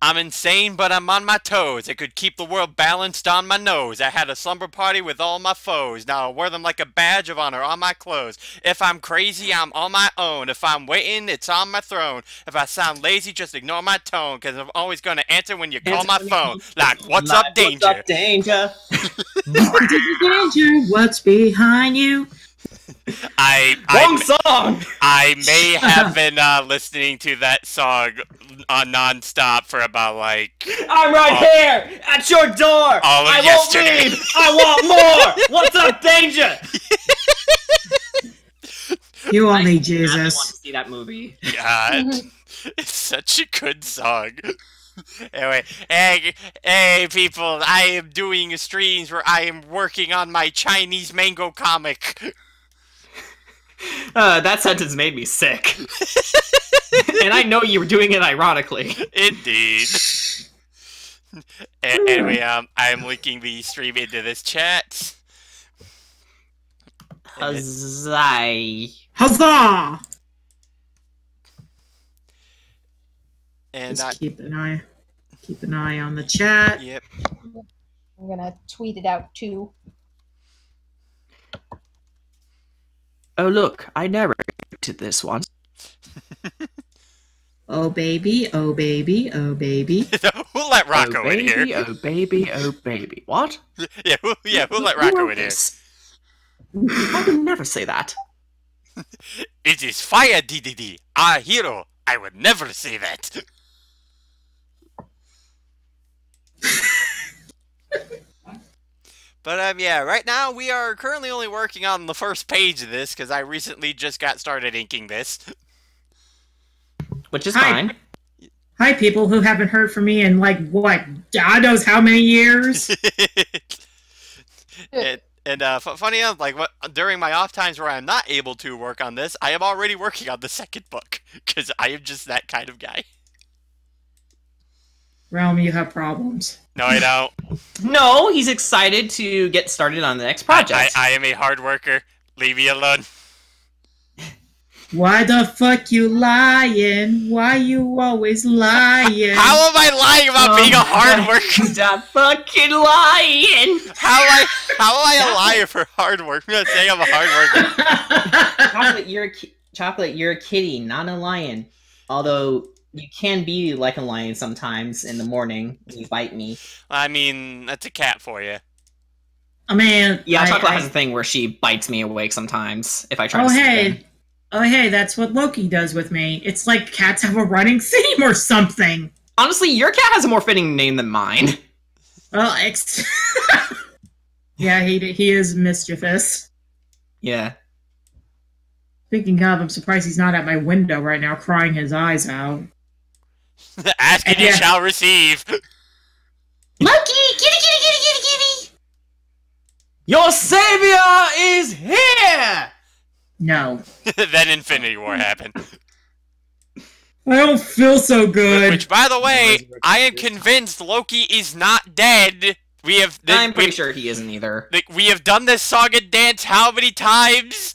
I'm insane, but I'm on my toes. I could keep the world balanced on my nose. I had a slumber party with all my foes. Now I wear them like a badge of honor on my clothes. If I'm crazy, I'm on my own. If I'm waiting, it's on my throne. If I sound lazy, just ignore my tone, because I'm always going to answer when you call my phone. Like, what's up, danger? What's up, danger? Danger, what's behind you? Wrong song! I may have been listening to that song non-stop for about, like... I'm right here! At your door! I won't leave! I want more! What's up, danger? You only I want Jesus. to see that movie. God, it's such a good song. Anyway, hey people, I am doing streams where I am working on my Chinese mango comic. That sentence made me sick. And I know you were doing it ironically. Indeed. Anyway, I'm linking the stream into this chat. Huzzah! Huzzah! And Just keep an eye on the chat. Yep. I'm gonna tweet it out too. Oh look, I narrated this one. Oh baby, oh baby, oh baby. Who let Rocco oh, in baby, here? Oh baby, oh baby. What? Yeah, who let Rocco in here? I would never say that. It is Fire DDD, our hero. I would never say that. But, yeah, right now we are currently only working on the first page of this, because I recently just got started inking this. Which is fine. Hi, people who haven't heard from me in, like, what, God knows how many years? Funny enough, like, during my off times where I'm not able to work on this, I am already working on the second book, because I am just that kind of guy. Realm, you have problems. No, I don't. No, he's excited to get started on the next project. I am a hard worker. Leave me alone. Why the fuck you lying? Why you always lying? How am I lying about being a hard worker? Stop fucking lying! How am I a liar for hard work? I'm not saying I'm a hard worker. Chocolate, you're a kitty, not a lion. Although you can be like a lion sometimes in the morning when you bite me. I mean, that's a cat for you. I mean, yeah, Chocolate has a thing where she bites me awake sometimes if I try to sleep in. Oh, hey, that's what Loki does with me. It's like cats have a running theme or something. Honestly, your cat has a more fitting name than mine. Well, yeah, he is mischievous. Yeah. Speaking of, I'm surprised he's not at my window right now crying his eyes out. Ask and you shall receive. Loki! Kitty, kitty, kitty, kitty, kitty! Your savior is here! No. Then Infinity War happened. I don't feel so good. Which, by the way, I am convinced Loki is not dead. I'm pretty sure he isn't either. We have done this song and dance how many times?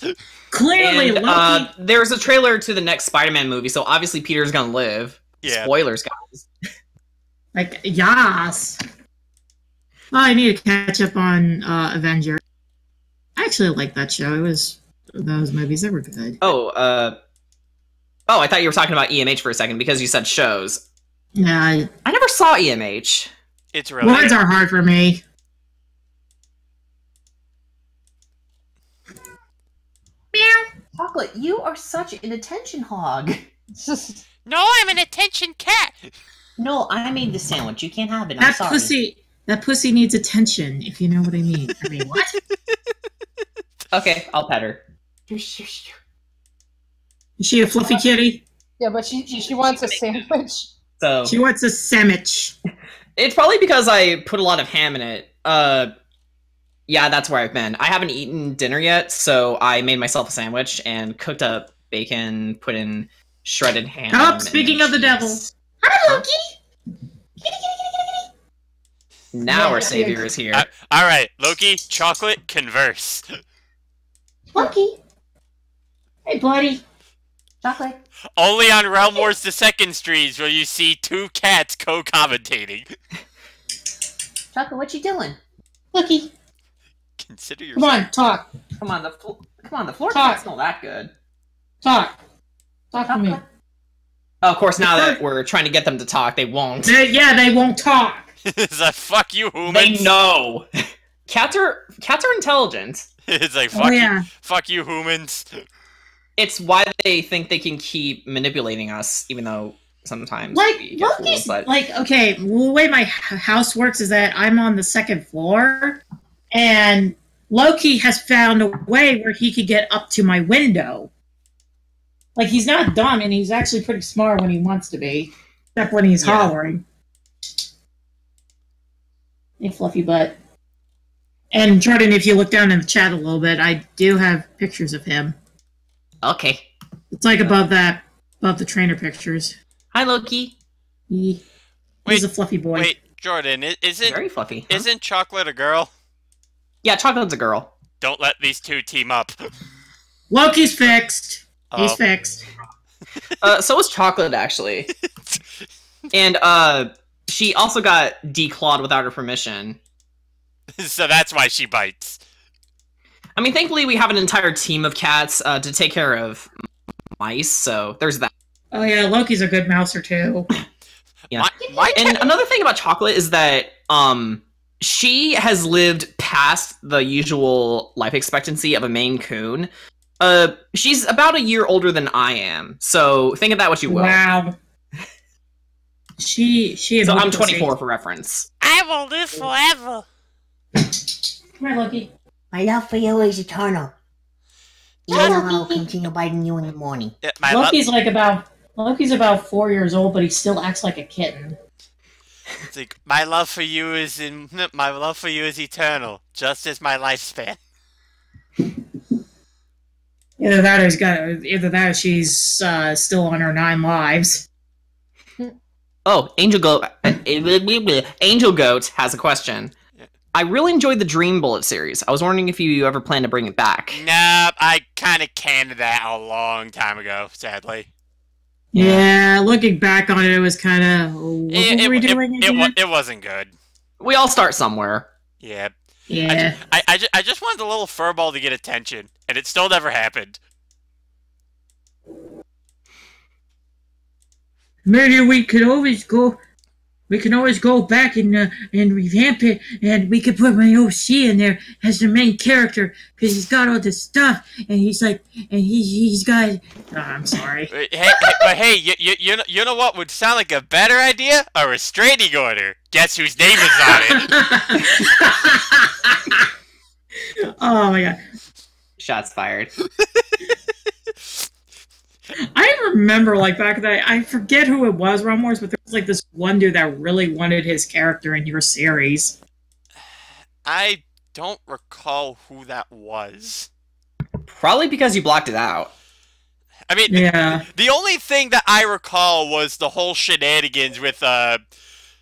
Clearly, and, Loki. There's a trailer to the next Spider-Man movie, so obviously Peter's gonna live. Yeah. Spoilers, guys. Like, yas. Oh, I need to catch up on Avenger. I actually like that show. Those movies, they were good. Oh, I thought you were talking about EMH for a second because you said shows. Yeah. I never saw EMH. It's really Words are hard for me. Meow. Chocolate, you are such an attention hog. No, I'm an attention cat. No, I made the sandwich. You can't have it. I'm sorry. That pussy needs attention, if you know what I mean. I mean, what? Okay, I'll pet her. Is she a fluffy kitty? Yeah, but she wants a sandwich. So she wants a sandwich. It's probably because I put a lot of ham in it. Yeah, that's where I've been. I haven't eaten dinner yet, so I made myself a sandwich and cooked up bacon, put in shredded ham. Oh, speaking of the devil. Hi, Loki! Now our savior is here. Alright, Loki, Chocolate, converse. Loki. Hey, buddy. Chocolate. Only on Realm Wars the Second streams will you see two cats co-commentating. Chocolate, what you doing? Looky. Consider Come yourself. on, talk. Come on, the floor Talk. cat's not that good. Talk. Talk to me. Oh, of course, now that we're trying to get them to talk, they won't. They won't talk. It's like, fuck you, humans. They know. Cats are intelligent. It's like, Oh, yeah. fuck you, humans. It's why they think they can keep manipulating us, even though sometimes Like, we get Loki's, fooled, but... like, okay, the way my house works is that I'm on the second floor, and Loki has found a way where he could get up to my window. Like, he's not dumb, and he's actually pretty smart when he wants to be. Except when he's hollering. Hey, fluffy butt. And Jordan, if you look down in the chat a little bit, I do have pictures of him. Okay. It's like above the trainer pictures. Hi, Loki. He's a fluffy boy. Wait, Jordan, isn't Very fluffy. Huh? isn't Chocolate a girl? Yeah, Chocolate's a girl. Don't let these two team up. Loki's fixed. He's Oh. fixed. So was Chocolate, actually. And, she also got declawed without her permission. So that's why she bites. I mean, thankfully we have an entire team of cats to take care of mice, so there's that. Oh yeah, Loki's a good mouser too. Yeah. My And another thing about Chocolate is that she has lived past the usual life expectancy of a Maine Coon. She's about a year older than I am, so think of that what you will. Wow. She. So I'm 24 for reference. I will live forever. Come here, Loki. My love for you is eternal. Even though I will continue biting you in the morning. Yeah, Loki's about 4 years old, but he still acts like a kitten. it's like, my love for you is eternal, just as my lifespan. Either that or she's still on her 9 lives. Oh, Angel Goat has a question. I really enjoyed the Dream Bullet series. I was wondering if you ever plan to bring it back. Nah, I kind of canned that a long time ago, sadly. Yeah, looking back on it, it was kind of. What were we doing again? It wasn't good. We all start somewhere. Yeah. Yeah. I just wanted the little furball to get attention, and it still never happened. Maybe we can always go back and revamp it, and we could put my OC in there as the main character because he's got all this stuff, and he's got. Oh, I'm sorry. Hey, you know what would sound like a better idea? A restraining order. Guess whose name is on it? Oh my god. Shots fired. I remember, like, back then, I forget who it was, Realm Wars, but there was, like, this one dude that really wanted his character in your series. I don't recall who that was. Probably because you blocked it out. I mean, Yeah. the only thing that I recall was the whole shenanigans with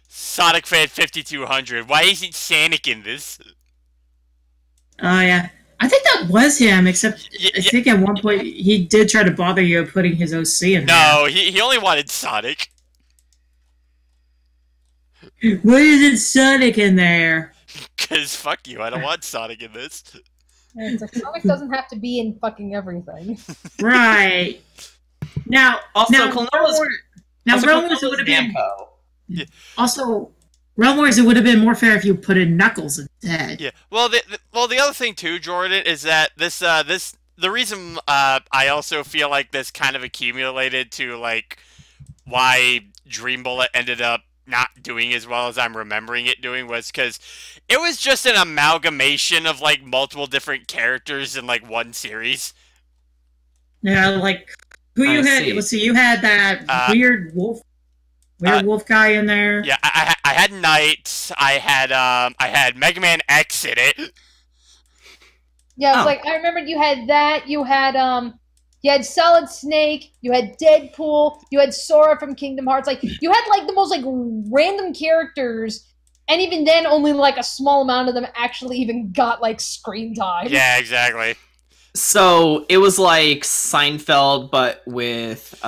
Sonic Fan 5200. Why isn't Sonic in this? Oh, yeah. I think that was him, except I think at one point he did try to bother you putting his OC in there. No, he only wanted Sonic. Why isn't Sonic in there? Cause fuck you, I don't want Sonic in this. And it's like, Sonic doesn't have to be in fucking everything. Right. Now, Also, now, Klonoa's Realm Wars, it would have been... Namco. Also, Realm Wars, it would have been more fair if you put in Knuckles instead. Yeah. Well, the other thing too, Jordan, is that the reason I also feel like this kind of accumulated to like why Dream Bullet ended up not doing as well as I'm remembering it doing was because it was just an amalgamation of like multiple different characters in like one series. Yeah, like who you I had? see. Let's see, you had that weird wolf guy in there. Yeah, I had Knight. I had Mega Man X in it. Yeah, it was Oh. like, I remember you had that, you had Solid Snake, you had Deadpool, you had Sora from Kingdom Hearts, like, you had, like, the most, like, random characters, and even then, only, like, a small amount of them actually even got, like, screen time. Yeah, exactly. So it was like Seinfeld, but with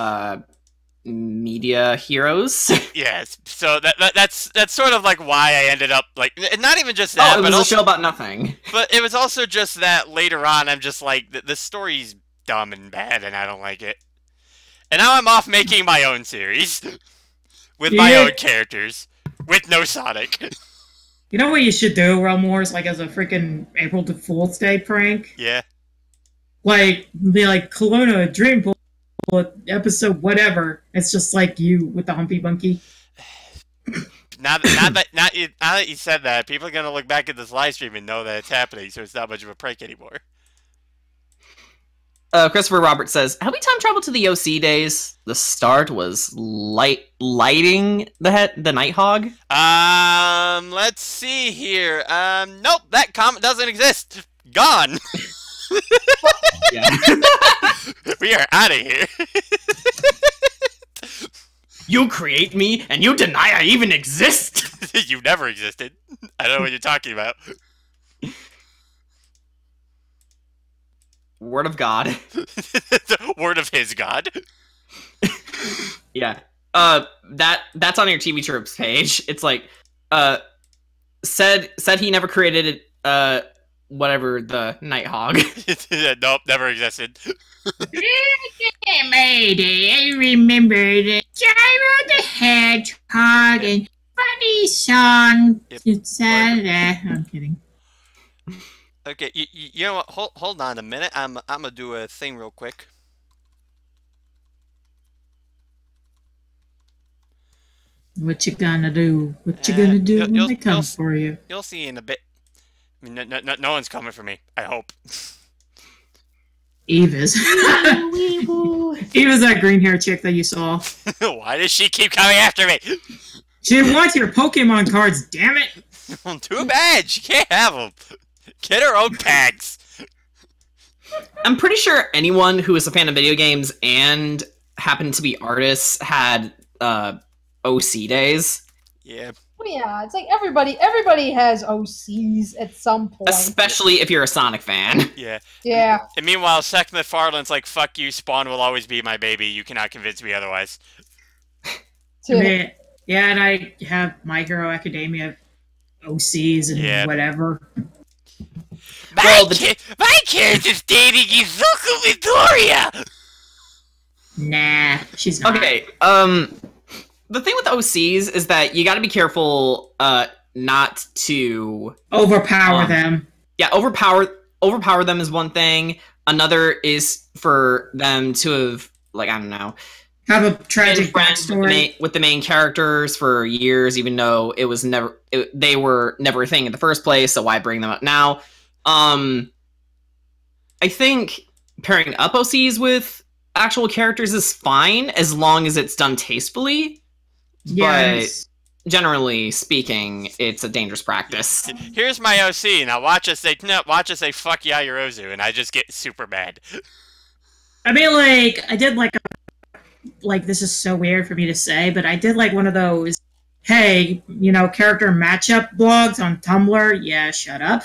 media heroes. Yes. So that's sort of like why I ended up like not even just that, Oh, it but was also, a show about nothing. but it was also just that later on I'm just like the story's dumb and bad and I don't like it. And now I'm off making my own series with my Yeah. own characters with no Sonic. You know what you should do, Realm Wars, like as a freaking April Fool's Day prank? Yeah. Like, be like, Kelowna, Dream Pool, episode whatever. It's just like you with the Humpy Bunky. Now that you said that, people are gonna look back at this live stream and know that it's happening, so it's not much of a prank anymore. Christopher Roberts says, "Have we time traveled to the OC days? The start was lighting the Nighthog." Let's see here. Nope, that comment doesn't exist. Gone. Yeah. We are out of here. You create me, and you deny I even exist. You never existed. I don't know what you're talking about. Word of God. The word of his god. Yeah. That's on your TV Tropes page. It's like, said he never created whatever the Nighthog. Nope, never existed. Mayday, I remember the Gyro the Hedgehog and funny song. Yep. It's I'm kidding. Okay, you know what? Hold on a minute. I'm gonna do a thing real quick. What you gonna do? What you gonna do when they come for you? You'll see in a bit. I mean, no one's coming for me. I hope. Eve is. Eve is that green hair chick that you saw. Why does she keep coming after me? She wants your Pokemon cards, damn it! Too bad. She can't have them. Get her own packs. I'm pretty sure anyone who is a fan of video games and happened to be artists had OC days. Yeah. Yeah, it's like everybody has OCs at some point. Especially if you're a Sonic fan. Yeah. Yeah. And meanwhile, Seth MacFarlane's like, fuck you, Spawn will always be my baby. You cannot convince me otherwise. Yeah, and I have My Hero Academia OCs and Yeah. whatever. Well, My kid is dating Izuku Midoriya! Nah, she's not. Okay, the thing with OCs is that you gotta be careful not to Overpower them. Yeah, overpower them is one thing. Another is for them to have, like, I don't know, Have a been tragic friends backstory. with the main characters for years, even though they were never a thing in the first place. So why bring them up now? I think pairing up OCs with actual characters is fine as long as it's done tastefully. Yes. But generally speaking, it's a dangerous practice. Here's my OC. Now watch us say fuck yeah, you're Ozu, and I just get super mad. I mean, like, I did like this is so weird for me to say, but I did like one of those, hey, character matchup blogs on Tumblr. Yeah, shut up.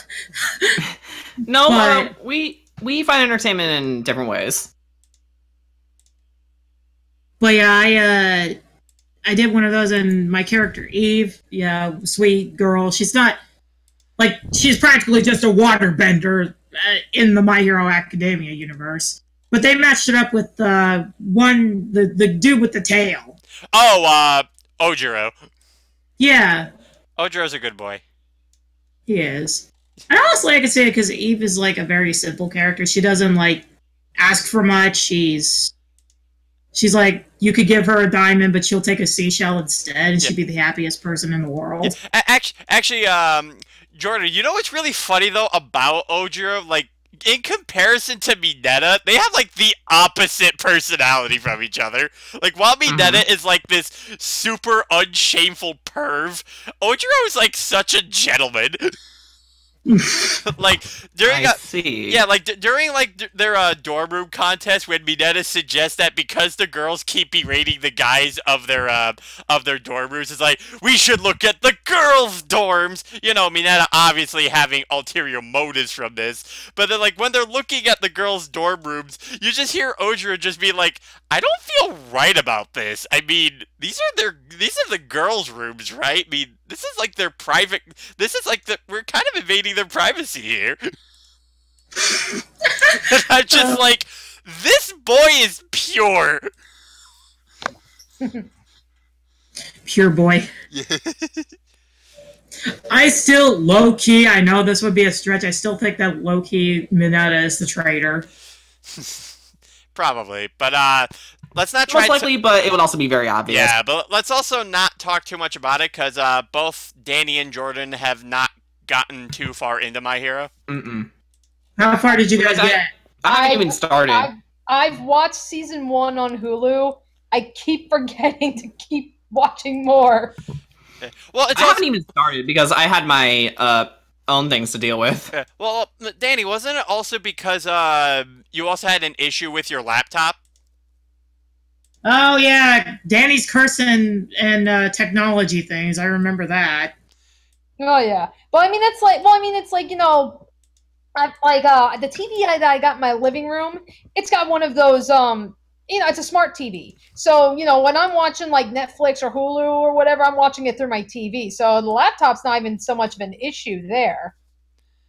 No, But- we find entertainment in different ways. But yeah, I did one of those, and my character Eve, yeah, sweet girl. She's not like she's practically just a waterbender in the My Hero Academia universe. But they matched it up with the dude with the tail. Oh, Ojiro. Yeah, Ojiro's a good boy. he is. And honestly, I can say it because Eve is like a very simple character. She doesn't like ask for much. She's like, you could give her a diamond, but she'll take a seashell instead, and she'd be the happiest person in the world. Actually, Jordan, you know what's really funny though about Ojiro? Like, in comparison to Mineta, they have like the opposite personality from each other. Like, while Mineta is like this super unshameful perv, Ojiro is like such a gentleman. Like during I see. yeah, like during like their dorm room contest, when Mineta suggests that because the girls keep berating the guys of their dorm rooms, it's like we should look at the girls' dorms. You know, Mineta obviously having ulterior motives from this, but then like when they're looking at the girls' dorm rooms, you just hear Ojiro just be like, "I don't feel right about this. I mean, these are the girls' rooms, right? I mean, this is like their private. This is like we're kind of invading their privacy here." And I'm just like, this boy is pure. Pure boy. I still, low-key, I know this would be a stretch, I still think that low-key Mineta is the traitor. Probably, but let's not try. Most likely, but it would also be very obvious. Yeah, but let's also not talk too much about it, because both Danny and Jordan have not gotten too far into My Hero. Mm-mm. How far did you guys get? I haven't even started. I've watched season 1 on Hulu. I keep forgetting to keep watching more. Well, I haven't even started because I had my own things to deal with. Well, Danny, wasn't it also because you also had an issue with your laptop? Oh yeah, Danny's cursing and technology things, I remember that. Oh yeah, but I mean it's like you know, the TV that I got in my living room. It's got one of those you know, it's a smart TV. So you know, when I'm watching like Netflix or Hulu or whatever, I'm watching it through my TV. So the laptop's not even so much of an issue there.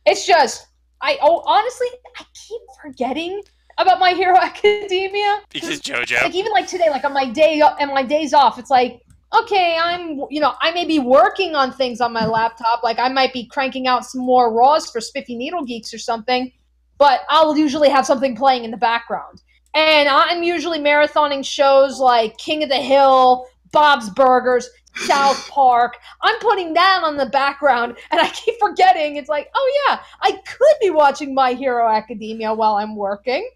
It's just honestly, I keep forgetting about My Hero Academia Because JoJo. like even like today, like on my days off, it's like, okay, I may be working on things on my laptop, like I might be cranking out some more raws for Spiffy Needle Geeks or something, but I'll usually have something playing in the background. And I'm usually marathoning shows like King of the Hill, Bob's Burgers, South Park. I'm putting that on the background, and I keep forgetting. It's like, oh yeah, I could be watching My Hero Academia while I'm working.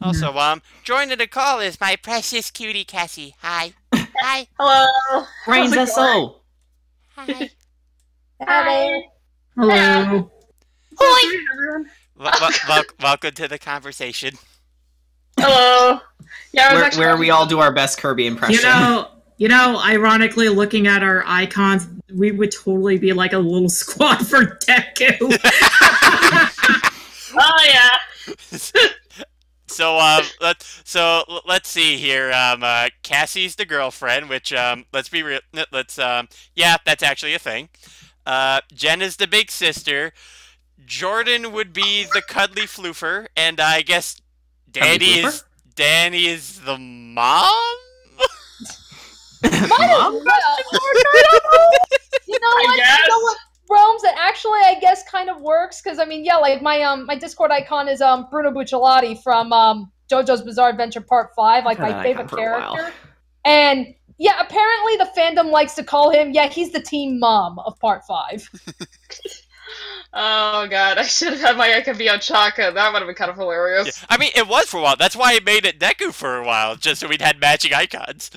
Also, joining the call is my precious cutie Cassie. Hi. Hi. Hello. Brains How's it SO. Hi. Hi. Hello. Hi, everyone. Welcome to the conversation. Hello. Yeah, I was Where we all do our best Kirby impression. You know, ironically, looking at our icons, we would totally be like a little squad for Deku. Oh yeah. So let's see here. Cassie's the girlfriend, which let's be real. Yeah, that's actually a thing. Jen is the big sister. Jordan would be the cuddly floofer, and I guess Danny is the mom. Might as well. You know what? guess. You know what? Realms that actually I guess kind of works because I mean yeah, like my Discord icon is Bruno Bucciolati from JoJo's Bizarre Adventure Part 5, like my favorite character. And yeah, apparently the fandom likes to call him, he's the team mom of Part 5. Oh god, I should have had my icon be on Chaka. That would have been kind of hilarious. Yeah, I mean, it was for a while. That's why I made it Deku for a while, just so we'd had matching icons.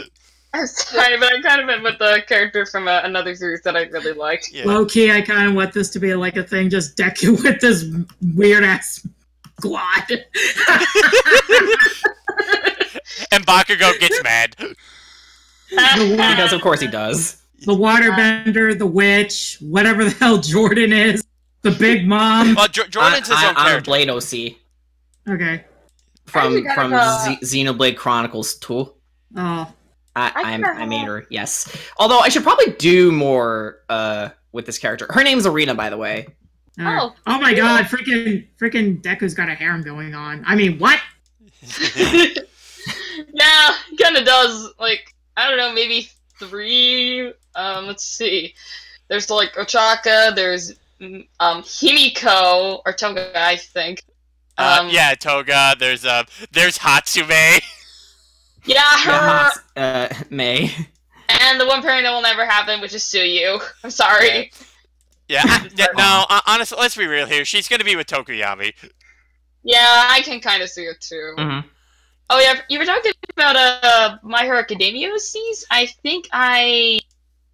I'm sorry, but I kind of went with the character from another series that I really liked. Yeah. Low key, I kind of want this to be like a thing, just Deku with this weird ass squad. And Bakugo gets mad. Because of course he does. The waterbender, the witch, whatever the hell Jordan is, the big mom. Well, Jordan's his own I'm a character. Blade OC Okay. from kind of, Xenoblade Chronicles 2. Oh. I made her, yes. Although I should probably do more with this character. Her name's Arena, by the way. Oh. Oh my god, freaking Deku's got a harem going on. I mean, what? Yeah, he kind of does. Like, I don't know, maybe 3. Let's see. There's like Ochaka. There's Himiko or Toga, I think. Yeah, Toga. There's Hatsume. Yeah, her. May. And the one pairing that will never happen, which is Suyu. I'm sorry. Yeah, no, honestly, let's be real here. She's gonna be with Tokuyami. Yeah, I can kind of see it too. Mm-hmm. Oh yeah, you were talking about My Hero Academia OCs? I think I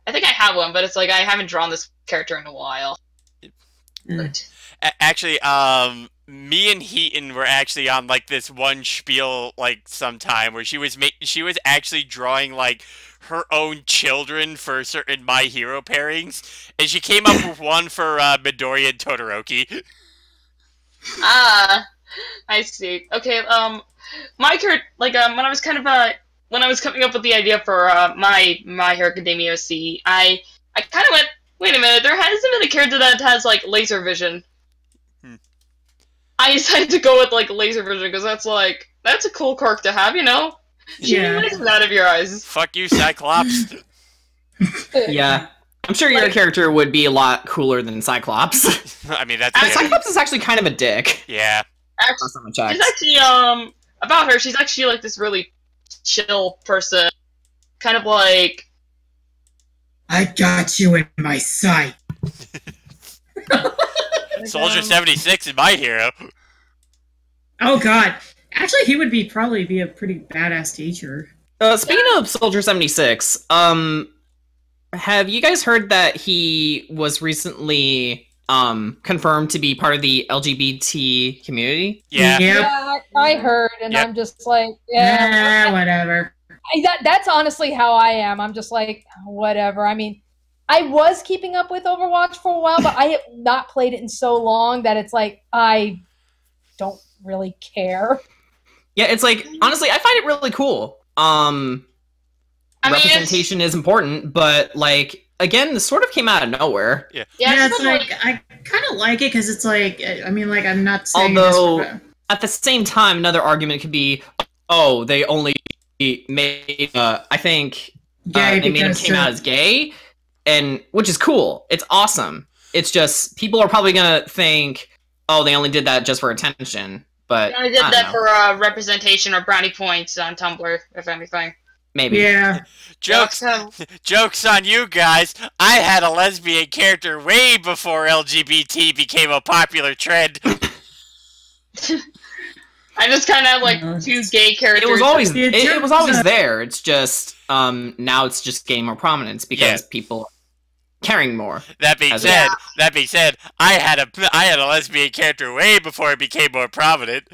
have one, but it's like I haven't drawn this character in a while. Actually, me and Heaton were actually on like this one spiel like sometime where she was actually drawing like her own children for certain My Hero pairings, and she came up with one for Midoriya and Todoroki. Ah, I see. Okay, when I was when I was coming up with the idea for my Hero Academia OC, I kind of went, wait a minute, there hasn't been a character that has like laser vision. I decided to go with like laser vision because that's a cool quirk to have, you know. Shooting lasers out of your eyes. Fuck you, Cyclops. Yeah. I'm sure your character would be a lot cooler than Cyclops. I mean, that's Cyclops is actually kind of a dick. Yeah. She's actually about her. She's actually like this really chill person, kind of like. I got you in my sight. Soldier 76 is my hero. Oh god. Actually, he would probably be a pretty badass teacher. Speaking of Soldier 76, have you guys heard that he was recently confirmed to be part of the LGBT community? Yeah. Yep. Yeah, I heard, and Yep. I'm just like, yeah. Whatever. That's honestly how I am. I'm just like, whatever. I mean, I was keeping up with Overwatch for a while, but I have not played it in so long that it's like, I don't really care. Yeah, it's like, honestly, I find it really cool. Representation is important, but, like, again, this sort of came out of nowhere. Yeah, It's like, I kind of like it because it's like, I mean, like, I'm not saying Although, this at the same time, another argument could be, oh, they only made, I think, gay they made him because, came out as gay, and which is cool. It's awesome. It's just, people are probably gonna think, oh, they only did that just for attention, but I did I that don't for know. representation or brownie points on Tumblr, if anything. Maybe. Yeah. Jokes on you guys. I had a lesbian character way before LGBT became a popular trend. I just kind of have like two gay characters. It was always Yeah, it was always there. It's just now it's just gaining more prominence because people are caring more. That being said, I had a lesbian character way before it became more prominent.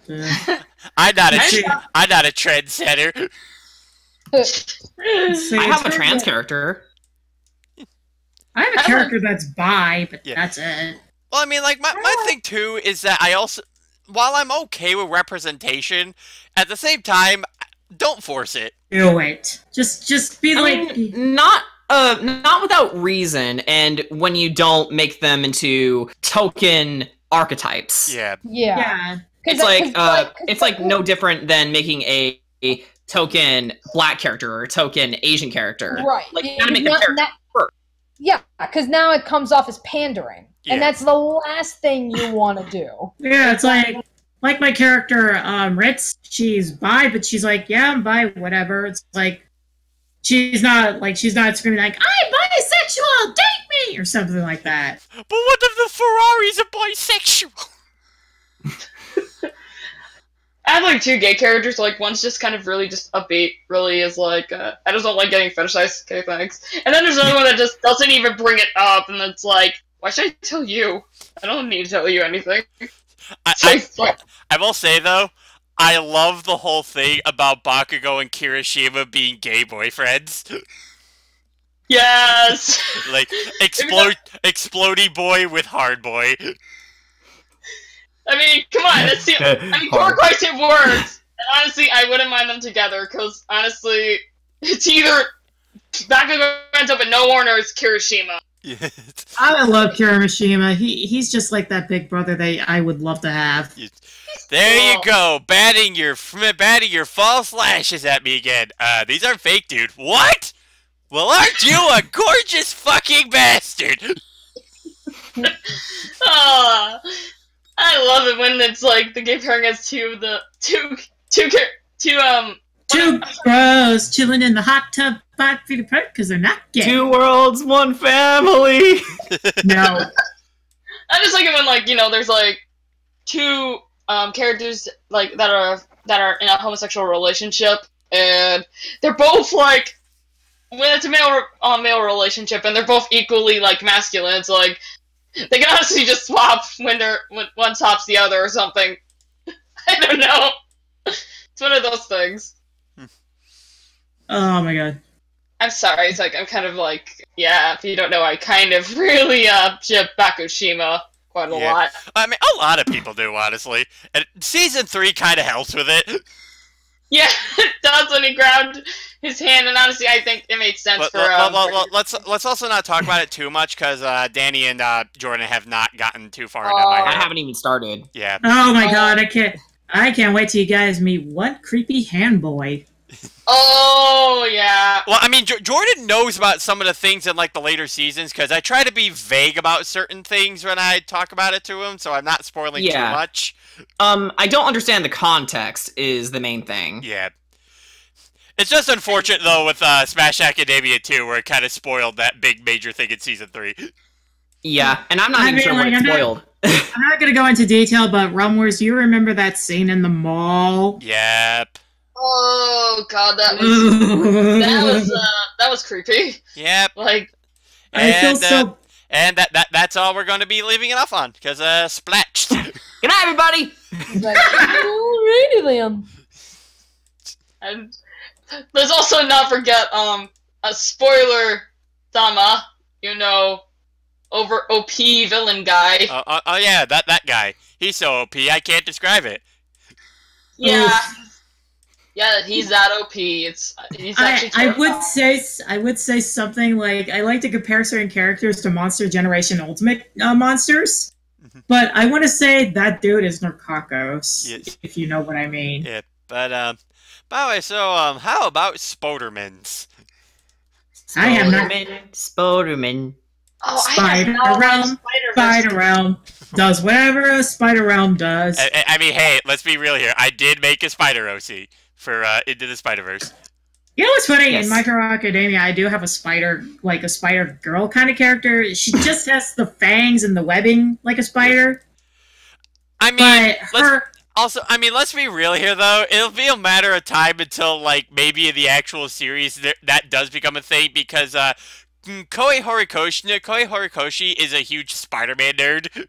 I'm not a trendsetter. I have a trans character. I have a character that's bi, but Yeah. that's it. Well, I mean, like, my thing, too, is that I also, while I'm okay with representation, at the same time, don't force it. Do it. Just be I like. mean, not without reason, and when you don't make them into token archetypes. Yeah. Yeah. It's like no different than making a token black character or a token Asian character. Right. Like, you gotta make them character first. Yeah, because now it comes off as pandering. Yeah. And that's the last thing you want to do. Yeah, it's like my character, Ritz, she's bi, but she's like, yeah, I'm bi, whatever. It's like, she's not screaming like, I'm bisexual, date me, or something like that. But what if the Ferraris are bisexual? I have like two gay characters. Like one's just kind of really just upbeat. Really is like I just don't like getting fetishized. Okay, thanks. And then there's another one that just doesn't even bring it up, and it's like, why should I tell you? I don't need to tell you anything. I will say though, I love the whole thing about Bakugo and Kirishima being gay boyfriends. Yes. Like explodey boy with hard boy. I mean, come on. That's the. I mean, four question words. And honestly, I wouldn't mind them together because honestly, it's either Bakugo ends up at No One or it's Kirishima. I love Kirishima. He's just like that big brother that I would love to have. There you go, batting your false lashes at me again. These are fake, dude. What? Well, aren't you a gorgeous fucking bastard? I love it when it's like the gay pairing has two bros chilling in the hot tub 5 feet apart because they're not gay. 2 worlds, 1 family. No. I just like it when like there's like two characters like that are in a homosexual relationship and they're both like when it's a male relationship and they're both equally like masculine. It's like They can honestly just swap when one swaps the other or something. I don't know. It's one of those things. Oh my god. I'm sorry, it's like, I'm kind of like, yeah, if you don't know, I kind of really, ship Bakushima quite a lot. I mean, a lot of people do, honestly. And Season 3 kind of helps with it. Yeah, it does when he grabbed his hand, and honestly, I think it made sense for, let's also not talk about it too much, because, Danny and, Jordan have not gotten too far into my I head. haven't even started. Yeah. Oh my god, I can't wait till you guys meet one creepy hand boy. Oh, yeah. Well, I mean, Jordan knows about some of the things in, like, the later seasons, because I try to be vague about certain things when I talk about it to him, so I'm not spoiling too much. I don't understand the context is the main thing. Yeah. It's just unfortunate, though, with Smash Academia 2, where it kind of spoiled that big major thing in Season 3. Yeah, and I'm not even sure what it spoiled. I'm not gonna go into detail, but Realm Wars, you remember that scene in the mall? Yep. Oh, God, that was creepy. Yep. Like, I feel so... And that's all we're going to be leaving it off on, because, splatched. Good night, everybody! Like, alrighty then. and let's also not forget, a spoiler, Sama, you know, over OP villain guy. Oh yeah, that guy. He's so OP, I can't describe it. Yeah. Yeah, he's that OP. He's actually I would say something like, I like to compare certain characters to Monster Generation Ultimate monsters, but I want to say that dude is Narcakos, if you know what I mean. Yeah, but by the way, so how about Spodermans? I have not. Spoderman. Oh, Spider Realm does whatever a Spider Realm does. I mean, hey, let's be real here. I did make a Spider OC for Into the Spider-Verse. You know what's funny? Yes. In My Hero Academia, I do have a spider, like a spider girl kind of character. She just has the fangs and the webbing like a spider. I mean, But let's be real here, though. It'll be a matter of time until, like, maybe in the actual series that does become a thing, because Koei Horikoshi is a huge Spider-Man nerd.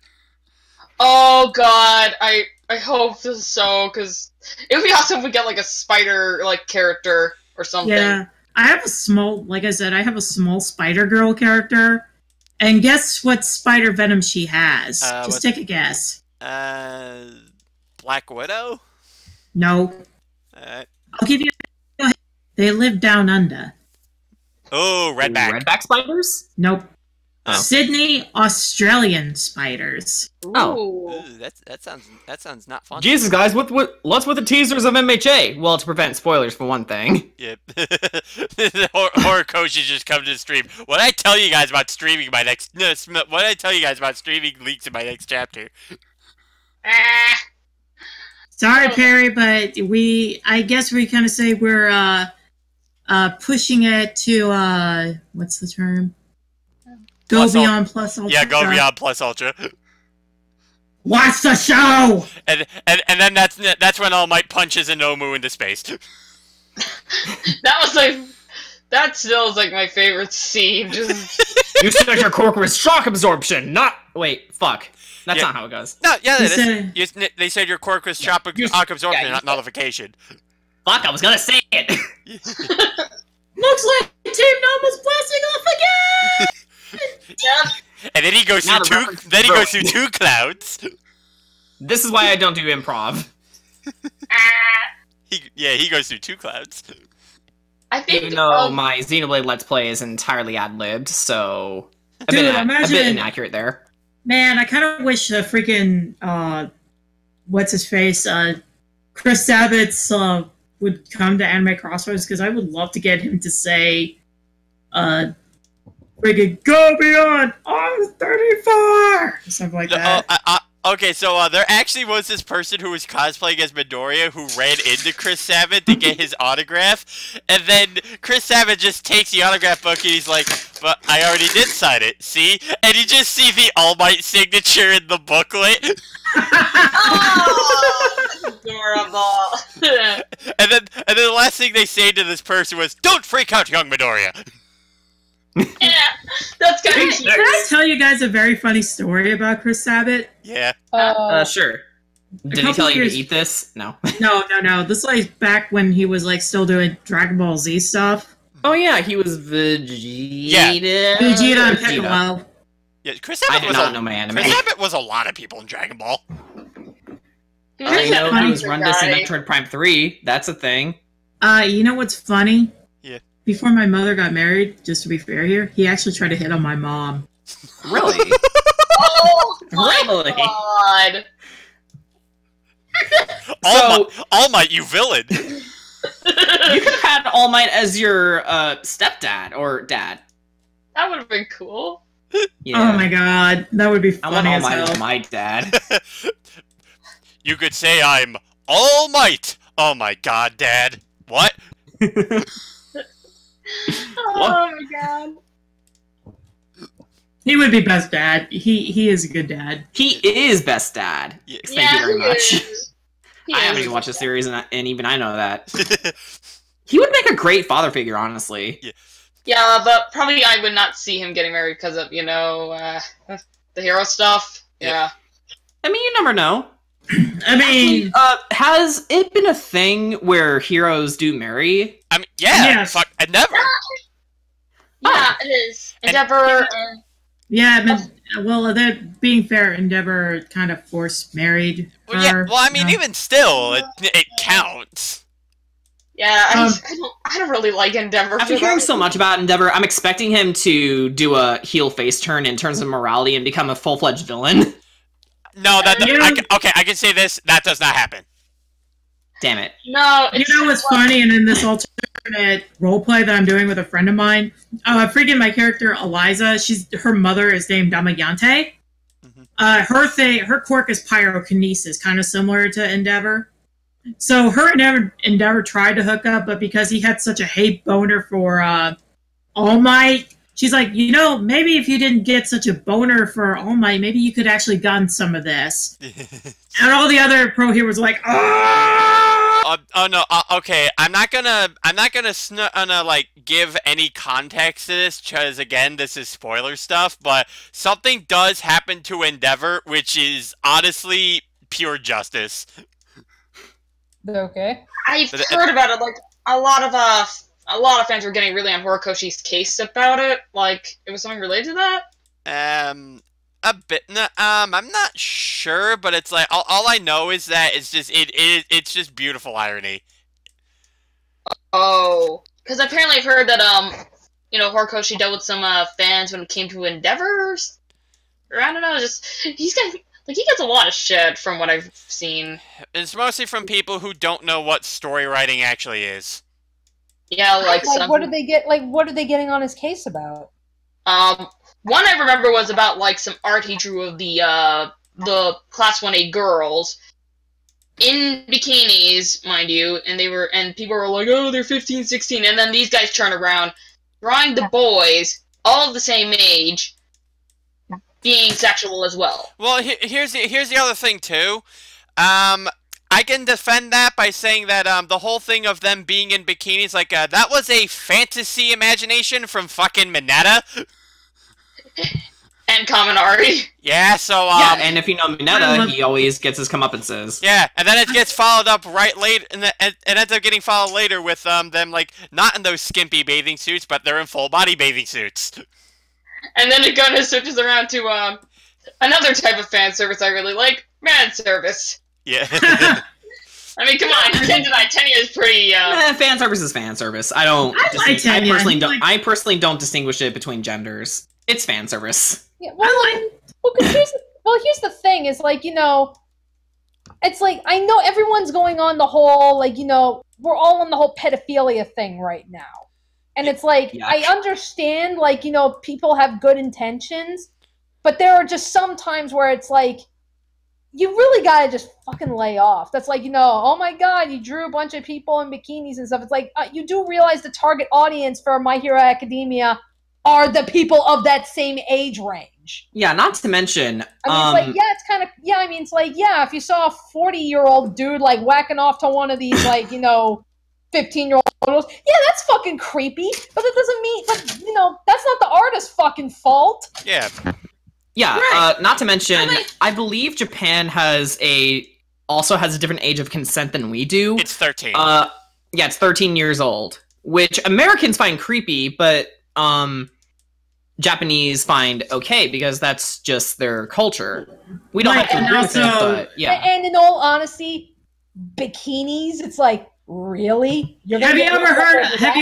Oh God, I hope so, because it would be awesome if we get like a spider like character or something. yeah, I have a small, like I said, I have a small Spider Girl character, and guess what Spider Venom she has? Just take a guess. Black Widow? No, I'll give you. They live down under. Oh, Redback. Redback spiders? Nope. Oh. Sydney, Australian spiders. Oh. Ooh, that sounds not fun. Jesus, guys, what's with the teasers of MHA? Well, to prevent spoilers, for one thing. Yep. Horikoshi just come to the stream. What I tell you guys about streaming my next... what I tell you guys about streaming leaks in my next chapter. Sorry, Perry, but I guess we kind of say we're pushing it to what's the term? Go Beyond Plus Ultra. Yeah, Go Beyond Plus Ultra. Watch the show. And then that's when All Might punches Inomu into space. That still is like my favorite scene. Just You said your cork was shock absorption, not wait, fuck. That's not how it goes. No, yeah, they said your quirk was shock absorption, not nullification. Fuck, I was gonna say it. Looks like Team Noma's blasting off again. yeah. And then he goes through two clouds. This is why I don't do improv. He goes through two clouds. I think Even though my Xenoblade Let's Play is entirely ad-libbed, so a bit inaccurate there. Man, I kind of wish freaking what's his face, Chris Sabat's would come to Anime Crossroads, because I would love to get him to say, freaking Go Beyond, I'm 34! Something like that. Okay, so there actually was this person who was cosplaying as Midoriya who ran into Chris Sabat to get his autograph, and then Chris Sabat just takes the autograph book and he's like, but I already did sign it, see? And you just see the All Might signature in the booklet. Oh, adorable. and then the last thing they say to this person was, don't freak out, young Midoriya. Yeah, that's kind of Can I tell you guys a very funny story about Chris Sabat? Yeah. Sure. Did he couple tell you years- to eat this? No. No. This is like back when he was like still doing Dragon Ball Z stuff. Oh yeah, he was Vegeta. Vegeta and Piccolo. Yeah, Chris I Abbott do was not a know my anime. Chris Abbott was a lot of people in Dragon Ball. I know he was Guy. run this in Metroid Prime 3. That's a thing. You know what's funny? Yeah. Before my mother got married, just to be fair here, he actually tried to hit on my mom. Really? Oh my Really? god! All Might, you villain. You could have had All Might as your stepdad or dad. That would have been cool. Yeah. Oh my god, that would be I want funny All as Might hell. as my dad. You could say I'm All Might. Oh my god, Dad. What? Oh my god. He would be best dad. He is a good dad. He is best dad. Yeah. Thank you very he much. is. He I haven't is. even watched the series, and even I know that. He would make a great father figure, honestly. Yeah, but probably I would not see him getting married because of, the hero stuff. Yeah. I mean, you never know. I mean, Has it been a thing where heroes do marry? I mean, yeah. Yes. Fuck, I never. Yeah, it is. Endeavor and... yeah, but, well, they're being fair. Endeavor kind of forced married her. Well, yeah. Well, I mean, you know? even still, it counts. Yeah, I don't really like Endeavor. After for hearing that. so much about Endeavor, I'm expecting him to do a heel face turn in terms of morality and become a full-fledged villain. No, that You know- I can say this. That does not happen. Damn it. No, You it's know what's funny? And in this alternate roleplay that I'm doing with a friend of mine, freaking my character Eliza, her mother is named Damayante. Mhm. Her quirk is pyrokinesis, kind of similar to Endeavor. So her and Endeavor tried to hook up, but because he had such a hate boner for All Might, she's like, maybe if you didn't get such a boner for All Might, maybe you could actually gun some of this. And all the other pro heroes were like, oh! Oh no. Okay, I'm not gonna like give any context to this because again, this is spoiler stuff. But something does happen to Endeavor, which is honestly pure justice. Okay. I've heard about it. Like a lot of fans were getting really on Horikoshi's case about it. Like it was something related to that. A bit. I'm not sure, but it's like all I know is that it's just beautiful irony. Oh, because apparently I've heard that Horikoshi dealt with some fans when it came to Endeavors. Or I don't know, just he gets a lot of shit from what I've seen. It's mostly from people who don't know what story writing actually is. Yeah, like some. what did they get? Like, what are they getting on his case about? One I remember was about like some art he drew of the Class 1A girls in bikinis, mind you, and people were like, oh, they're 15, 16, and then these guys turn around, drawing the boys, all of the same age, being sexual as well. Well, here's the other thing too. I can defend that by saying that the whole thing of them being in bikinis, like that was a fantasy imagination from fucking Mineta. And Kaminari. Yeah, so Yeah, and if you know Mineta, he always gets his comeuppance. yeah, and then it gets followed up right late, and it ends up getting followed later with them like not in those skimpy bathing suits, but they're in full body bathing suits. And then it kind of switches around to another type of fan service I really like, man service. Yeah. I mean, come on, Tenya is pretty. Fan service is fan service. I don't. I like Tenya. I personally don't distinguish it between genders. It's fan service. Yeah, here's the thing: is like it's like I know everyone's going on the whole we're all on the whole pedophilia thing right now, and it's like Yuck. I understand people have good intentions, but there are just some times where it's like you really gotta just fucking lay off. That's like oh my god, you drew a bunch of people in bikinis and stuff. It's like you do realize the target audience for My Hero Academia are the people of that same age range. Yeah, not to mention. I mean, it's like, yeah, it's kind of, yeah, I mean, it's like, yeah, if you saw a 40-year-old dude, like, whacking off to one of these, like, 15-year-old girls. Yeah, that's fucking creepy. But that doesn't mean, but you know, that's not the artist's fucking fault. Yeah. Yeah, Right. not to mention, I like- I believe Japan also has a different age of consent than we do. It's 13. Yeah, it's 13 years old, which Americans find creepy, but Japanese find okay because that's just their culture. We don't Right, have to and agree with it, also- but yeah. And in all honesty, bikinis, it's like, really? You're Have gonna you get ever rid of heard? that? Have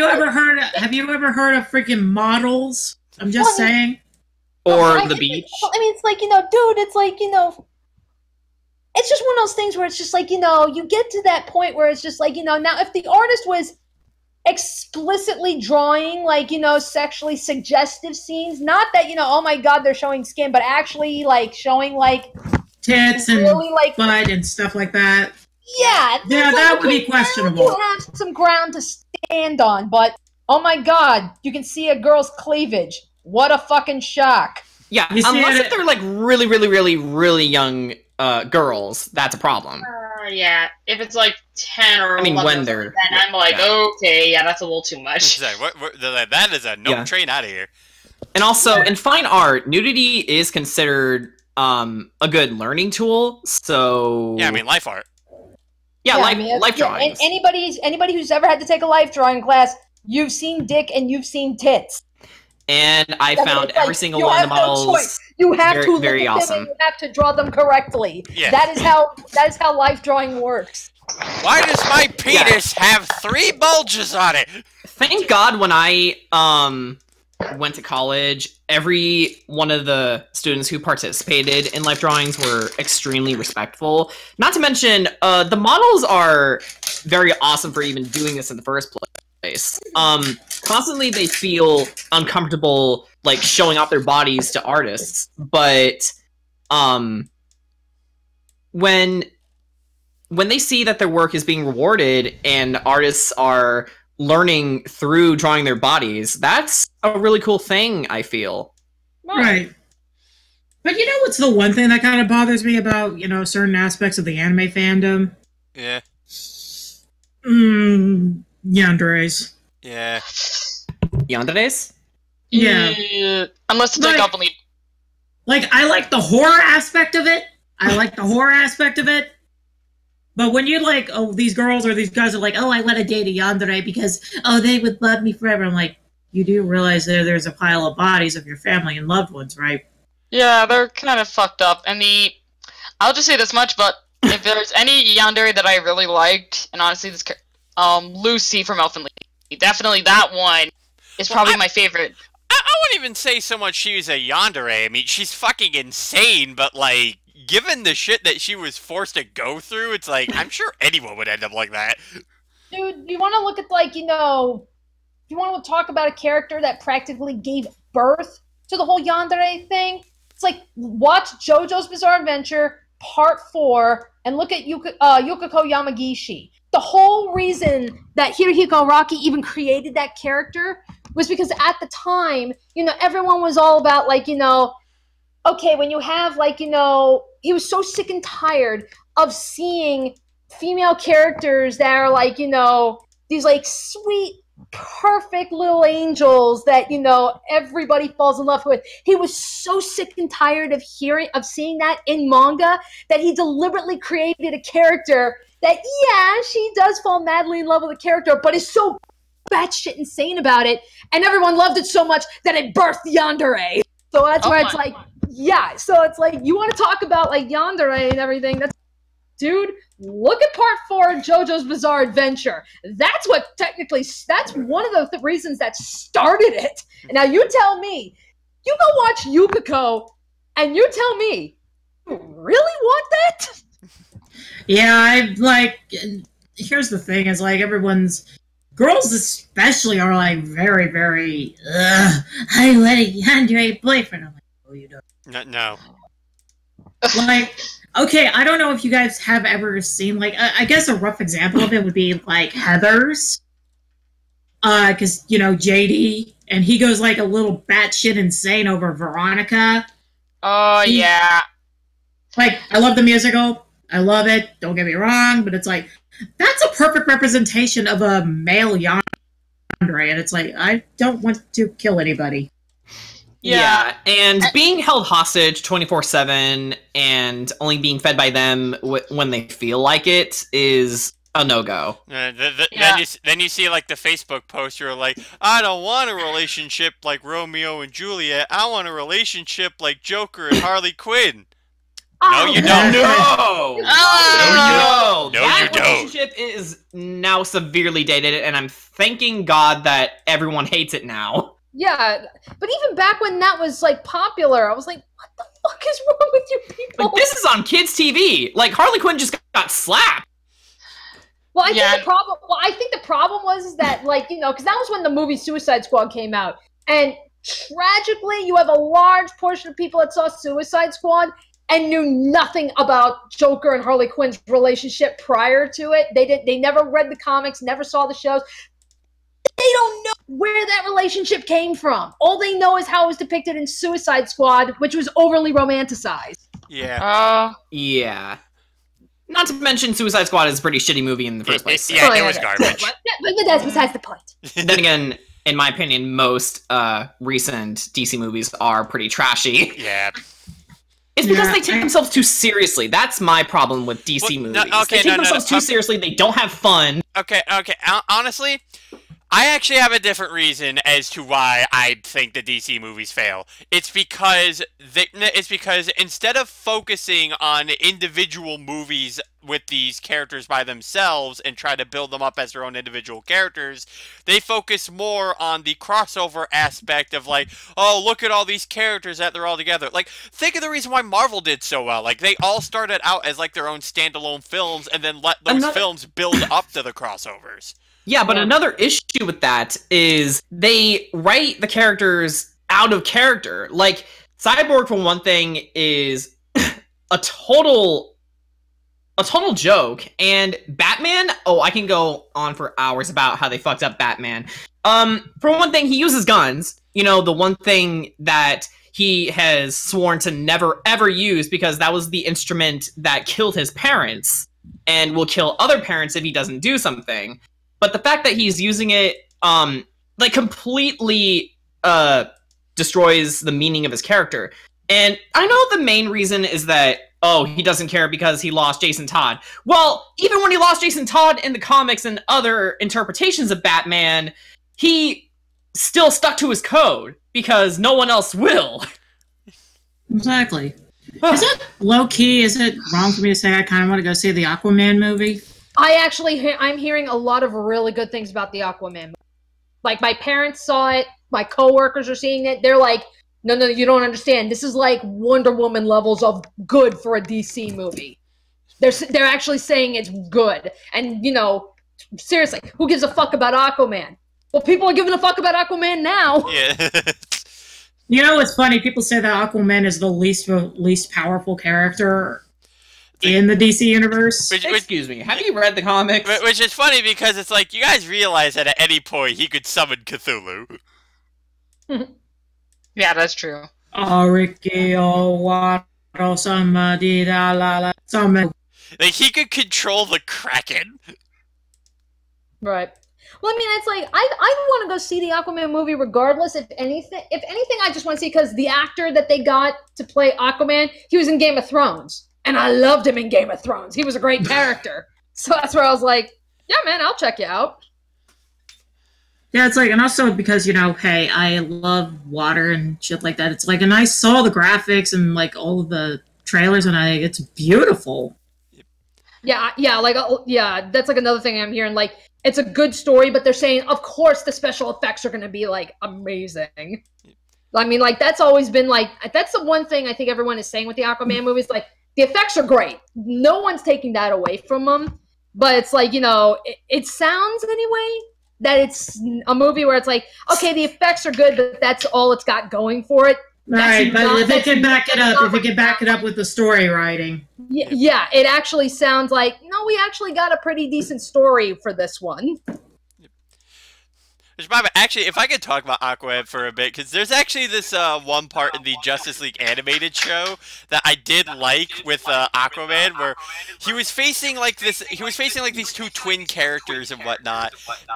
you ever heard of freaking models? I'm just Well, I saying. Or I the mean, beach. I mean, it's like, you know, dude, it's like, you know, it's just one of those things where it's just like, you know, you get to that point where it's just like, you know, now if the artist was explicitly drawing, like, you know, sexually suggestive scenes, not that, you know, oh my God, they're showing skin, but actually, like, showing, like, Tits and really, like, butt and stuff like that. yeah. Yeah, it's that like, would be okay, now questionable. You have some ground to stand on, but, oh my God, you can see a girl's cleavage. What a fucking shock. Yeah, You see unless it- if they're like really, really, really, really young girls, that's a problem. Yeah, if it's like 10 or I mean, 11 when or they're- something, then I'm like, yeah. okay, yeah, that's a little too much. Say, that is a no Yeah. train out of here. And also, in fine art, nudity is considered a good learning tool. So Yeah, I mean, life art. yeah, I life, mean, it's- life yeah, drawings. and anybody who's ever had to take a life drawing class, you've seen dick and you've seen tits. And I mean, found it's like, every single you one of the have no models. choice. You have very- to look very at them awesome. and you have to draw them correctly. Yeah. That is how life drawing works. Why does my penis have 3 bulges on it? Thank God when I went to college, every one of the students who participated in life drawings were extremely respectful. Not to mention, the models are very awesome for even doing this in the first place. Constantly they feel uncomfortable, like, showing off their bodies to artists, but when they see that their work is being rewarded and artists are learning through drawing their bodies, that's a really cool thing, I feel. Right. But you know what's the one thing that kind of bothers me about, you know, certain aspects of the anime fandom? Yeah. Yanderes. Yeah. Yanderes? Yeah. Unless it's like Like- openly. Like, I like the horror aspect of it. But when you're like, oh, these girls or these guys are like, oh, I want to date a yandere because, oh, they would love me forever. I'm like, you do realize there's a pile of bodies of your family and loved ones, right? Yeah, they're kind of fucked up. And I'll just say this much, but if there's any yandere that I really liked, and honestly, this Lucy from Elfen Lied, definitely that one is probably my favorite. I wouldn't even say so much she's a yandere. I mean, she's fucking insane, but, like, given the shit that she was forced to go through, it's like, I'm sure anyone would end up like that. Dude, you want to look at, like, you know, you want to talk about a character that practically gave birth to the whole yandere thing? It's like, watch JoJo's Bizarre Adventure Part 4 and look at Yukiko Yamagishi. The whole reason that Hirohiko Araki even created that character was because at the time, you know, everyone was all about, like, you know, okay, when you have, like, you know, he was so sick and tired of seeing female characters that are, like, you know, these, like, sweet, perfect little angels that, you know, everybody falls in love with. He was so sick and tired of seeing that in manga that he deliberately created a character that, yeah, she does fall madly in love with the character, but is so batshit insane about it, and everyone loved it so much that it birthed yandere. So that's Oh where it's my- like, yeah, so it's like, you want to talk about, like, yandere and everything, that's, dude, look at Part 4 of JoJo's Bizarre Adventure. That's one of the reasons that started it. And now you tell me, you go watch Yukiko, and you tell me, you really want that? Yeah, I like. Here's the thing: is like girls especially are like very, very. I let a yandere boyfriend. I'm like, oh, you don't. No. Like, okay, I don't know if you guys have ever seen, like, I guess a rough example of it would be, like, Heathers. Because, you know, JD, and he goes, like, a little batshit insane over Veronica. Oh, yeah. Like, I love the musical. I love it. Don't get me wrong, but it's like that's a perfect representation of a male yandere, and it's like I don't want to kill anybody. Yeah, and being held hostage 24/7 and only being fed by them when they feel like it is a no-go. Then you see like the Facebook post, you're like, I don't want a relationship like Romeo and Juliet. I want a relationship like Joker and Harley Quinn. No, you don't. No! No, That you don't. relationship is now severely dated, and I'm thanking God that everyone hates it now. Yeah, but even back when that was like popular, I was like, what the fuck is wrong with you people? Like, this is on kids' TV. Like, Harley Quinn just got slapped. Well, I think the problem was that, like, you know, because that was when the movie Suicide Squad came out, and tragically, you have a large portion of people that saw Suicide Squad and knew nothing about Joker and Harley Quinn's relationship prior to it. They never read the comics, never saw the shows. They don't know where that relationship came from. All they know is how it was depicted in Suicide Squad, which was overly romanticized. Yeah. Yeah. Not to mention, Suicide Squad is a pretty shitty movie in the first place. Yeah, it was garbage. But that's besides the point. Then again, in my opinion, most recent DC movies are pretty trashy. Yeah. It's because they take themselves too seriously. That's my problem with DC movies. They take themselves too seriously. They don't have fun. Okay. Honestly, I actually have a different reason as to why I think the DC movies fail. It's because instead of focusing on individual movies with these characters by themselves and try to build them up as their own individual characters, they focus more on the crossover aspect of like, oh, look at all these characters that they're all together. Like, think of the reason why Marvel did so well. Like, they all started out as like their own standalone films and then let those films build up to the crossovers. Yeah, but another issue with that is they write the characters out of character. Like, Cyborg, for one thing, is a total joke. And Batman, I can go on for hours about how they fucked up Batman. For one thing, he uses guns. You know, the one thing that he has sworn to never, ever use because that was the instrument that killed his parents and will kill other parents if he doesn't do something. But the fact that he's using it, like, completely destroys the meaning of his character. And I know the main reason is that, he doesn't care because he lost Jason Todd. Well, even when he lost Jason Todd in the comics and other interpretations of Batman, he still stuck to his code because no one else will. Exactly. Is it low-key, is it wrong for me to say I kind of want to go see the Aquaman movie? I'm hearing a lot of really good things about the Aquaman movie. Like, my parents saw it, my coworkers are seeing it, they're like, no, you don't understand. This is like Wonder Woman levels of good for a DC movie. They're actually saying it's good. And, you know, seriously, who gives a fuck about Aquaman? Well, people are giving a fuck about Aquaman now. Yeah. You know what's funny? People say that Aquaman is the least powerful character in the DC universe. Excuse me, have you read the comics? Which is funny because it's like, you guys realize that at any point he could summon Cthulhu. Yeah, that's true. Oh, Ricky, somebody, somebody. Like, he could control the Kraken. Right. Well, I mean, it's like, I want to go see the Aquaman movie regardless. If anything, I just want to see, because the actor that they got to play Aquaman, he was in Game of Thrones. And I loved him in Game of Thrones. He was a great character. So that's where I was like, yeah, man, I'll check you out. Yeah, it's like, and also because, you know, hey, I love water and shit like that. It's like, and I saw the graphics and, like, all of the trailers, and it's beautiful. Yeah, that's, like, another thing I'm hearing. Like, it's a good story, but they're saying, of course, the special effects are going to be, like, amazing. I mean, like, that's always been, like, that's the one thing I think everyone is saying with the Aquaman movies. Like, the effects are great. No one's taking that away from them. But it's like, you know, it sounds anyway that it's a movie where it's like, okay, the effects are good, but that's all it's got going for it. Right, but if it can back it up with the story writing. Yeah, it actually sounds like, no, we actually got a pretty decent story for this one. Which, by the way, actually, if I could talk about Aquaman for a bit, because there's actually this one part in the Justice League animated show that I did like with Aquaman, where he was facing like these two twin characters and whatnot,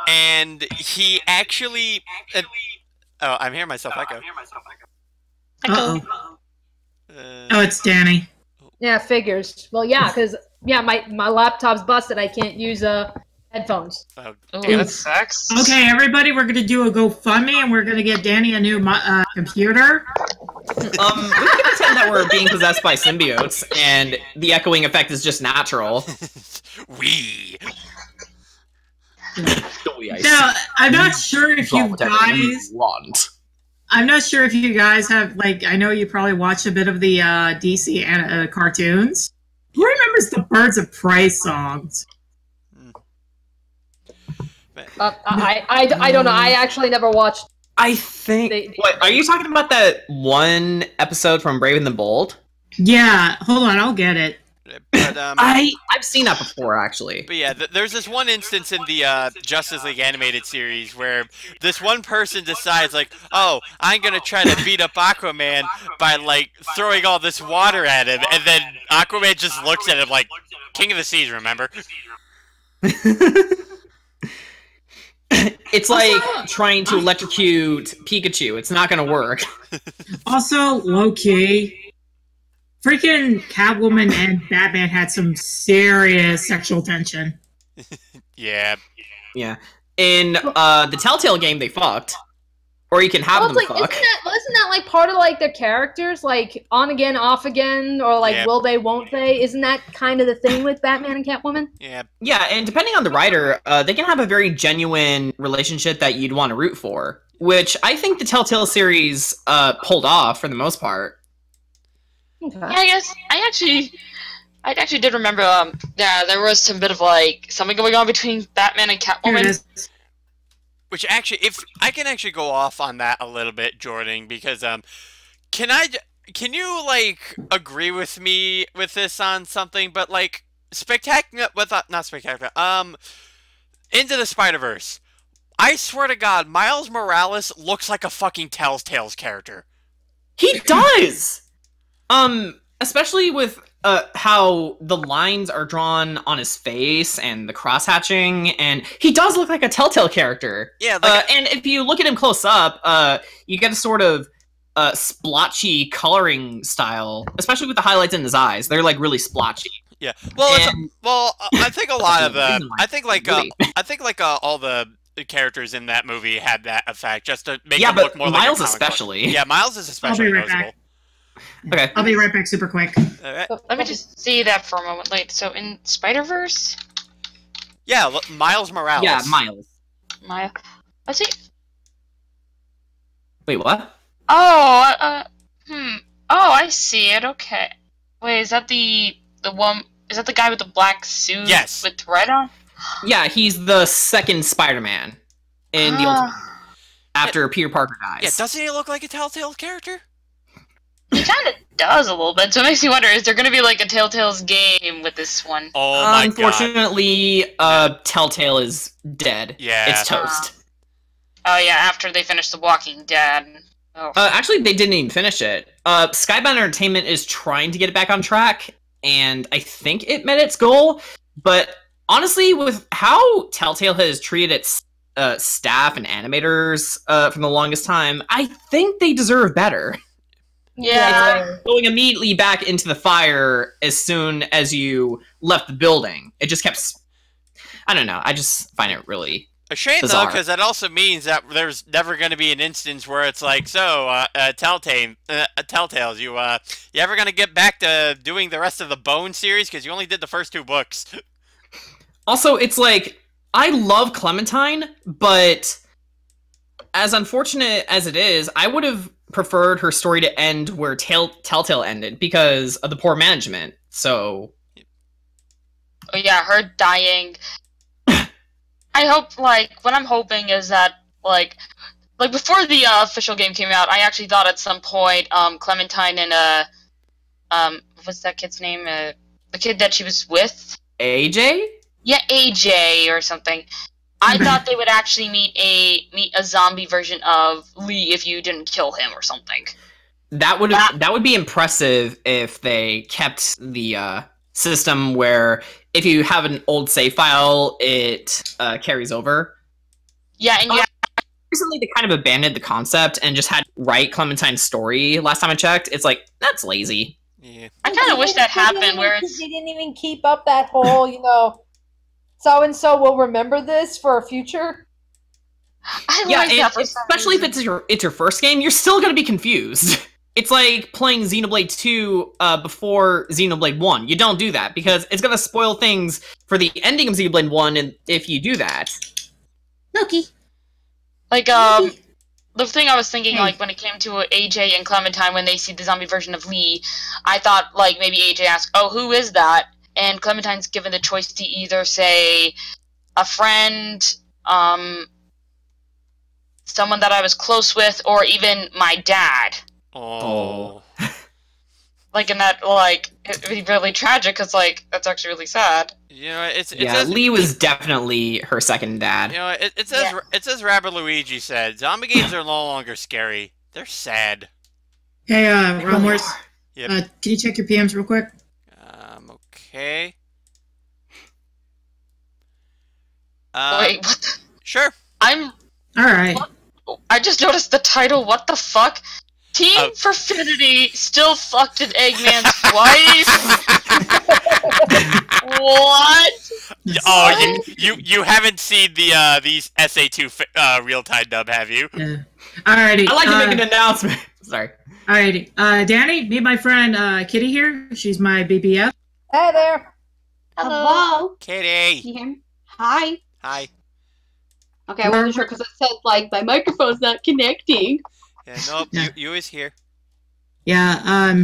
and he actually. Oh, I'm hearing myself echo. Uh-oh. Oh, it's Danny. Yeah, figures. Well, yeah, because my laptop's busted. I can't use headphones. Oh, That sucks. Okay, everybody, we're gonna do a GoFundMe, and we're gonna get Danny a new computer. We can pretend that we're being possessed by symbiotes, and the echoing effect is just natural. we. Now, I'm not sure if you guys. want. I'm not sure if you guys have, like, I know you probably watched a bit of the DC cartoons. Who remembers the Birds of Prey songs? I don't know. I actually never watched. I think. What, are you talking about that one episode from Brave and the Bold? Yeah, hold on, I'll get it. But, I've seen that before, actually. But yeah, there's this one instance in the Justice League animated series where this one person decides, like, oh, I'm gonna try to beat up Aquaman by, like, throwing all this water at him, and then Aquaman just looks at him like, King of the Seas, remember? It's like trying to electrocute Pikachu. It's not gonna work. Also, low-key, freaking Catwoman and Batman had some serious sexual tension. Yeah. Yeah. In the Telltale game, they fucked. Or you can have them like, fuck. Isn't that like part of like their characters, like on again, off again, or like will they, won't they? Isn't that kind of the thing with Batman and Catwoman? Yeah. Yeah, and depending on the writer, they can have a very genuine relationship that you'd want to root for, which I think the Telltale series pulled off for the most part. Okay. Yeah, I guess I actually did remember. Yeah, there was some bit of like something going on between Batman and Here it Catwoman. is. Which actually, if I can actually go off on that a little bit, Jordan, because can you like agree with me with this on something? But like not spectacular. Into the Spider-Verse. I swear to God, Miles Morales looks like a fucking Telltale's character. He does. Especially with how the lines are drawn on his face and the cross-hatching, and he does look like a Telltale character. Yeah, like and if you look at him close up, you get a sort of splotchy coloring style, especially with the highlights in his eyes. They're like really splotchy. yeah. Well, And- I think a lot of Reason why. I think like all the characters in that movie had that effect just to make Yeah, them look but more Miles like a comic book. especially. Yeah, Miles is especially right back. noticeable. Okay. I'll be right back super quick. Alright. Let me just see that for a moment. Like, so in Spider-Verse, Yeah, Miles Morales. Yeah, Miles. let's see. Wait, what? Oh, oh, I see it. Okay. Wait, is that the one? Is that the guy with the black suit? Yes. With red on? Yeah, he's the second Spider-Man in the Ultimate Ah. after Peter Parker Yeah, dies. doesn't he look like a Telltale character? He kind of does a little bit, so it makes me wonder: is there going to be like a Telltale's game with this one? Oh my god. Unfortunately, Telltale is dead. Yeah. It's toast. Oh yeah, after they finish The Walking Dead. Oh. Actually, they didn't even finish it. Skybound Entertainment is trying to get it back on track, and I think it met its goal. But honestly, with how Telltale has treated its staff and animators for the longest time, I think they deserve better. Yeah. Going immediately back into the fire as soon as you left the building. It just kept... I don't know. I just find it really... A shame though, Bizarre. because that also means that there's never going to be an instance where it's like, so, Telltales, you ever going to get back to doing the rest of the Bone series? Because you only did the first 2 books. Also, it's like, I love Clementine, but as unfortunate as it is, I would have preferred her story to end where Telltale ended because of the poor management. So, Oh yeah, her dying. I hope, like, what I'm hoping is that, like before the official game came out, I actually thought at some point, Clementine and, what's that kid's name? The kid that she was with? AJ? Yeah, AJ or something. I thought they would actually meet a zombie version of Lee if you didn't kill him or something. That would be impressive if they kept the system where if you have an old save file, it carries over. Yeah, and yeah. Recently, they kind of abandoned the concept and just had write Clementine's story. Last time I checked, it's like that's lazy. Yeah. I kind of wish that happened where they didn't even keep up that whole, so and so will remember this for a future. I like that for some especially if reason. it's your first game, you're still gonna be confused. It's like playing Xenoblade 2 before Xenoblade 1. You don't do that because it's gonna spoil things for the ending of Xenoblade 1, and if you do that. Loki. Like, the thing I was thinking, like, when it came to AJ and Clementine, when they see the zombie version of Lee, I thought, like, maybe AJ asked, oh, who is that? And Clementine's given the choice to either say a friend, someone that I was close with, or even my dad. Oh. Like, and that, like, it'd be really tragic, because, like, that's actually really sad. Lee was definitely her second dad. It says Rabbit Luigi said, zombie games are no longer scary. They're sad. Hey, Romors. Yep. Can you check your PMs real quick? Okay. Wait, what the? Sure. Alright. I just noticed the title, what the fuck? Team Forfinity still fucked an Eggman's wife? What? Oh, you haven't seen these SA2 real-time dub, have you? Yeah. Alrighty. I'd like to make an announcement. Sorry. Alrighty. Danny, meet my friend Kitty here. She's my BBF. Hey there. Hello. Kitty. Can you hear me? Hi. Hi. Okay, I wasn't sure because it said, like, my microphone's not connecting. Yeah, nope, Yeah. you is here. Yeah,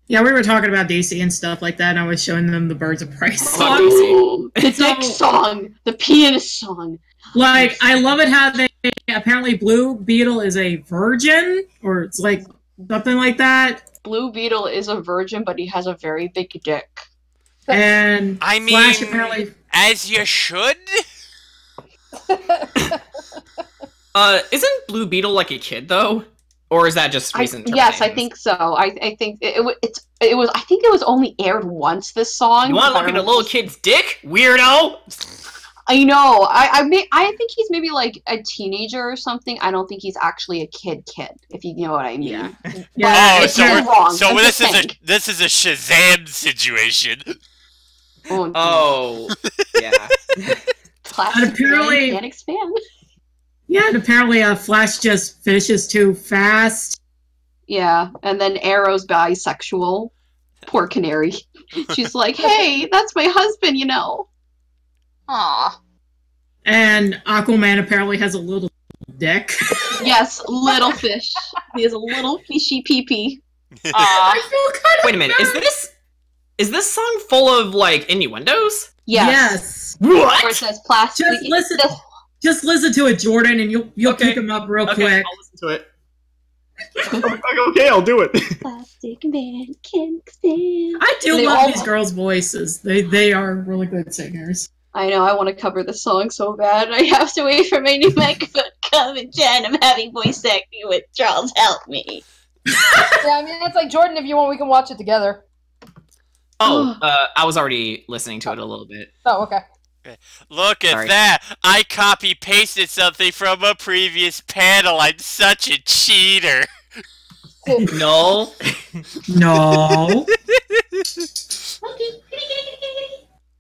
yeah, we were talking about DC and stuff like that, and I was showing them the Birds of Prey song. Oh, the So- dick song. The pianist song. Like, I love it how they apparently Blue Beetle is a virgin, or it's like something like that. Blue Beetle is a virgin, but he has a very big dick. And I mean, Flash apparently. as you should. Isn't Blue Beetle like a kid though, or is that just recent? Yes, I think so. I think it was. I think it was only aired once. This song. You want to look at a little kid's dick, weirdo? I know. I think he's maybe like a teenager or something. I don't think he's actually a kid. If you know what I mean. Yeah. Yeah, Oh, it's so not wrong. so I'm this just is saying. this is a Shazam situation. Oh, yeah. Classic And apparently- can't expand. Yeah, and apparently Flash just finishes too fast. Yeah, and then Arrow's bisexual. Poor Canary. She's like, hey, that's my husband, you know. Aw. And Aquaman apparently has a little dick. Yes, little fish. He has a little fishy pee-pee. Aw. feel kind of Wait a minute. Is this song full of like innuendos? Yes. Yes. Or What? it says plastic. Just listen to it, Jordan, and you'll Okay. pick him up real Okay, quick. I'll listen to it. Okay, I'll do it. Plastic man can expand. I do They love all- these girls' voices. They are really good singers. I know, I want to cover the song so bad. I have to wait for my new microphone to come in. Jen, I'm having voice acting with Charles. Help me. Yeah, I mean, it's like Jordan. If you want, we can watch it together. Oh, I was already listening to it a little bit. Oh, okay. Look at Sorry. that! I copy pasted something from a previous panel. I'm such a cheater. No. No.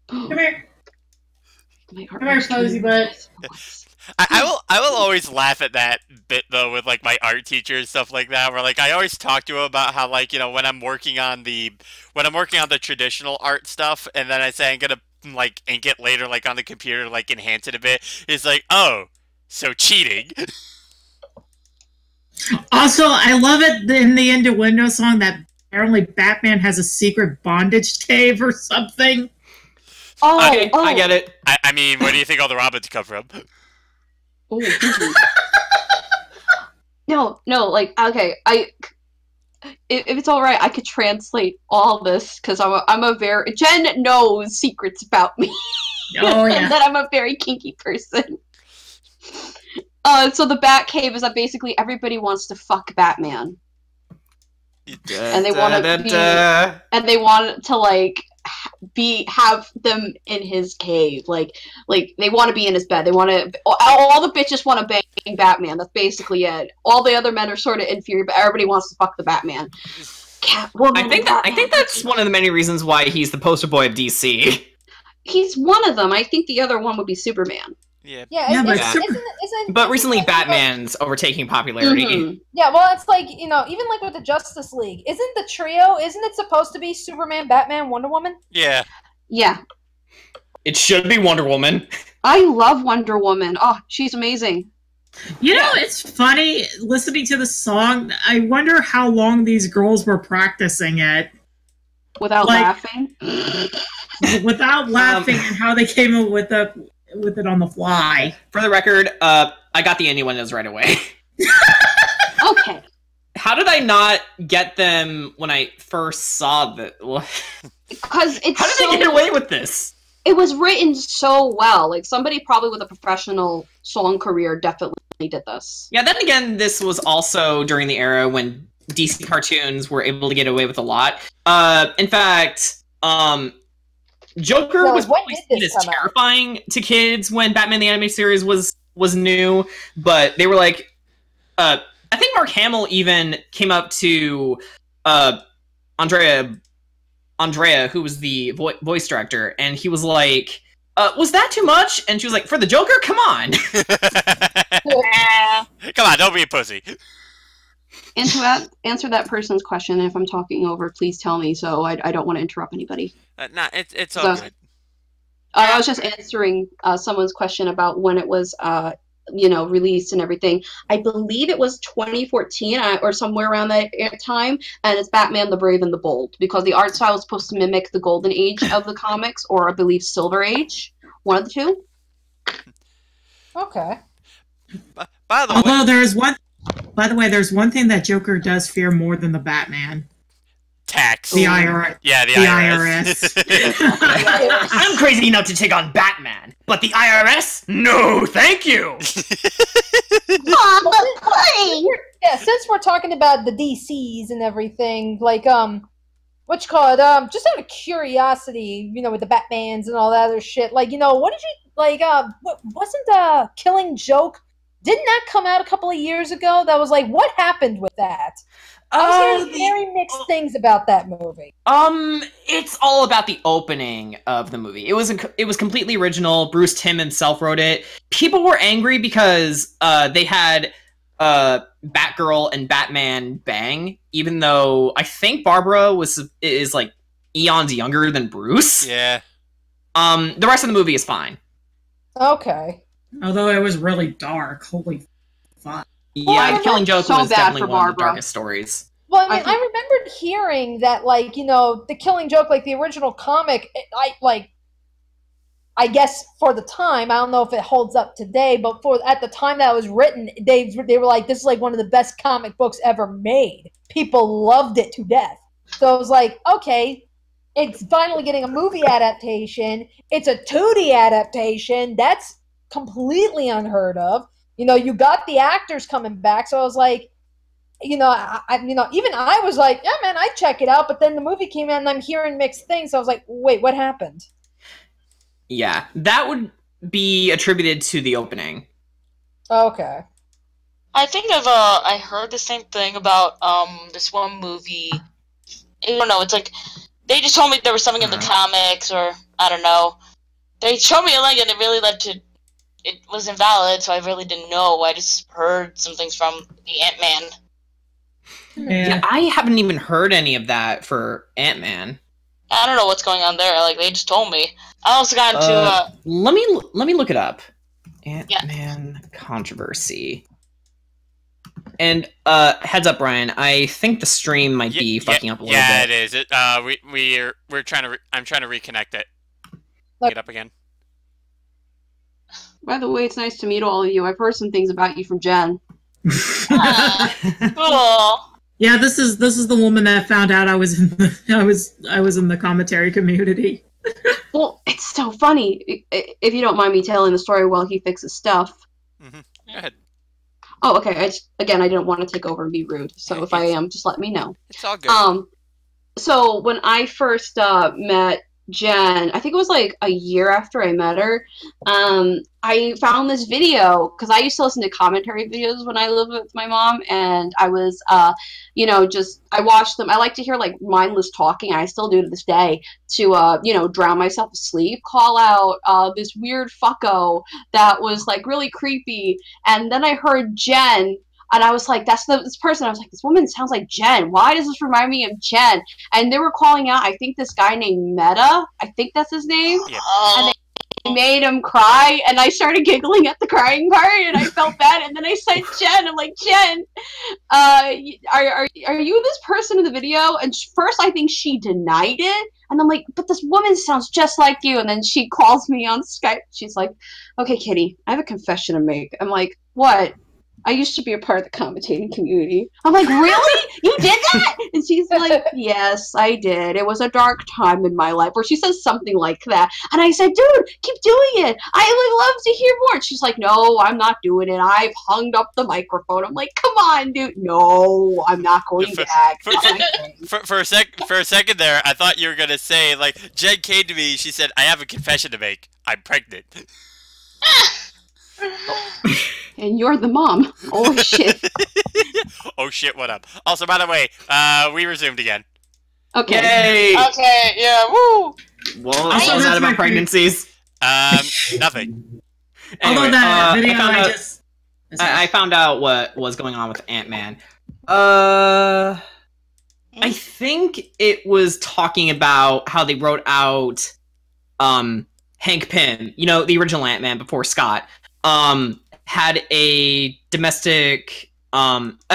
Come here. My heart Come here, rate's Cozy turning butt. fast. I will always laugh at that bit though with like my art teacher and stuff like that, where like I always talk to him about how like, you know, when I'm working on the traditional art stuff and then I say I'm gonna like ink it later like on the computer, like enhance it a bit, it's like, oh, so cheating. Also, I love it in the Innuendo song that apparently Batman has a secret bondage cave or something. Oh, Okay, oh. I get it. I mean, where do you think all the Robins come from? Oh, no, like, okay, if it's all right, I could translate all this because I'm a very Jen knows secrets about me. Oh, yeah. And that I'm a very kinky person. So the Batcave is that basically everybody wants to fuck Batman. And they want to be, and they want to like have them in his cave, like they want to be in his bed. They want to. All the bitches want to bang Batman. That's basically it. All the other men are sort of inferior, but everybody wants to fuck the Batman. Catwoman. I think that's one of the many reasons why he's the poster boy of DC. He's one of them. I think the other one would be Superman. Yeah, but recently Batman's overtaking popularity. Mm-hmm. Yeah, well, it's like, you know, even like with the Justice League, isn't the trio, isn't it supposed to be Superman, Batman, Wonder Woman? Yeah. Yeah. It should be Wonder Woman. I love Wonder Woman. Oh, she's amazing. You know, it's funny listening to the song. I wonder how long these girls were practicing it. Without laughing? Without laughing, and how they came up with it on the fly. For the record, I got the innuendos right away. Okay. How did I not get them when I first saw the? Because it's how did they get away with this? It was written so well. Like somebody probably with a professional song career definitely did this. Yeah. Then again, this was also during the era when DC cartoons were able to get away with a lot. In fact, Joker was probably seen as terrifying to kids when Batman the Animated Series was new, but they were like, I think Mark Hamill even came up to Andrea, who was the voice director, and he was like, was that too much? And she was like, for the Joker? Come on! Come on, don't be a pussy. And to answer that person's question, if I'm talking over, please tell me, so I don't want to interrupt anybody. Nah, it's all good. I was just answering someone's question about when it was, released and everything. I believe it was 2014 or somewhere around that time, and it's Batman the Brave and the Bold, because the art style was supposed to mimic the golden age of the comics, or I believe Silver Age, one of the two. Okay. By the way, there's one thing that Joker does fear more than the Batman. Tax. The IRS. Yeah, the IRS. I'm crazy enough to take on Batman, but the IRS? No, thank you! Yeah, since we're talking about the DCs and everything, like, what you call it, just out of curiosity, you know, with the Batmans and all that other shit, like, you know, what did you, like, wasn't Killing Joke, didn't that come out a couple of years ago? That was like, what happened with that? I was hearing very mixed things about that movie. It's all about the opening of the movie. It was completely original. Bruce Timm himself wrote it. People were angry because they had Batgirl and Batman bang, even though I think Barbara is like eons younger than Bruce. Yeah. The rest of the movie is fine. Okay. Although it was really dark. Holy fuck. Yeah, Killing Joke was definitely one Barbara. of the darkest stories. Well, I remembered hearing that, like, you know, the Killing Joke, like the original comic, I guess for the time, I don't know if it holds up today, but at the time that it was written, they were like, this is like one of the best comic books ever made. People loved it to death. So I was like, okay, it's finally getting a movie adaptation. It's a 2D adaptation. That's completely unheard of. You know, you got the actors coming back, so I was like, you know, even I was like, yeah, man, I'd check it out. But then the movie came out, and I'm hearing mixed things. So I was like, wait, what happened? Yeah, that would be attributed to the opening. Okay. I think I heard the same thing about this one movie. I don't know. It's like they just told me there was something in the comics, or I don't know. They showed me a link, and it really led to. It was invalid, so I really didn't know. I just heard some things from the Ant-Man. Yeah, I haven't even heard any of that for Ant-Man. I don't know what's going on there. Like, they just told me. I also got to, Let me look it up. Ant-Man controversy. And, heads up, Brian, I think the stream might be fucking up a little bit. Yeah, it is. We're trying to, I'm trying to reconnect it. Get up again. By the way, it's nice to meet all of you. I've heard some things about you from Jen. Cool. Yeah, this is the woman that found out I was in the commentary community. Well, it's so funny. If you don't mind me telling the story while he fixes stuff. Mm-hmm. Go ahead. Oh, okay. I didn't want to take over and be rude. So if I am, just let me know. It's all good. So when I first met Jen, I think it was like a year after I met her, I found this video, because I used to listen to commentary videos when I lived with my mom, and I was, I watched them. I like to hear, like, mindless talking, I still do to this day, to, drown myself asleep, call out this weird fucko that was, like, really creepy, and then I heard Jen, and I was like, that's this person. I was like, this woman sounds like Jen. Why does this remind me of Jen? And they were calling out, I think, this guy named Meta. I think that's his name. Yeah. And they made him cry, and I started giggling at the crying part, and I felt bad. And then I said, Jen. I'm like, Jen, are you this person in the video? And first, I think she denied it. And I'm like, but this woman sounds just like you. And then she calls me on Skype. She's like, okay, Kitty, I have a confession to make. I'm like, what? I used to be a part of the commentating community. I'm like, really? You did that? And she's like, yes, I did. It was a dark time in my life. Or she says something like that. And I said, dude, keep doing it. I would love to hear more. And she's like, no, I'm not doing it. I've hung up the microphone. I'm like, come on, dude. No, I'm not going back. For a second there, I thought you were going to say, like, Jen came to me, she said, I have a confession to make. I'm pregnant. And you're the mom. Oh, shit. Oh, shit, what up? Also, by the way, we resumed again. Okay. Yay! Okay, yeah, woo! Well, I found out about pregnancies. Nothing. Although Anyway, that video I found out what was going on with Ant-Man. I think it was talking about how they wrote out Hank Pym, the original Ant-Man before Scott, had a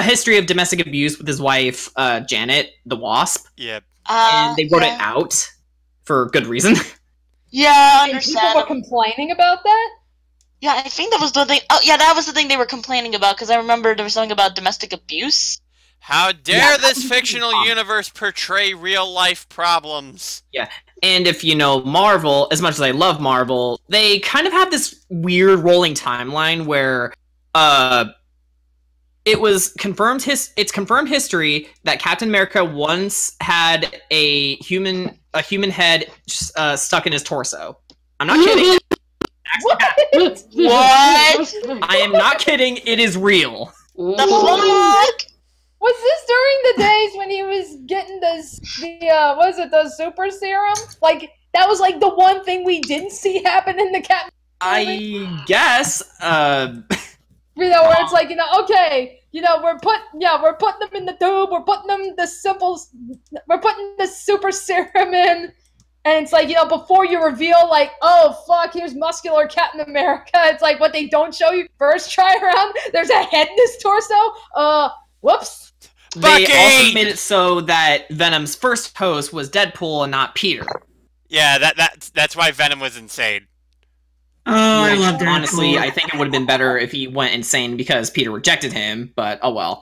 history of domestic abuse with his wife, Janet, the Wasp. Yep. And they wrote it out for good reason. Yeah, I And people understand. were complaining about that? Yeah, I think that was the thing. Oh, yeah, that was the thing they were complaining about, because I remember there was something about domestic abuse. How dare this fictional universe portray real-life problems? Yeah. And if you know Marvel, as much as I love Marvel, they kind of have this weird rolling timeline where it's confirmed history that Captain America once had a human head stuck in his torso. I'm not kidding. What? What? I am not kidding. It is real. The fuck? Was this during the days when he was getting the super serum? Like, that was like the one thing we didn't see happen in the Captain movie? I guess. Where it's like, okay, we're putting them in the tube, we're putting the super serum in, and it's like, before you reveal, like, oh fuck, here's muscular Captain America, it's like, what they don't show you first try around, there's a head in his torso, whoops. They also made it so that Venom's first host was Deadpool and not Peter. Yeah, that's why Venom was insane. Oh, I love Deadpool. Honestly, I think it would have been better if he went insane because Peter rejected him, but oh well.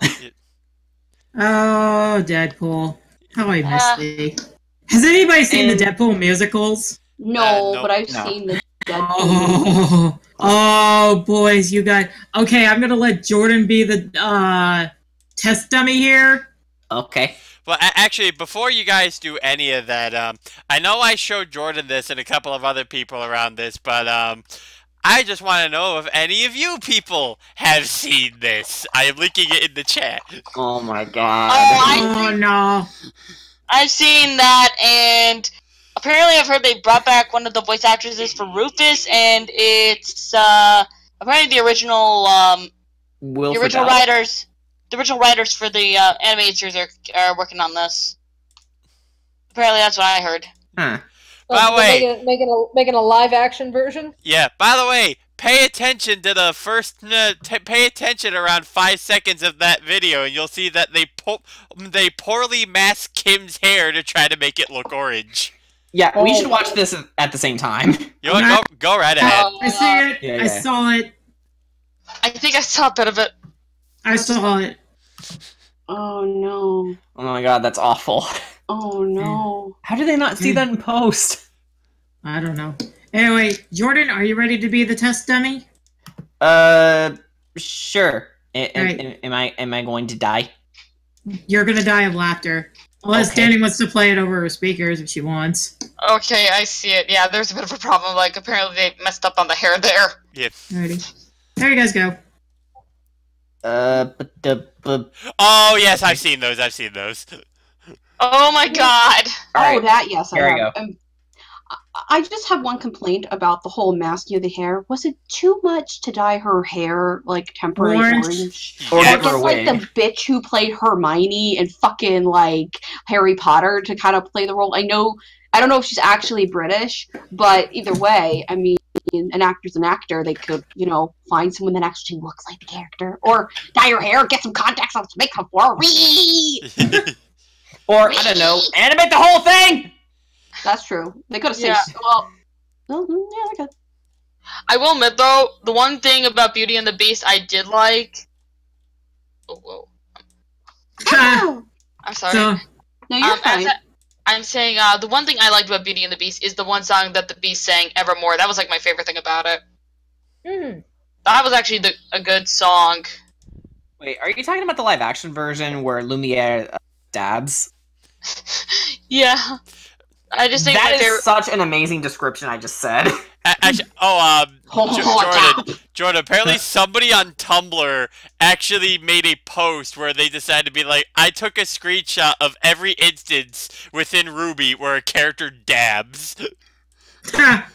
Oh, Deadpool. How I miss thee. Has anybody seen the Deadpool musicals? No, nope. but I've No. seen the Deadpool. Oh, boys, you guys. Okay, I'm gonna let Jordan be the test dummy here. Okay. Well, actually, before you guys do any of that, I know I showed Jordan this and a couple of other people around this, but I just want to know if any of you people have seen this. I am linking it in the chat. Oh my god. Oh, no. I've seen that, and apparently I've heard they brought back one of the voice actresses for Rufus, and it's apparently the original writers. The original writers for the animated series are working on this. Apparently, that's what I heard. Huh. By the way, Making a live action version? yeah, by the way, pay attention to the first, pay attention around 5 seconds of that video, and you'll see that they poorly masked Kim's hair to try to make it look orange. Yeah, we should watch this at the same time. You know what? Go right ahead. I see it. Yeah. I saw it. I think I saw a bit of it. I saw it. Oh no. Oh my god, that's awful. Oh no. How did they not see that in post? I don't know. Anyway, Jordan, are you ready to be the test dummy? Sure. Right. Am I going to die? You're gonna die of laughter. Unless Okay. Danny wants to play it over her speakers if she wants. Okay, I see it. Yeah, there's a bit of a problem. Like, apparently they messed up on the hair there. Yeah. Alrighty. There you guys go. Oh yes, I've seen those. I've seen those. Oh my god! Oh, Alright, that, yes, here I we have. I just have one complaint about the whole masking of the hair. Was it too much to dye her hair, like, temporary orange? Or Yeah. give her a Like wig. the bitch who played Hermione and fucking, like, Harry Potter to kind of play the role. I don't know if she's actually British, but either way, I mean, an actor's an actor. They could, find someone that actually looks like the character. Or dye her hair, get some contacts, let's make her for Or, I don't know, animate the whole thing! That's true. They could have said, Yeah. well, yeah, they could. I will admit, though, the one thing about Beauty and the Beast I did like... Oh, whoa. Ha! I'm sorry. So, No, you're fine. I'm saying, the one thing I liked about Beauty and the Beast is the one song that the Beast sang, Evermore. That was, like, my favorite thing about it. Mm. That was actually a good song. Wait, are you talking about the live-action version where Lumiere dabs? Yeah. I just think That my is favorite... such an amazing description I just said. Actually, Jordan, apparently somebody on Tumblr actually made a post where they decided to be like, I took a screenshot of every instance within Ruby where a character dabs. ha!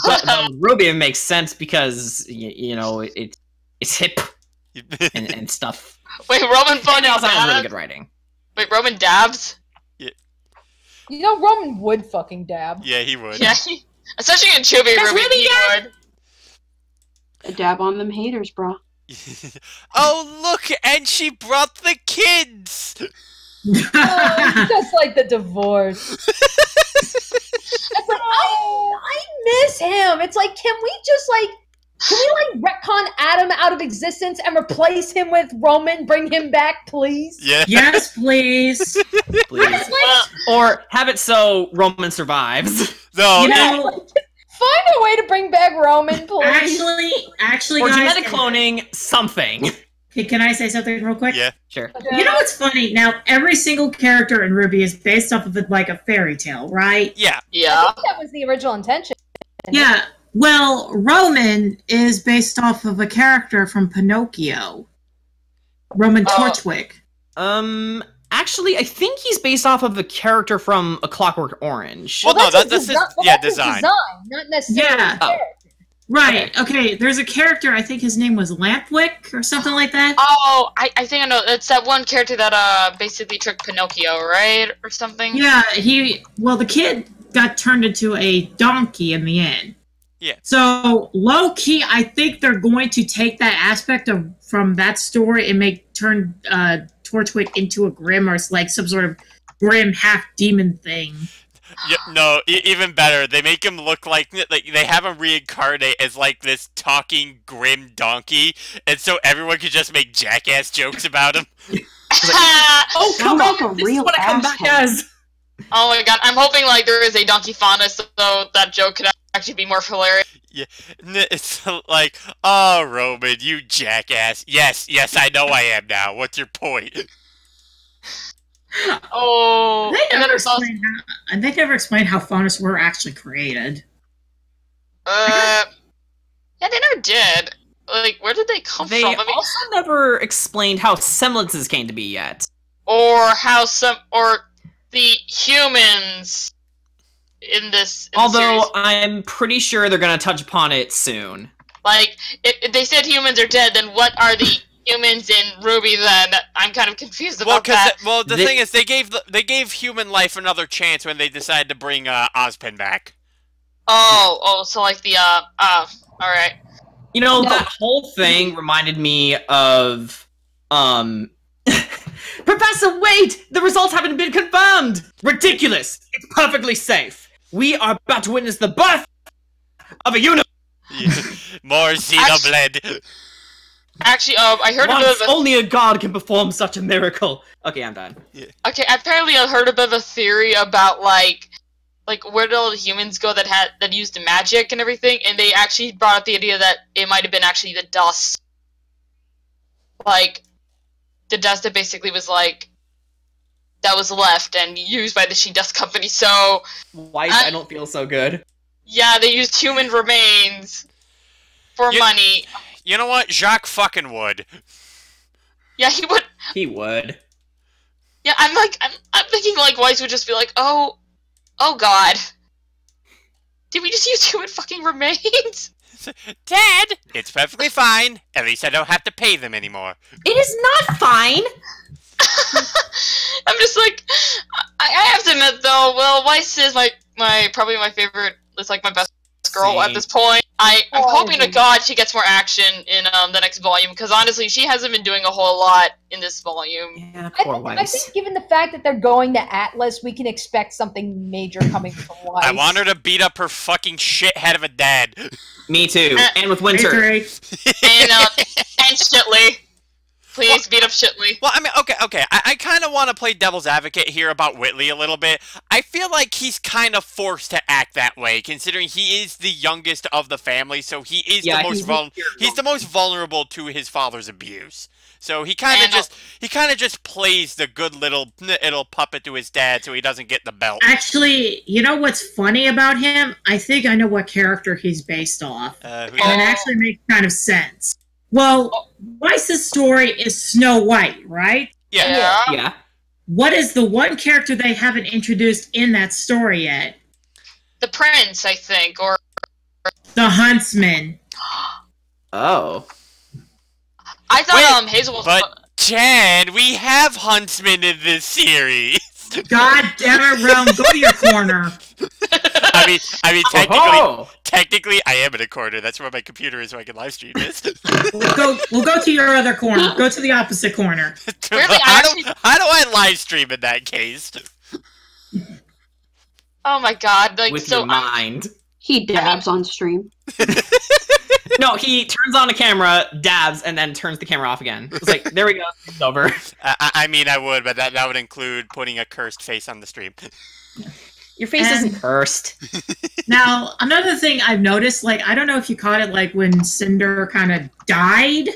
But Ruby makes sense because, it's hip and stuff. Wait, Roman And fucking it also has really dabs? good writing. Wait, Roman dabs? You know, Roman would fucking dab. Yeah, he would. Yeah. Especially in Chubby Does Ruby, Ruby he dab? would. A dab on them haters, bro. Oh, look, and she brought the kids! Oh, just like the divorce. It's like, I miss him. It's like, can we retcon Adam out of existence and replace him with Roman? Bring him back, please. Yeah. Yes, please. Please. Or have it so Roman survives. No, You it- know, Find a way to bring back Roman, please. actually, Or guys, genetic cloning something. can I say something real quick? yeah. Sure. You know what's funny? Now, every single character in Ruby is based off of like a fairy tale, right? Yeah. I Yeah. think that was the original intention. Yeah. Well, Roman is based off of a character from Pinocchio. Roman Oh. Torchwick. Actually, I think he's based off of a character from A Clockwork Orange. Well, no, his that's his, that's his design. not necessarily Yeah. his character. Right. Okay. There's a character. I think his name was Lampwick or something like that. Oh, I think I know. It's that one character that basically tricked Pinocchio, right? Or something? Yeah. The kid got turned into a donkey in the end. Yeah. So low key, I think they're going to take that aspect from that story and turn Torchwick into a Grimm or like some sort of Grimm half demon thing. Yeah, no, even better. They make him look like they have him reincarnate as like this talking grim donkey, and so everyone could just make jackass jokes about him. Oh, come Sounds like on! a This is real what I come back asshole. as! Oh my god, I'm hoping like there is a Donkey Fauna so that joke could actually be more hilarious. It's like, oh, Roman, you jackass. Yes, I know I am now. What's your point? Oh, They and then never there's also, explained how Faunus were actually created. yeah, they never did. Like, where did they come They from? I mean, also never explained how semblances came to be yet. or the humans in this. In the Although, series. I'm pretty sure they're gonna touch upon it soon. Like, if they said humans are dead, then what are the humans in Ruby then? I'm kind of confused about that. The thing is, they gave human life another chance when they decided to bring Ozpin back. So like the, alright. You know, that whole thing reminded me of, Professor, wait! The results haven't been confirmed! Ridiculous! It's perfectly safe! We are about to witness the birth of a universe! More Xenoblade. Actually, I heard a bit Once of a... only a god can perform such a miracle! Okay, I'm done. Okay, apparently I heard a bit of a theory about, like, like, where did all the humans go that used the magic and everything? And they actually brought up the idea that it might have been actually the dust. Like, the dust that basically was, like, that was left and used by the She Dust Company, so... Weiss, I don't feel so good. Yeah, they used human remains for money. You know what? Jacques fucking would. Yeah, he would. He would. Yeah, I'm thinking, like, Weiss would just be like, oh god. Did we just use human fucking remains? Dad! It's perfectly fine. At least I don't have to pay them anymore. It is not fine! I'm just like, I have to admit though, well, Weiss is probably my favorite, it's like my best girl at this point. I'm hoping to God she gets more action in the next volume, because honestly, she hasn't been doing a whole lot in this volume. Yeah, poor Weiss. I think given the fact that they're going to Atlas, we can expect something major coming from Weiss. I want her to beat up her fucking shithead of a dad. Me too. And with Winter. And Shitley. Please beat up Shitley. Well, I mean, okay. I kind of want to play devil's advocate here about Whitley a little bit. I feel like he's kind of forced to act that way, considering he is the youngest of the family, so he is he's the most vulnerable to his father's abuse. So he kind of just plays the good little puppet to his dad, so he doesn't get the belt. Actually, you know what's funny about him? I think I know what character he's based off, and it actually makes kind of sense. Well, Weiss's story is Snow White, right? Yeah. What is the one character they haven't introduced in that story yet? The Prince, I think, or... The Huntsman. Oh. I thought Hazel was... But, Chad, we have Huntsman in this series. God damn it, Realm, go to your corner. I mean, technically, I am in a corner. That's where my computer is, so I can live stream this. We'll go to your other corner. Go to the opposite corner. Really, how do I live stream in that case? Oh my god! Like, with your mind. He dabs on stream. No, he turns on a camera, dabs, and then turns the camera off again. It's like, there we go, it's over. I mean, I would, but that would include putting a cursed face on the stream. Your face isn't cursed. Now, another thing I've noticed, like, I don't know if you caught it, like, when Cinder kind of died.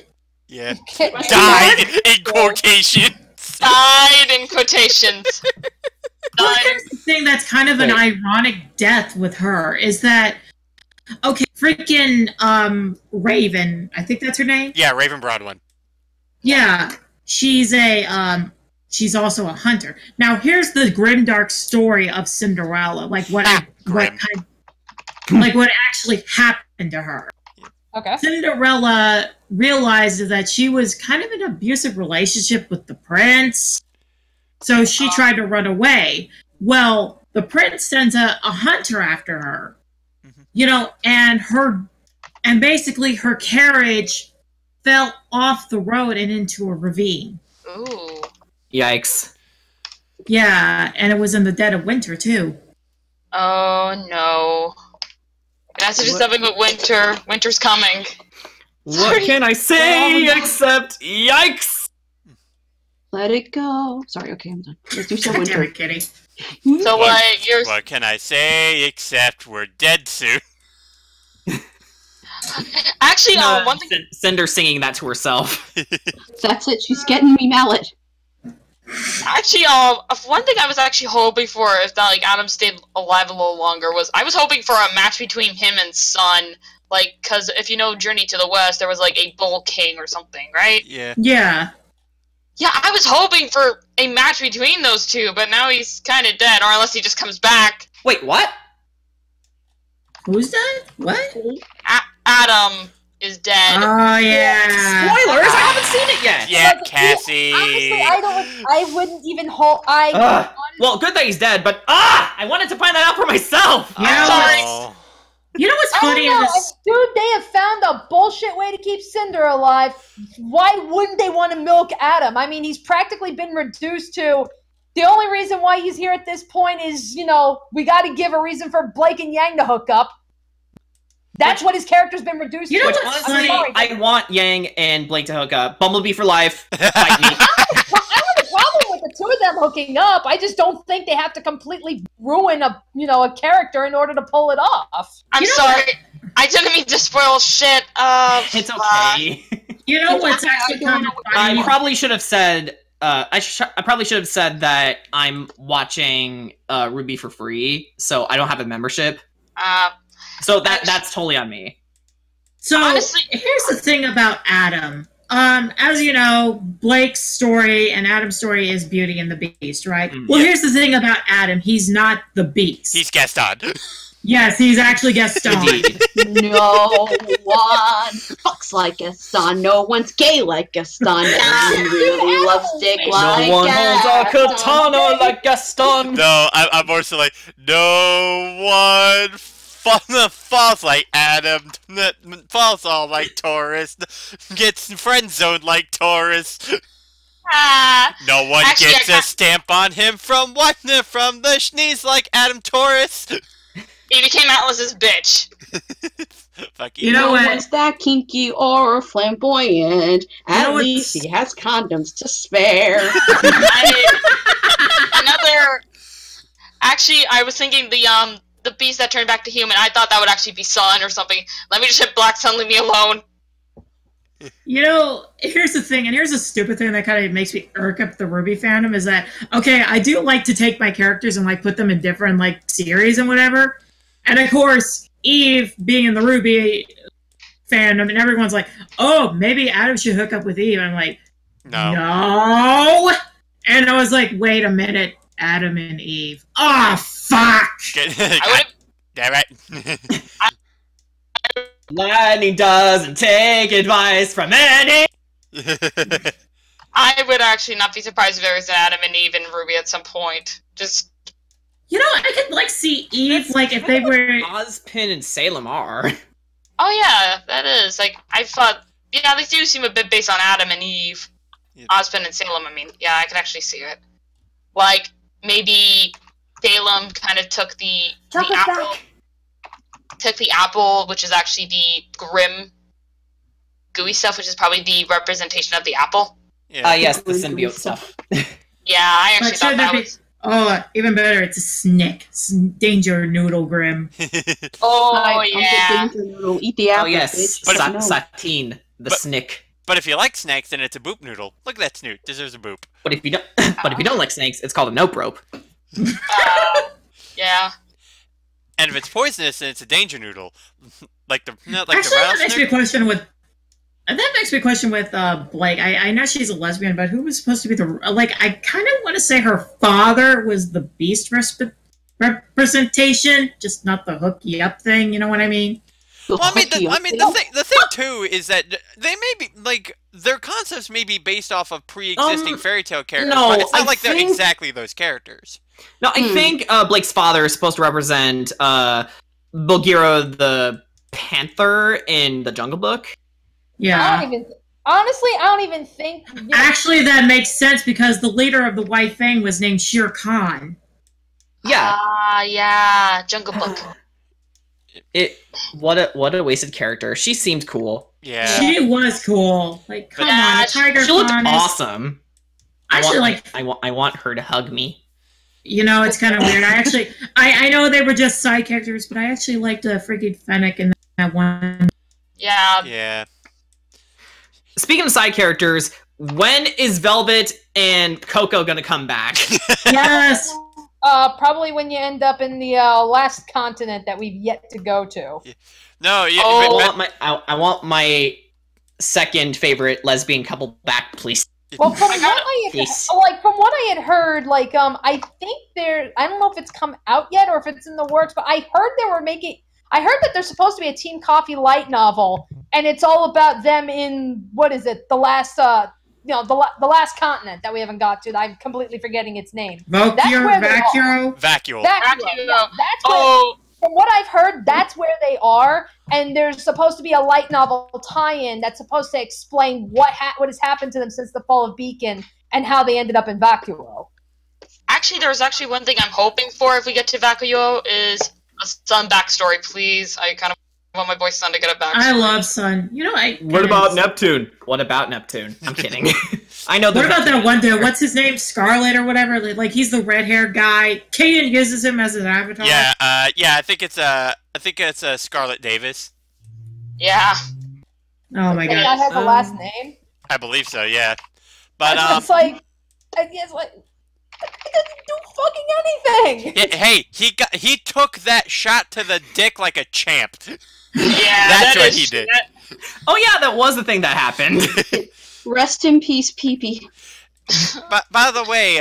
Yeah. Died in quotations. Died in quotations. Well, here's the thing that's kind of an ironic death with her, is that, okay, freaking, Raven, I think that's her name? Yeah, Raven Broadwin. Yeah, she's also a hunter. Now, here's the grimdark story of Cinderella, like what actually happened to her. Okay. Cinderella realizes that she was kind of in an abusive relationship with the prince, so she tried to run away. Well, the prince sends a hunter after her, you know, and basically her carriage fell off the road and into a ravine. Ooh. Yikes. Yeah, and it was in the dead of winter, too. Oh, no. It has to do something with winter. Winter's coming. What can I say except yikes? Let it go. Sorry, okay, I'm done. Let's do some winter. Kitty. So, what can I say except we're dead soon? Actually, one thing... Cinder singing that to herself. That's it, she's getting me mallet. Actually, one thing I was actually hoping for, if that, like, Adam stayed alive a little longer, was I was hoping for a match between him and Sun. Like, because if you know Journey to the West, there was, like, a Bull King or something, right? Yeah. Yeah. Yeah, I was hoping for a match between those two, but now he's kind of dead, or unless he just comes back. Wait, what? Who's dead? What? Adam is dead. Oh, yeah. Spoilers! I haven't seen it yet! Yeah, Cassie! Honestly, I wouldn't even hold... Well, good that he's dead, but I wanted to find that out for myself! Yeah. You know what's funny is... Dude, they have found a bullshit way to keep Cinder alive. Why wouldn't they want to milk Adam? I mean, he's practically been reduced to... The only reason why he's here at this point is, you know, we got to give a reason for Blake and Yang to hook up. That's what his character's been reduced to. You know what's funny? I want Yang and Blake to hook up. Bumblebee for life. Fight me. I have a problem with the good with them hooking up. I just don't think they have to completely ruin a character in order to pull it off. I'm sorry. I didn't mean to spoil shit. It's okay. You know what's actually kind of funny? I probably should have said. I probably should have said that I'm watching RWBY for free, so I don't have a membership. So that's totally on me. So honestly, here's the thing about Adam. As you know, Blake's story and Adam's story is Beauty and the Beast, right? Well, here's the thing about Adam. He's not the Beast. He's Gaston. Yes, he's actually Gaston. No one fucks like Gaston. No one's gay like Gaston. No one really loves dick like No one holds a Gaston. katana like Gaston. No, I'm more so like, no one falls like Adam, falls all like Taurus, gets friend zoned like Taurus. No one Actually, gets a stamp on him from the schnees like Adam Taurus. he became Atlas's bitch. Fuck you. You know No what? one's that kinky or flamboyant. At know least what's- he has condoms to spare. Actually, I was thinking the beast that turned back to human. I thought that would actually be Sun or something. Let me just hit Black Sun. Leave me alone. You know, here's the thing, and here's a stupid thing that kind of makes me irk up the RWBY fandom is that, okay, I do like to take my characters and, like, put them in different, like, series and whatever. And, of course, Eve being in the RWBY fandom, and everyone's like, oh, maybe Adam should hook up with Eve. I'm like, no. And I was like, wait a minute, Adam and Eve. Oh, fuck! Damn it. Lightning doesn't take advice from any. I would actually not be surprised if there was an Adam and Eve in Ruby at some point. Just You know, I could, like, see Eve, like, if they were... Ozpin and Salem are. oh yeah, that is like I thought. Yeah, they do seem a bit based on Adam and Eve, Yeah. Ozpin and Salem. I mean, yeah, I could actually see it. Like maybe Salem kind of took the apple. Took the apple, which is actually the grim, gooey stuff, which is probably the representation of the apple. Yeah. Yes, the symbiote stuff. Yeah, I actually But thought should that that be... was. Oh, even better, it's a Snick. Danger Noodle Grim. Oh I'm yeah. the danger noodle. Eat the apple. Oh yes, bitch. But No. Satine, the But- snick. But if you like snacks, then it's a boop noodle. Look at that snoot. Deserves a boop. But if you don't like snakes, it's called a nope rope. Yeah. And if it's poisonous, then it's a danger noodle. like the Actually, the that makes me rattlesnake. question with... That makes me question with Blake. I know she's a lesbian, but who was supposed to be the... Like, I kind of want to say her father was the beast representation, just not the hooky up thing, you know what I mean? Well, I mean, the thing too is that they may be like their concepts may be based off of pre-existing fairy tale characters, no, but it's not I like they're think- exactly those characters. No, I think Blake's father is supposed to represent Bulgira the Panther in the Jungle Book. Yeah. I don't even think. Actually, that makes sense because the leader of the White Fang was named Shere Khan. Yeah. Yeah. Jungle Book. What a wasted character. She seemed cool. Yeah. She was cool. Like, come Yeah, on, a Tiger She looked Khan is... awesome. Actually, I want her to hug me. You know, it's kind of weird. I know they were just side characters, but I actually liked freaking Fennec in that one. Yeah. Yeah. Speaking of side characters, when is Velvet and Coco gonna come back? Yes. Probably when you end up in the last continent that we've yet to go to. No. Yeah. Oh, I want my second favorite lesbian couple back, please. Well, from what I had, Yes. from what I had heard, I think I don't know if it's come out yet or if it's in the works, but I heard I heard that there's supposed to be a Team Coffee light novel, and it's all about them in the last the last continent that we haven't got to. I'm completely forgetting its name. Vacuro. Vacuole. Vacuole. Vacuole. Yeah, that's where, Oh. from what I've heard, that's where they are, and there's supposed to be a light novel tie-in that's supposed to explain what has happened to them since the fall of Beacon and how they ended up in Vacuole. Actually, there's actually one thing I'm hoping for if we get to Vacuole is a Sun backstory, please. I kind of. want my boy Sun to get a back. I love Sun. You know, What about Neptune? What about Neptune? I'm kidding. I know. What about that one dude? What's his name? Scarlet or whatever. Like he's the red hair guy. Kaden uses him as an avatar. Yeah. Yeah. I think it's Scarlet Davis. Yeah. Oh my god. That has a last name. I believe so. Yeah. But it's like, he doesn't do fucking anything. Yeah, hey, he took that shot to the dick like a champ. Yeah, That's what he did. Oh yeah, that was the thing that happened. Rest in peace, Pee-Pee. But by the way,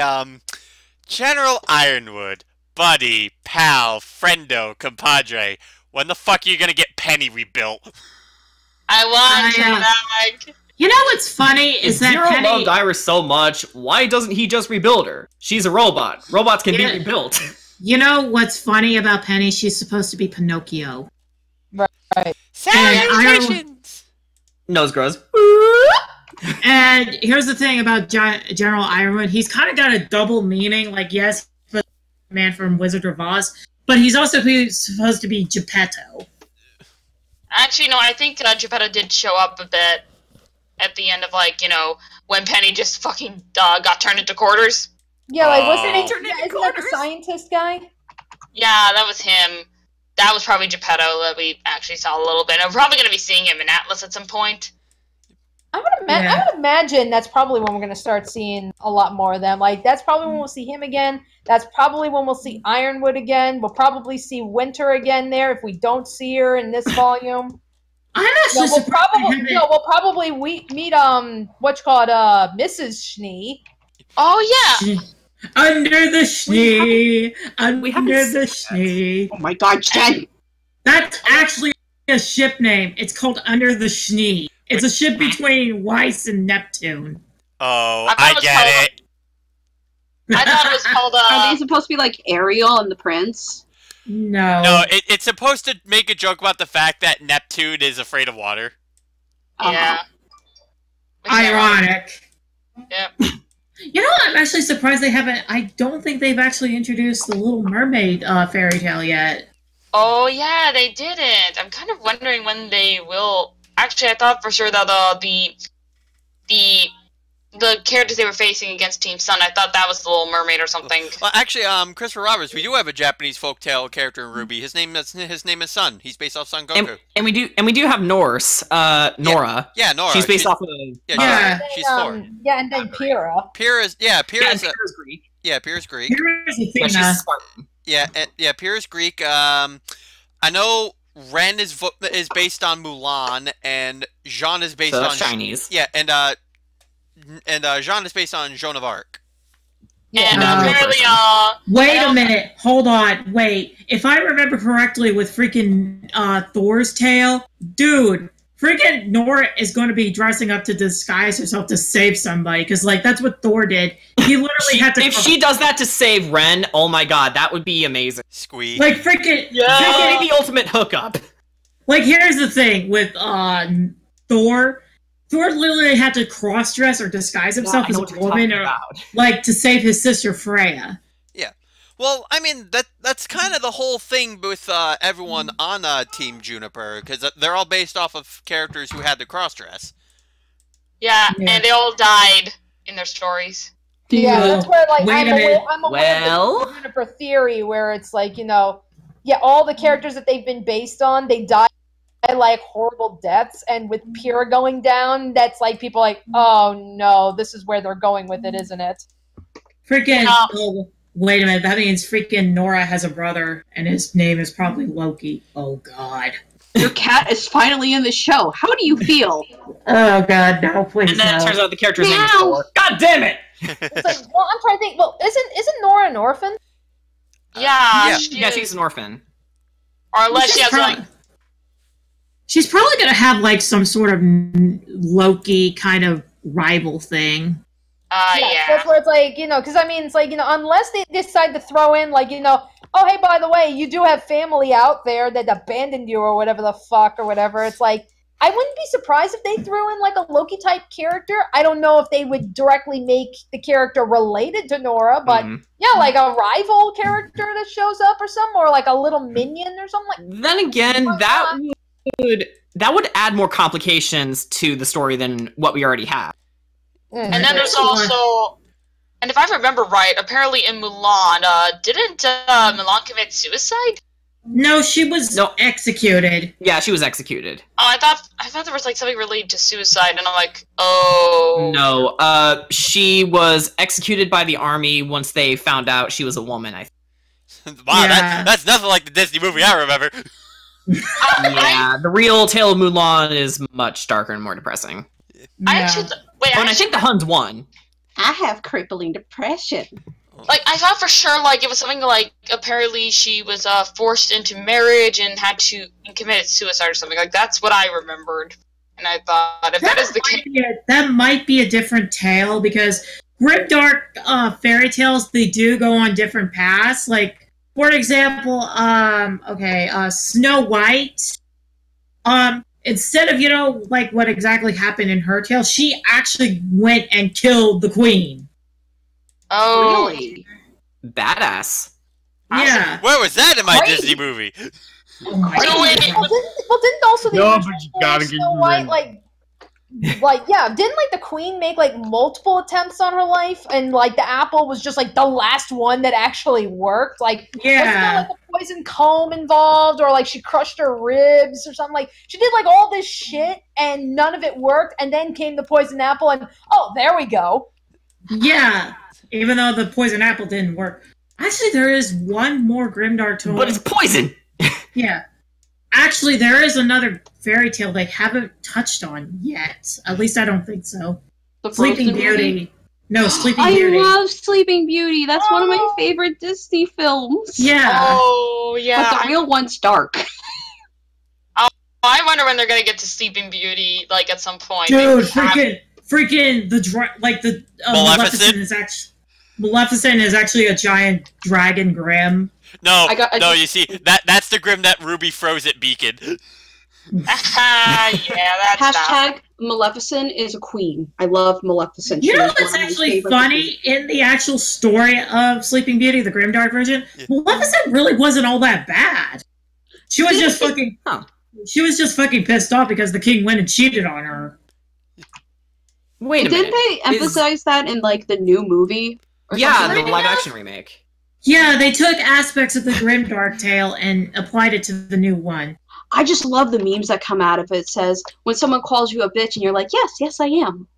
General Ironwood, buddy, pal, friendo, compadre, when the fuck are you gonna get Penny rebuilt? I want her back. You know what's funny is that Zero Penny loved Iris so much. Why doesn't he just rebuild her? She's a robot. Robots can be rebuilt. You know what's funny about Penny? She's supposed to be Pinocchio. Right. Salutations! Nose grows. And here's the thing about General Ironwood. He's kind of got a double meaning. Like, yes, the man from Wizard of Oz, but he's also supposed to be Geppetto. Actually, no, I think Geppetto did show up a bit at the end of, like, you know, when Penny just fucking got turned into quarters. Yeah, like, wasn't he Turned into isn't that the quarters? scientist guy? Yeah, that was him. That was probably Geppetto that we actually saw a little bit. I'm probably going to be seeing him in Atlas at some point. I would imagine that's probably when we're going to start seeing a lot more of them. Like, that's probably when we'll see him again. That's probably when we'll see Ironwood again. We'll probably see Winter again there if we don't see her in this volume. I'm actually surprised. We'll probably meet Mrs. Schnee. Oh, yeah. Under the Schnee. Under the Schnee. Oh my god, Jen! That's actually a ship name. It's called Under the Schnee. It's a ship between Weiss and Neptune. Oh, I get it. I thought it was called, Are they supposed to be like Ariel and the Prince? No. No, it's supposed to make a joke about the fact that Neptune is afraid of water. Yeah. Ironic. Yep. You know, I'm actually surprised they haven't. I don't think they've actually introduced the Little Mermaid fairy tale yet. Oh, yeah, they didn't. I'm kind of wondering when they will. Actually, I thought for sure that the characters they were facing against Team Sun, I thought that was the Little Mermaid or something. Well, actually, Christopher Roberts, we do have a Japanese folktale character in RWBY. His name is Sun. He's based off Son Goku. And we do have Norse, Nora. Yeah, Nora. She's based off of. She's Thor. Yeah, and then Pyrrha. Pyrrha's Pyrrha's Greek. Yeah, Pyrrha's Greek. Here's the thing. Yeah, she's Spartan. Yeah, Pyrrha's Greek. I know Ren is based on Mulan, and Jean is based on Chinese. Yeah, and Jean is based on Joan of Arc. And apparently, Wait a minute. Hold on. Wait. If I remember correctly with freaking Thor's tale, dude, freaking Nora is going to be dressing up to disguise herself to save somebody, because, like, that's what Thor did. He literally had to... If she does that to save Ren, oh my god, that would be amazing. Squee. Like, freaking... That would be the ultimate hookup. Like, here's the thing with Thor. Thor literally had to cross-dress or disguise himself as a woman, or like to save his sister Freya. Yeah, well, I mean that's kind of the whole thing with everyone on Team Juniper, because they're all based off of characters who had to cross-dress. yeah, and they all died in their stories. Yeah, that's where, like, Wait a minute. I'm aware of the Juniper theory, where it's like, you know, yeah, all the characters that they've been based on, they died like horrible deaths, and with Pyrrha going down, that's like people like, oh no, this is where they're going with it, isn't it? Freaking oh, wait a minute, that means freaking Nora has a brother and his name is probably Loki. Oh god. Your cat is finally in the show. How do you feel? Oh god, no, please. And then no. it turns out the character's name is Thor. God damn it! It's like, well, I'm trying to think, well, isn't Nora an orphan? Yeah, She's an orphan. or unless she has like. She's probably gonna have like some sort of Loki kind of rival thing. Yeah. That's where it's like, you know, because I mean, it's like, you know, unless they decide to throw in, like, you know, oh, hey, by the way, you do have family out there that abandoned you or whatever the fuck or whatever. It's like, I wouldn't be surprised if they threw in like a Loki type character. I don't know if they would directly make the character related to Nora, but yeah, like a rival character that shows up or something, or like a little minion or something like. Then again, that that would add more complications to the story than what we already have. And then there's also, and if I remember right, apparently in Mulan, didn't Mulan commit suicide? No, she was executed. Yeah, she was executed. Oh, I thought there was like something related to suicide, and I'm like, oh. No, she was executed by the army once they found out she was a woman, I think. Wow, that's nothing like the Disney movie I remember. Yeah, the real tale of Mulan is much darker and more depressing. I actually I think the Huns won. I have crippling depression. Like, I thought for sure, like, it was something like, apparently she was, forced into marriage and had to committed suicide or something. Like, that's what I remembered. And I thought, if that is the case... That might be a different tale, because grimdark, fairy tales, they do go on different paths. Like, for example, Snow White, instead of, like, what exactly happened in her tale, she actually went and killed the queen. Oh, really? Badass. Yeah. Where was that in my Disney movie? Oh my no, wait. Didn't also the No, original but you gotta Snow get White, didn't like the queen make like multiple attempts on her life, and like the apple was just like the last one that actually worked? Like, wasn't there like a poison comb involved, or like she crushed her ribs or something? Like, she did like all this shit and none of it worked, and then came the poison apple, and oh, there we go. Yeah. Even though the poison apple didn't work. Actually, there is one more grimdark tale. But it's poison! Yeah. Actually, there is another fairy tale they haven't touched on yet. At least I don't think so. The Sleeping Frozen Beauty. movie? No, Sleeping Beauty. I love Sleeping Beauty. That's one of my favorite Disney films. Yeah. Oh, yeah. But the real one's dark. I wonder when they're gonna get to Sleeping Beauty, like, at some point. Dude, freaking the Maleficent is actually a giant dragon grim. No, you see, that's the grim that Ruby froze at Beacon. Yeah, that's Hashtag Maleficent is a queen. I love Maleficent. You know what's actually funny in the actual story of Sleeping Beauty, the grimdark version? Yeah. Maleficent really wasn't all that bad. She was just fucking. She was just fucking pissed off because the king went and cheated on her. Wait a minute. Didn't they emphasize that in like the new movie? Yeah, the live-action remake. Yeah, they took aspects of the grimdark tale and applied it to the new one. I just love the memes that come out of it. It says, when someone calls you a bitch and you're like, yes, I am.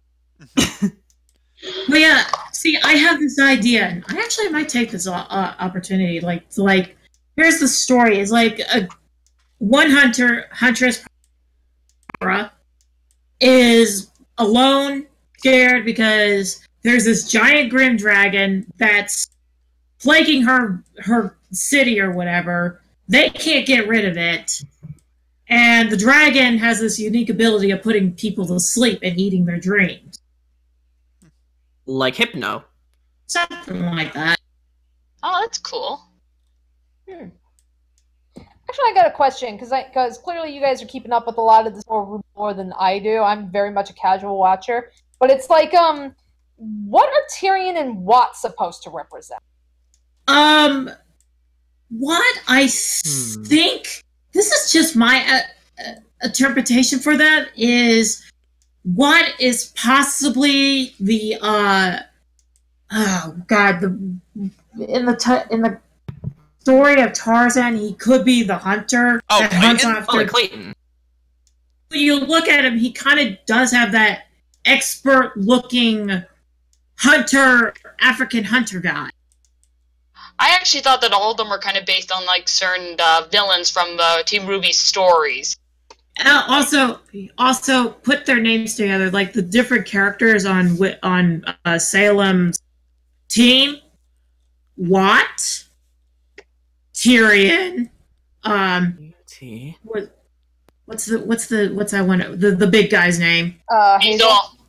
Well, yeah, see, I have this idea, and I actually might take this opportunity. Like, here's the story. It's like one huntress is alone, scared because there's this giant grim dragon that's plaguing her city or whatever. They can't get rid of it. And the dragon has this unique ability of putting people to sleep and eating their dreams. Like Hypno. Something like that. Oh, that's cool. Actually, I got a question, because clearly you guys are keeping up with a lot of this more than I do. I'm very much a casual watcher. But it's like, what are Tyrion and Watt supposed to represent? What I think, this is just my interpretation for that, is what is possibly the, in the story of Tarzan, he could be the hunter. Oh, Clayton? Clayton. When you look at him, he kind of does have that expert-looking hunter, African hunter guy. I actually thought that all of them were kind of based on, like, certain villains from Team Ruby's stories. Also put their names together, like the different characters on Salem's team. Watt, Tyrion, what's that one? The big guy's name?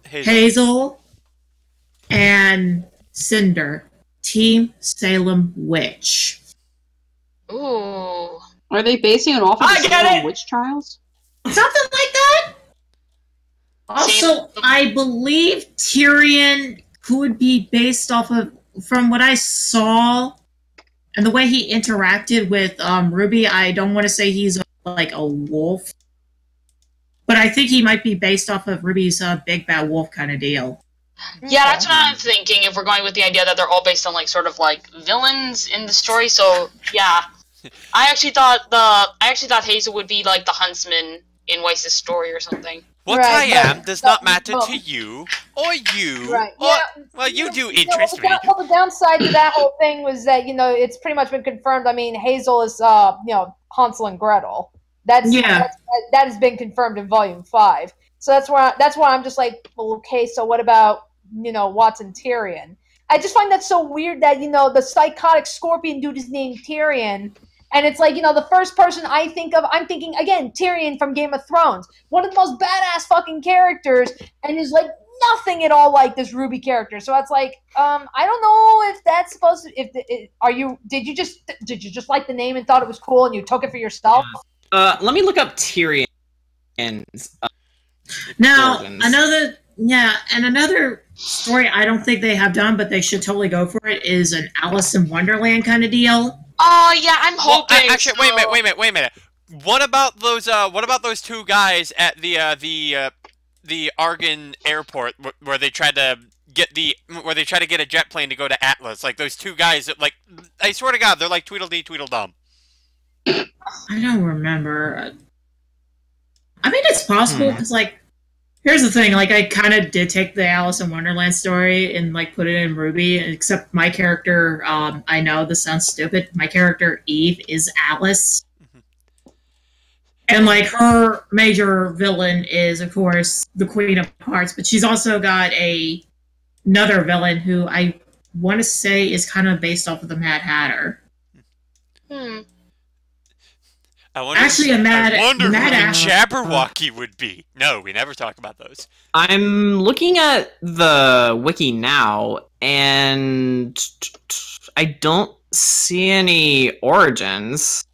Hazel, and Cinder. Team Salem Witch. Ooh. Are they basing it off of the Salem witch trials? Something like that. Also, I believe Tyrion could be based off of, from what I saw and the way he interacted with Ruby, I don't want to say he's like a wolf, but I think he might be based off of Ruby's Big Bad Wolf kind of deal. Yeah, that's what I'm thinking, if we're going with the idea that they're all based on, like, sort of, like, villains in the story, so, yeah. I actually thought Hazel would be, like, the huntsman in Weiss's story or something. What I am does not matter to you, or you, Right. or... Yeah, well, you do interest me. Well, the downside to that whole thing was that, it's pretty much been confirmed. I mean, Hazel is, Hansel and Gretel. That has been confirmed in Volume 5. So that's why I'm just like, well, okay, so what about, Watson Tyrion? I just find that so weird that, the psychotic scorpion dude is named Tyrion. And it's like, the first person I'm thinking, again, Tyrion from Game of Thrones. One of the most badass fucking characters, and is like nothing at all like this Ruby character. So it's like, I don't know if that's supposed to, did you just like the name and thought it was cool and you took it for yourself? Let me look up Tyrion. Now, another story I don't think they have done, but they should totally go for it, is an Alice in Wonderland kind of deal. Oh, yeah, I'm hoping. Well, actually, wait a minute. What about those two guys at the Argon airport where they tried to get a jet plane to go to Atlas? Like those two guys that, like, I swear to God, they're like Tweedledee Tweedledum. I don't remember. I mean, it's possible because, like, here's the thing. Like, I kind of did take the Alice in Wonderland story and, like, put it in Ruby, except my character, I know this sounds stupid, my character, Eve, is Alice. And, like, her major villain is, of course, the Queen of Hearts, but she's also got another villain who I want to say is kind of based off of the Mad Hatter. I wonder Mad who Jabberwocky would be. No, we never talk about those. I'm looking at the wiki now, and I don't see any origins.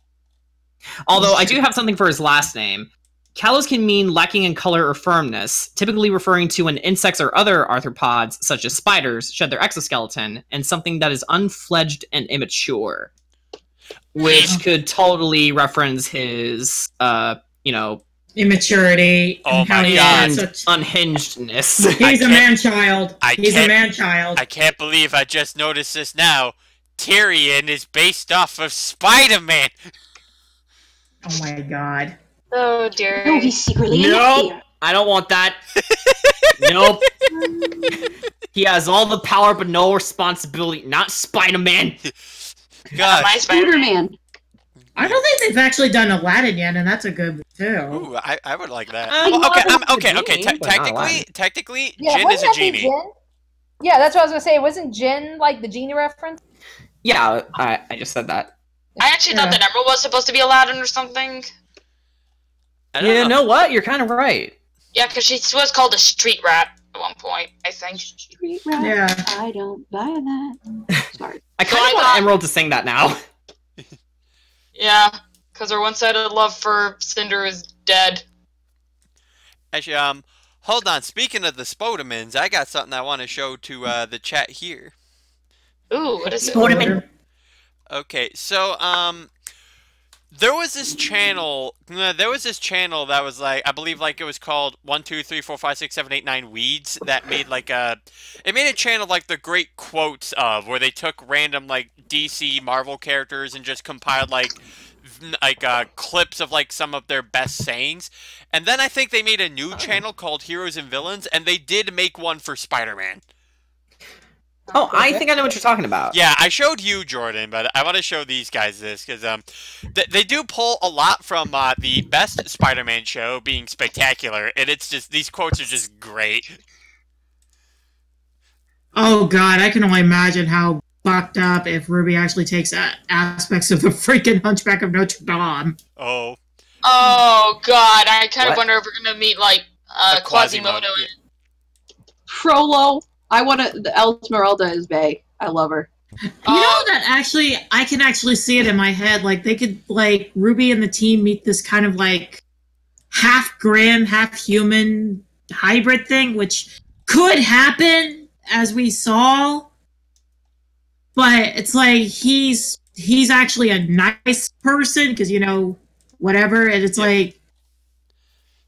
Although I do have something for his last name. Kalos can mean lacking in color or firmness, typically referring to when insects or other arthropods, such as spiders, shed their exoskeleton, and something that is unfledged and immature. Which could totally reference his, immaturity. Oh my God. Unhingedness. He's a man-child. He's a man-child. I can't believe I just noticed this now. Tyrion is based off of Spider-Man. Oh my God. Oh dear. No, he's secretly Nope. I don't want that. Nope. He has all the power but no responsibility. Not Spider-Man. God. Spider-Man. I don't think they've actually done Aladdin yet, and that's a good one too. Ooh, I would like that. Okay. Technically, Yeah, Jin is a wasn't that the genie. Jin? Yeah, that's what I was gonna say. Wasn't Jin like the genie reference? Yeah, I just said that. I actually thought that Emerald was supposed to be Aladdin or something. You know what? You're kind of right. Yeah, because she was called a street rat at one point, I think. Street rat. Yeah. I don't buy that. Sorry. I kind of want Emerald to sing that now. Yeah, because her one-sided love for Cinder is dead. Actually, hold on. Speaking of the Spodermans, I got something I want to show to the chat here. Ooh, what is it? Spoderman. Okay, so there was this channel that was like, I believe like it was called 1 2 3 4 5 6 7 8 9 Weeds, that made like a channel like the great quotes of, where they took random like DC Marvel characters and just compiled like clips of like some of their best sayings. And then I think they made a new channel called Heroes and Villains, and they did make one for Spider-Man. Oh, I think I know what you're talking about. Yeah, I showed you, Jordan, but I want to show these guys this, because they do pull a lot from the best Spider-Man show, being Spectacular, and it's just, these quotes are just great. Oh God, I can only imagine how fucked up if Ruby actually takes aspects of the freaking Hunchback of Notre Dame. Oh. Oh God, I kind of wonder if we're gonna meet like Quasimodo. Yeah. Frollo. I want to. Esmeralda is bae. I love her. You know that actually, I can actually see it in my head. Like they could, like Ruby and the team meet this kind of like half Grim, half human hybrid thing, which could happen, as we saw. But it's like he's actually a nice person because, you know, whatever, and it's like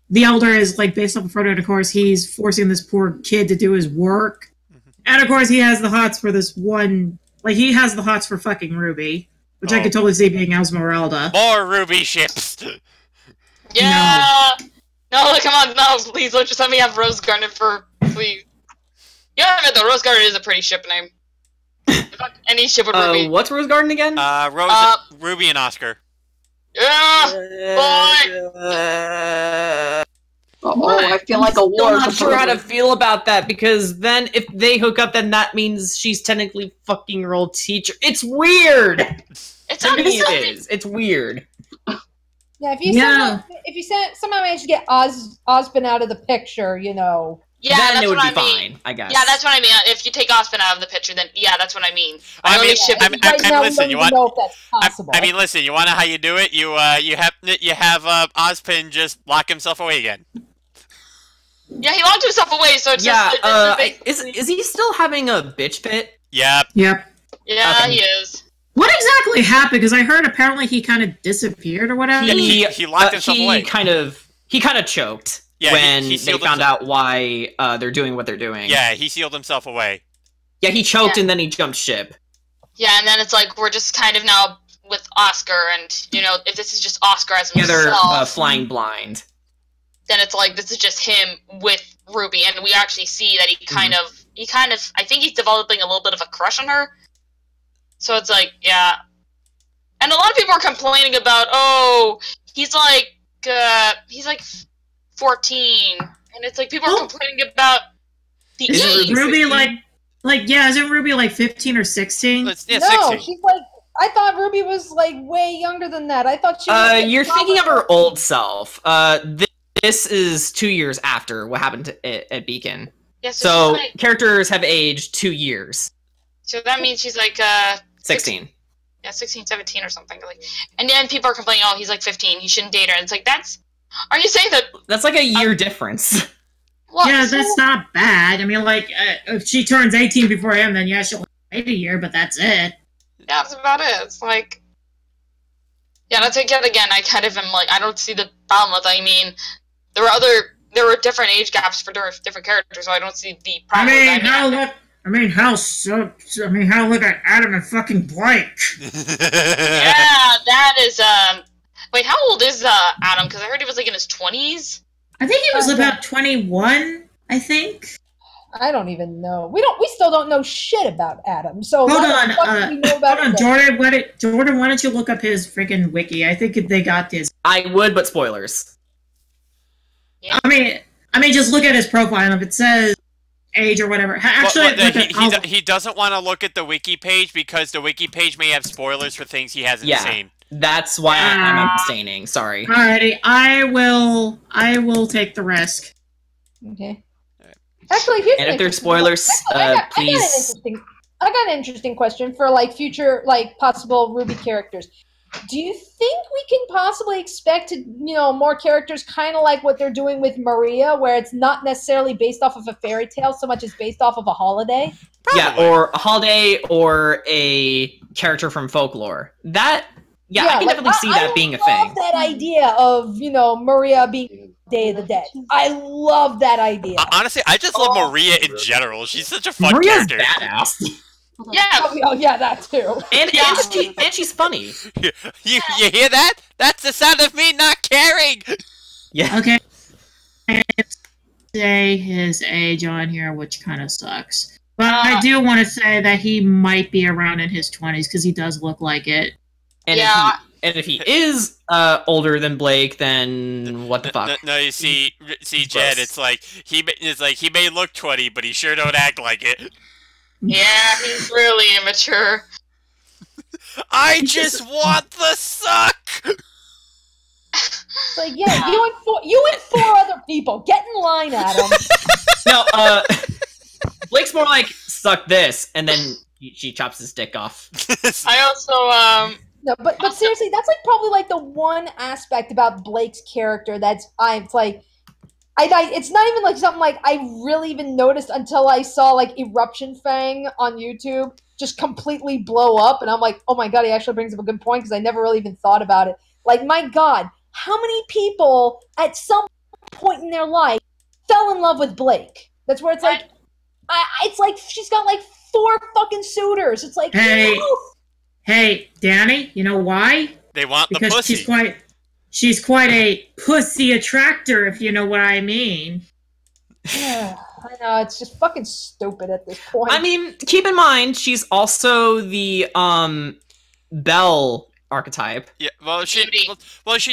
the elder is like based off of Frodo, and of course he's forcing this poor kid to do his work. And of course he has the hots for this one, like he has the hots for fucking Ruby, which I could totally see being Esmeralda. More Ruby ships. Yeah. No, come on, no, please don't just let me have Rose Garden for, please. Yeah, I mean, the Rose Garden is a pretty ship name. Any ship with Ruby. What's Rose Garden again? Ruby and Oscar. Yeah, boy. I feel like a war. I'm not sure how to feel about that, because then if they hook up, then that means she's technically fucking her old teacher. It's weird! It's To me it is. It's weird. Yeah, if you somehow manage to get Osmond out of the picture, you know. Yeah, then that's it would what be I mean. fine, I guess. Yeah, that's what I mean. If you take Osmond out of the picture, then yeah, that's what I mean. I mean, ship. I mean, listen, you want? Know if that's possible. I mean, listen, you want to know how you do it? You have Ozpin just lock himself away again. Yeah, he locked himself away, so it's is he still having a bitch fit? Yep. Yep. Yeah, Okay. he is. What exactly happened? Because I heard apparently he kind of disappeared or whatever. He locked himself away. He kind of choked when they found out why they're doing what they're doing. Yeah, he sealed himself away. Yeah, he choked and then he jumped ship. Yeah, and then it's like we're just kind of now with Oscar, and you know, if this is just Oscar as himself, they're flying blind. Then it's like this is just him with Ruby, and we actually see that he kind of, I think he's developing a little bit of a crush on her. So it's like, yeah. And a lot of people are complaining about, oh, he's like 14, and it's like people are complaining about the age. Ruby isn't Ruby like 15 or 16? No, 16. she's like, I thought Ruby was like way younger than that. I thought she was like, you're thinking of her old self. This is 2 years after what happened at Beacon. Yeah, so characters have aged 2 years. So that means she's like 16. Yeah, 16, 17 or something. Like, and then people are complaining, oh, he's like 15, he shouldn't date her. And it's like, are you saying that? That's like a year difference. Well, yeah, that's not bad. I mean, like, if she turns 18 before him, then yeah, she'll wait a year, but that's it. Yeah, that's about it. It's like, yeah, that's like, yet again, I kind of am like, I don't see the problem with it. I mean, there were different age gaps for different characters, so I don't see the problem with that. Look at Adam and fucking Blake. Yeah, that is, wait, how old is, Adam? Because I heard he was, like, in his 20s? I think he was about 21, I think. I don't even know. We still don't know shit about Adam. So hold on, Jordan. Why don't you look up his freaking wiki? I think they got this. I would, but spoilers. Yeah. I mean, just look at his profile. If it says age or whatever, actually, he doesn't want to look at the wiki page because the wiki page may have spoilers for things he hasn't seen. That's why I'm abstaining. Sorry. Alrighty, I will take the risk. Okay. Actually, here's and if there's spoilers, please. I got an interesting question for like future, like possible Ruby characters. Do you think we can possibly expect, more characters kind of like what they're doing with Maria, where it's not necessarily based off of a fairy tale so much as based off of a holiday? Probably. Yeah, or a holiday or a character from folklore. I can definitely see that being a thing. I love that idea of, Maria being Day of the Dead. I love that idea. Honestly, I just love Maria in general. She's such a fun Maria's character. Badass. Yeah. Oh, yeah, that too. And she's funny. You hear that? That's the sound of me not caring. Yeah. Okay. Say his age on here, which kind of sucks. But I do want to say that he might be around in his 20s because he does look like it. And if he is older than Blake, then what the fuck? No, you see, Jed, it's like he may look 20, but he sure don't act like it. Yeah, he's really immature. I just want the suck. It's like, yeah, you and four other people get in line, Adam. No, Blake's more like suck this, and then she chops his dick off. I also No, but seriously, that's like probably like the one aspect about Blake's character it's not even like something like I really even noticed until I saw like Eruption Fang on YouTube just completely blow up, and I'm like, oh my god, he actually brings up a good point because I never really even thought about it. Like, my god, how many people at some point in their life, fell in love with Blake. That's where it's like, it's like she's got like 4 fucking suitors. It's like, hey, Danny, you know why? They want because the pussy. She's quite a pussy attractor, if you know what I mean. Yeah, I know, it's just fucking stupid at this point. I mean, keep in mind, she's also the, Belle archetype. Yeah, she's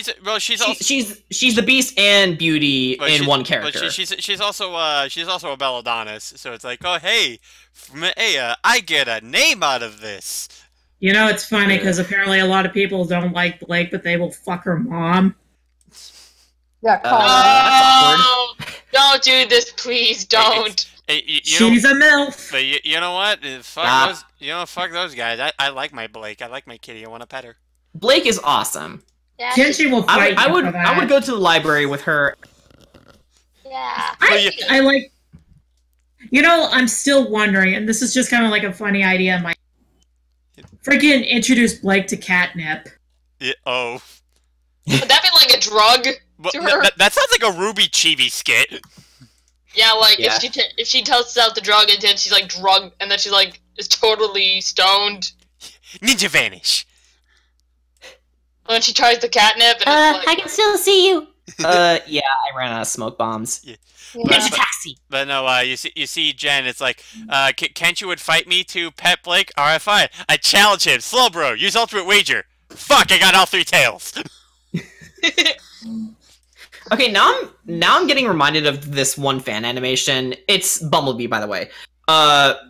the Beast and Beauty in one character. But she's also a Belladonna's, so it's like, oh hey, from Aya, I get a name out of this. You know, it's funny because apparently a lot of people don't like Blake, but they will fuck her mom. Yeah, no, don't do this, please don't. She's a MILF. But you know what? Fuck those guys. I like my Blake. I like my kitty. I want to pet her. Blake is awesome. Yeah, Kenshi will fight I would go to the library with her. Yeah. I like. You know, I'm still wondering, and this is just kind of like a funny idea in my. Freaking introduce Blake to catnip. Yeah, oh. Would that be like a drug to her? That sounds like a Ruby Chibi skit. Yeah, like if she tests out the drug and then she's like drugged and then she's like is totally stoned. Ninja vanish. And then she tries the catnip and it's like, I can still see you. Yeah, I ran out of smoke bombs. Yeah. Ninja taxi. But no, you see Jen, it's like, Kenshi would fight me to pet Blake? Alright, fine. I challenge him. Slow bro, use ultimate wager. Fuck, I got all 3 tails. Okay, now I'm getting reminded of this one fan animation. It's Bumblebee, by the way.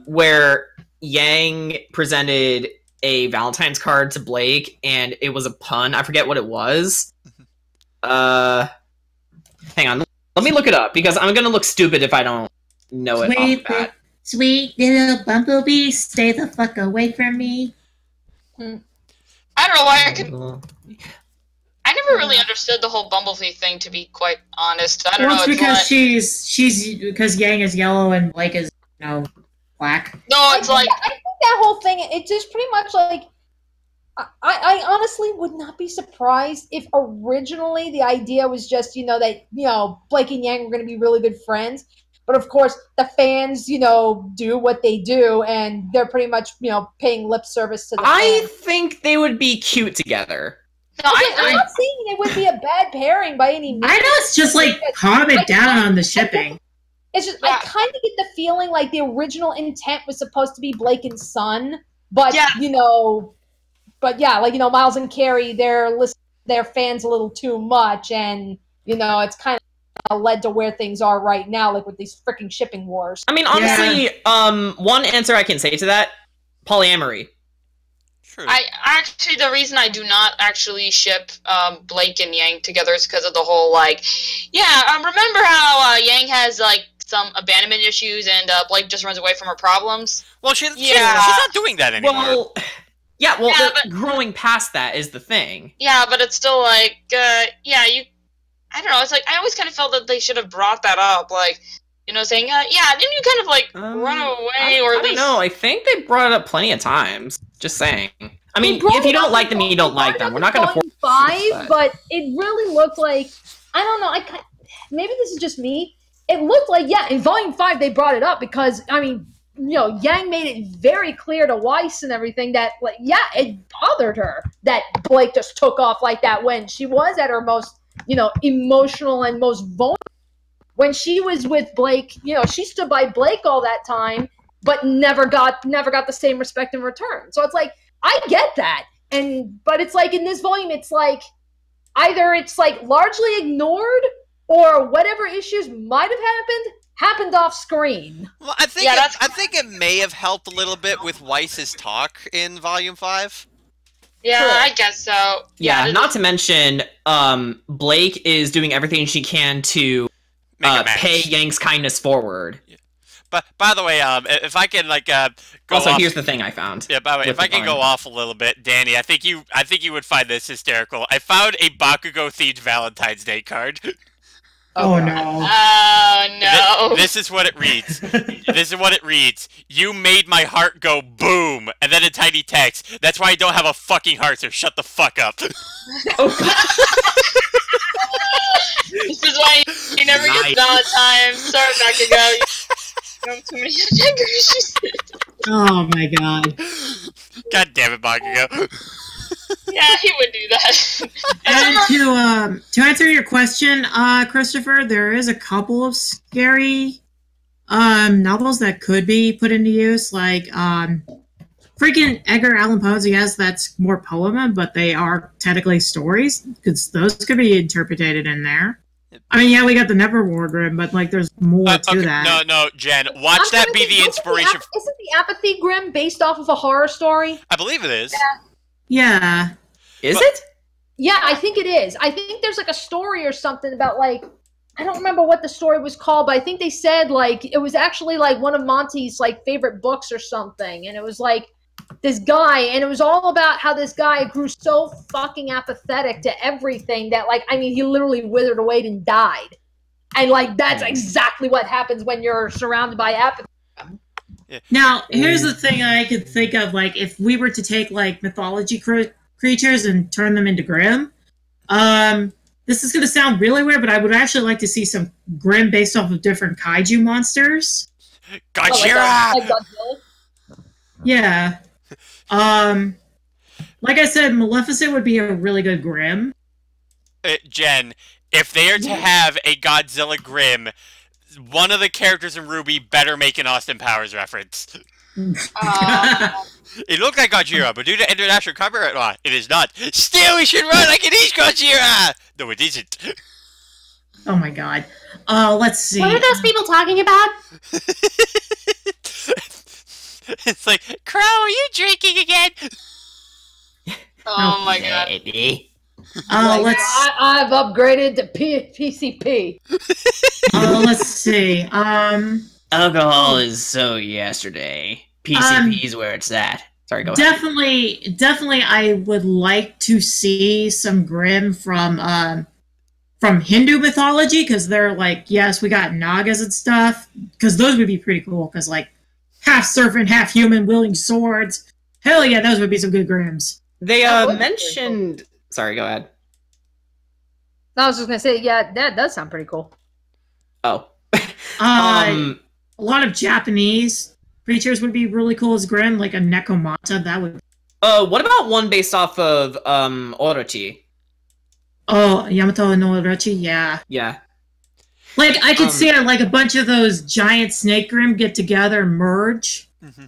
Where Yang presented a Valentine's card to Blake, and it was a pun. I forget what it was. Hang on. Let me look it up, because I'm gonna look stupid if I don't know it off the bat. Sweet little Bumblebee, stay the fuck away from me. I don't know why I never really understood the whole Bumblebee thing, to be quite honest. I don't know. It's because she's because Yang is yellow and Blake is black. No, it's like I think that whole thing. It just pretty much like. I honestly would not be surprised if originally the idea was just that Blake and Yang were going to be really good friends, but of course the fans do what they do and they're pretty much paying lip service to the fans. I think they would be cute together. No, I'm not saying it would be a bad pairing by any means. I know it's just like calm it down on the shipping. It's just I kind of get the feeling like the original intent was supposed to be Blake and Sun, but But yeah, like Miles and Carrie, they're fans a little too much, and it's kind of led to where things are right now, like with these freaking shipping wars. I mean, honestly, one answer I can say to that: polyamory. True. The reason I do not actually ship Blake and Yang together is because of the whole remember how Yang has like some abandonment issues and Blake just runs away from her problems? Well, she's not doing that anymore. Well. But growing past that is the thing. Yeah, but it's still like, I don't know, it's like, I always kind of felt that they should have brought that up, like, saying, didn't you kind of, like, run away, or at least... No, I think they brought it up plenty of times, just saying. I mean, if you don't like them, you don't like them. We're not going to force 5, but it really looked like, I don't know, maybe this is just me, it looked like, in Volume 5 they brought it up, because, I mean... Yang made it very clear to Weiss and everything that, it bothered her that Blake just took off like that when she was at her most, emotional and most vulnerable. When she was with Blake, she stood by Blake all that time, but never got the same respect in return. So it's like, I get that. But it's like in this volume, it's like either it's like largely ignored or whatever issues might have happened off screen. Well, I think it may have helped a little bit with Weiss's talk in Volume 5. Yeah, I guess so. Yeah, not to mention, Blake is doing everything she can to pay Yang's kindness forward. Yeah. But by the way, if I can go also, off... here's the thing I found. Yeah, by the way, if I can go off a little bit, Danny, I think you would find this hysterical. I found a Bakugo themed Valentine's Day card. Oh God. no. Oh no. This is what it reads. This is what it reads. You made my heart go boom, and then in tiny text. That's why I don't have a fucking heart, so shut the fuck up. This is why you never get Valentine's. Sorry, Bakugo. You have too many fingers. Oh my god. God damn it, Bakugo. Yeah, he would do that. And to answer your question, Christopher, there is a couple of scary novels that could be put into use, like freaking Edgar Allan Poe's. Yes, that's more poem, but they are technically stories because those could be interpreted in there. I mean, yeah, we got the Neverwar Grim, but like, there's more to that. No, Jen, watch that be the inspiration. Isn't the Apathy Grim based off of a horror story? I believe it is. Yeah. Is it? Yeah, I think it is. I think there's like a story or something about like, I don't remember what the story was called, but I think they said like it was actually like one of Monty's like favorite books or something, and it was like this guy, and it was all about how this guy grew so fucking apathetic to everything that like, I mean, he literally withered away and died, and like that's exactly what happens when you're surrounded by apathy. Now, here's the thing I could think of, like, if we were to take like mythology creatures and turn them into Grimm. This is going to sound really weird, but I would actually like to see some Grimm based off of different kaiju monsters. Gojira! Like Godzilla? Yeah. Like I said, Maleficent would be a really good Grimm. Jen, if they are to have a Godzilla Grimm, one of the characters in RWBY better make an Austin Powers reference. It looked like Gojira, but due to international copyright law, it is not. Still, we should run like it is Gojira! No, it isn't. Oh my god. Let's see. What are those people talking about? It's like, Crow, are you drinking again? Oh my god. Baby. I've upgraded to PCP. Let's see. Alcohol is so yesterday. PCP is where it's at. Sorry, go ahead. Definitely, I would like to see some Grimm from Hindu mythology, because they're like, yes, we got Nagas and stuff, because those would be pretty cool, because like half serpent, half human, wielding swords. Hell yeah, those would be some good Grimms. They mentioned. Sorry, go ahead. I was just gonna say, yeah, that does sound pretty cool. Oh. A lot of Japanese creatures would be really cool as Grimm, like a Nekomata. That would. What about one based off of Orochi? Oh, Yamato no Orochi, yeah. Yeah. Like I could see it, like a bunch of those giant snake Grimm get together and merge. Mm-hmm.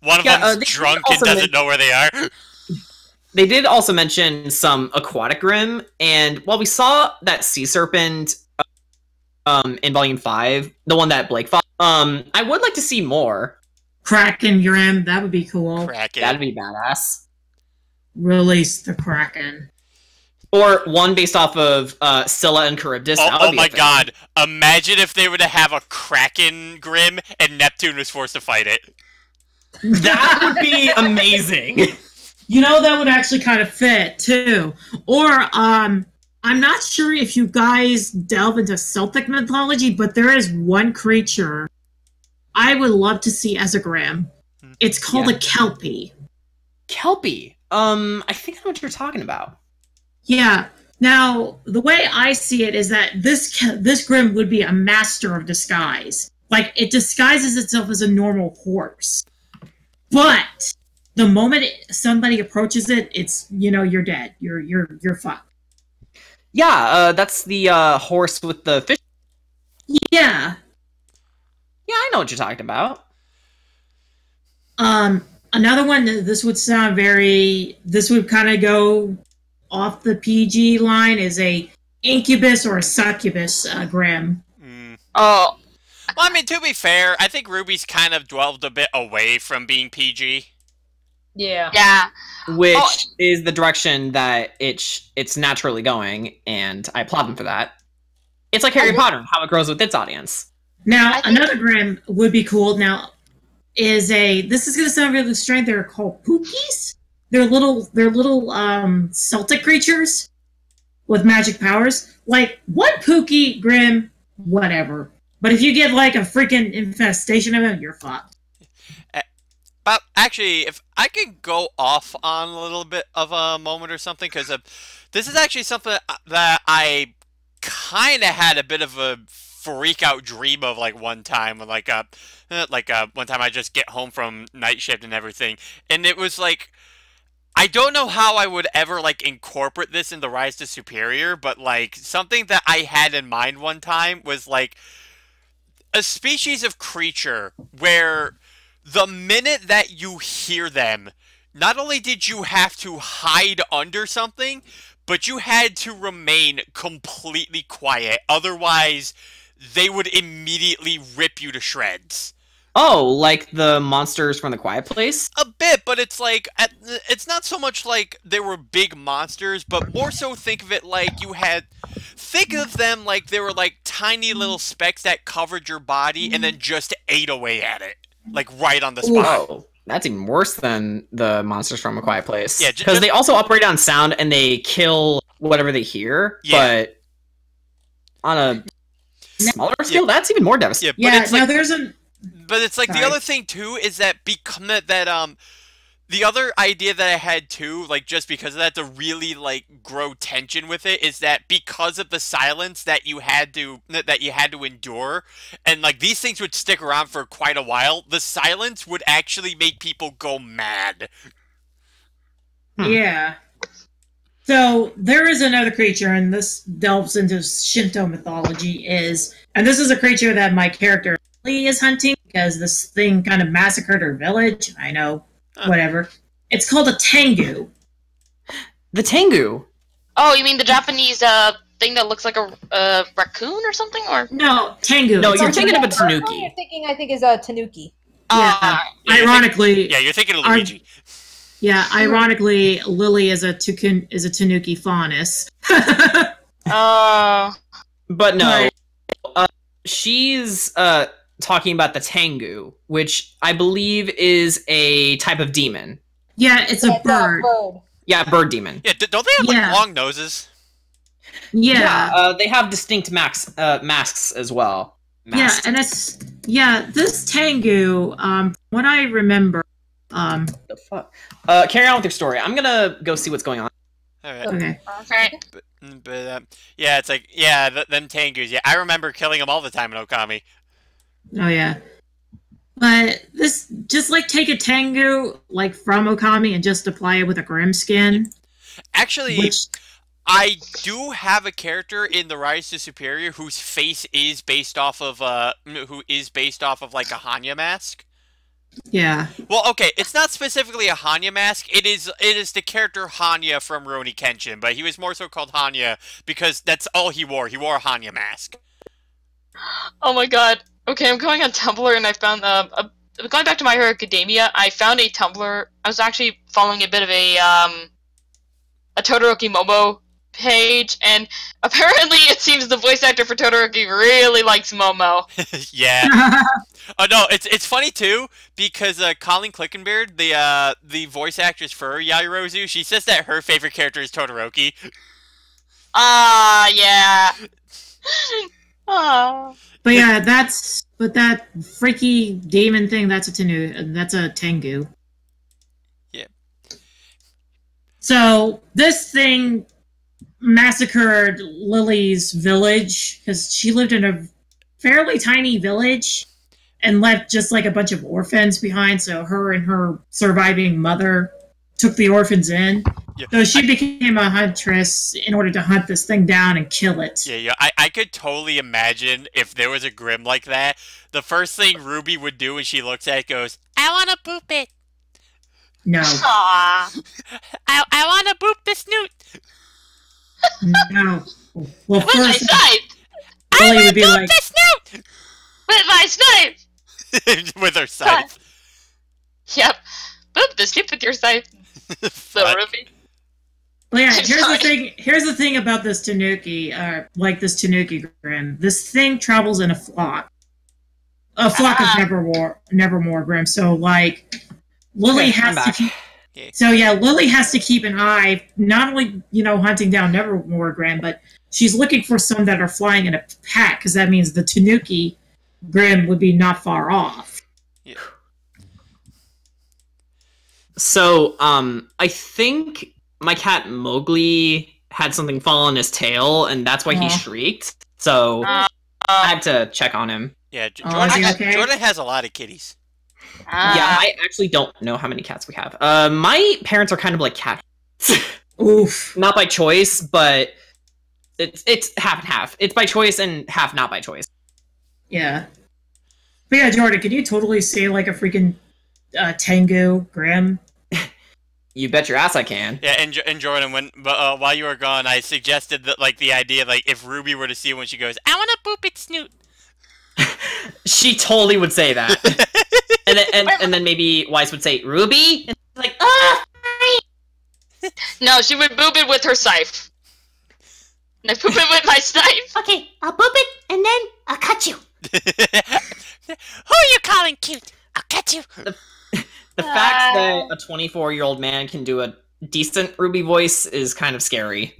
One of them's drunk and doesn't know where they are. They did also mention some aquatic Grimm, and while we saw that sea serpent in Volume 5, the one that Blake fought, I would like to see more. Kraken Grimm, that would be cool. Kraken. That'd be badass. Release the Kraken. Or one based off of Scylla and Charybdis. Oh my god. Imagine if they were to have a Kraken Grimm and Neptune was forced to fight it. That would be amazing. You know, that would actually kind of fit, too. Or, I'm not sure if you guys delve into Celtic mythology, but there is one creature I would love to see as a Grimm. It's called a Kelpie. Kelpie? I think I know what you're talking about. Yeah. Now, the way I see it is that this Grimm would be a master of disguise. Like, it disguises itself as a normal horse. But the moment somebody approaches it, it's, you know, you're dead. You're fucked. Yeah, that's the horse with the fish. Yeah. Yeah, I know what you're talking about. Another one, this would kind of go off the PG line, is a incubus or a succubus Grimm. Oh. Well, I mean, to be fair, I think RWBY's kind of dwelled a bit away from being PG. Yeah. Yeah. Which is the direction that it's naturally going, and I applaud them for that. It's like Harry Potter, how it grows with its audience. Now, another Grimm would be cool. Now, this is going to sound really strange. They're called Pookies. They're little Celtic creatures. with magic powers, like one Pookie, Grim, whatever. But if you get like a freaking infestation of them, you're fucked. But actually, if I could go off on a little bit of a moment or something, because this is actually something that I kind of had a bit of a freak out dream of, like one time, when one time I just get home from night shift and everything, and it was like, I don't know how I would ever like incorporate this in the Rise to Superior, but like something that I had in mind one time was like a species of creature where the minute that you hear them, not only did you have to hide under something, but you had to remain completely quiet. Otherwise, they would immediately rip you to shreds. Oh, like the monsters from The Quiet Place? A bit, but it's like, it's not so much like they were big monsters, but more so think of it like think of them like they were like tiny little specks that covered your body and then just ate away at it. Like, right on the spot. Whoa, that's even worse than the monsters from A Quiet Place. Yeah, because they also operate on sound and they kill whatever they hear. Yeah. But on a smaller scale, that's even more devastating. Yeah, but it's like, there's a. But it's like the other thing too is that the other idea that I had too, like just because of that, to really like grow tension with it, is that because of the silence that you had to endure, and like these things would stick around for quite a while, the silence would actually make people go mad. Yeah. So there is another creature, and this delves into Shinto mythology, and this is a creature that my character is hunting because this thing kind of massacred her village. I know. Whatever. It's called a Tengu. The Tengu? Oh, you mean the Japanese thing that looks like a raccoon or something? Or no, Tengu. No, you're thinking of a Tanuki. You're thinking, I think, is a Tanuki. Yeah. Ironically. You're thinking of Luigi. Yeah, ironically, Lily is a Tanuki faunus. But no. She's talking about the Tengu, which I believe is a type of demon. Yeah, it's a bird. Yeah, a bird demon. Yeah, don't they have like long noses? Yeah. They have distinct masks as well. Masks. Yeah, and this Tengu, what I remember, the fuck? Carry on with your story. I'm gonna go see what's going on. Alright. Okay. But yeah, it's like, yeah, them Tengus. Yeah, I remember killing them all the time in Okami. Oh yeah. But this, just like take a Tengu like from Okami and just apply it with a Grim skin. Actually, I do have a character in the Rise to Superior whose face is based off of like a Hanya mask. Yeah. Well, okay, it's not specifically a Hanya mask. It is the character Hanya from Rurouni Kenshin, but he was more so called Hanya because that's all he wore. He wore a Hanya mask. Oh my god. Okay, I'm going on Tumblr and I found going back to My Hero Academia, I found a Tumblr. I was actually following a bit of a Todoroki Momo page, and apparently it seems the voice actor for Todoroki really likes Momo. Yeah. Oh no, it's funny too because Colleen Clickenbeard, the voice actress for Yaoyorozu, she says that her favorite character is Todoroki. Yeah. But yeah, that freaky demon thing, that's a Tengu. Yeah. So this thing massacred Lily's village because she lived in a fairly tiny village and left just like a bunch of orphans behind. So her and her surviving mother took the orphans in. Yeah. So she became a huntress in order to hunt this thing down and kill it. Yeah. I could totally imagine if there was a Grim like that. The first thing Ruby would do when she looks at it goes, "I want to poop it." No. Aww. I want to poop the snoot. No. Well, with my scythe. Lily would be like, the snoot! With my scythe. With her scythe. Yep. Boop the snoot with your scythe. So Ruby. Well, yeah, here's the thing about this Tanuki, like this Tanuki Grim. This thing travels in a flock. A flock of Nevermore Grim. So, like, Lily has to keep... Yeah. So yeah, Lily has to keep an eye, not only hunting down Nevermore Grim, but she's looking for some that are flying in a pack, because that means the Tanuki Grim would be not far off. Yeah. So, I think my cat Mowgli had something fall on his tail, and that's why he shrieked. So, I had to check on him. Yeah, okay? Jordan has a lot of kitties. Yeah, I actually don't know how many cats we have. My parents are kind of like cat. Oof. Not by choice, but it's half and half. It's by choice and half not by choice. Yeah. But yeah, Jordan, could you totally say like a freaking Tengu Grim? You bet your ass I can. Yeah, and Jordan, while you were gone, I suggested that the idea if Ruby were to see when she goes, I want to boop its snoot. She totally would say that. and then maybe Weiss would say, Ruby? And like, No, she would boop it with her scythe. And I boop it with my scythe. Okay, I'll boop it, and then I'll cut you. Who are you calling cute? I'll cut you. The fact that a 24-year-old man can do a decent Ruby voice is kind of scary.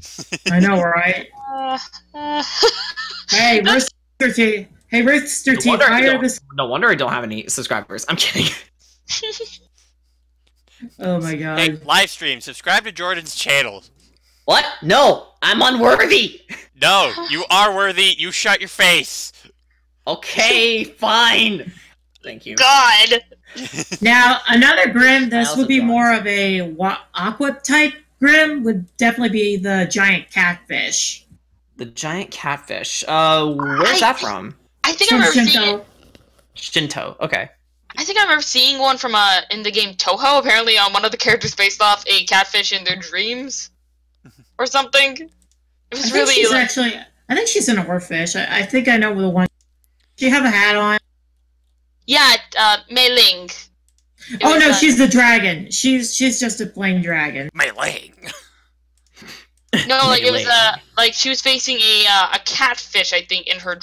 I know, right? Hey, Rooster Teeth. Hey, Rooster Teeth, hire this. No wonder I don't have any subscribers. I'm kidding. Oh my god. Hey, live stream. Subscribe to Jordan's channel. What? No, I'm unworthy. No, you are worthy. You shut your face. Okay, fine. Thank you. God. Now, another Grim, this Thousand would be dollars. more of a aqua type Grim, would definitely be the giant catfish. The giant catfish. Where's that from? I think I remember seeing. Shinto. Okay. I think I remember seeing one from in the game Toho. Apparently, one of the characters based off a catfish in their dreams, or something. It was I think really. she's actually. I think she's an oarfish. I think I know the one. Do you have a hat on? Yeah, Mei Ling. Oh no, she's the dragon. She's just a plain dragon. My leg. No, like it was like she was facing a catfish. I think in her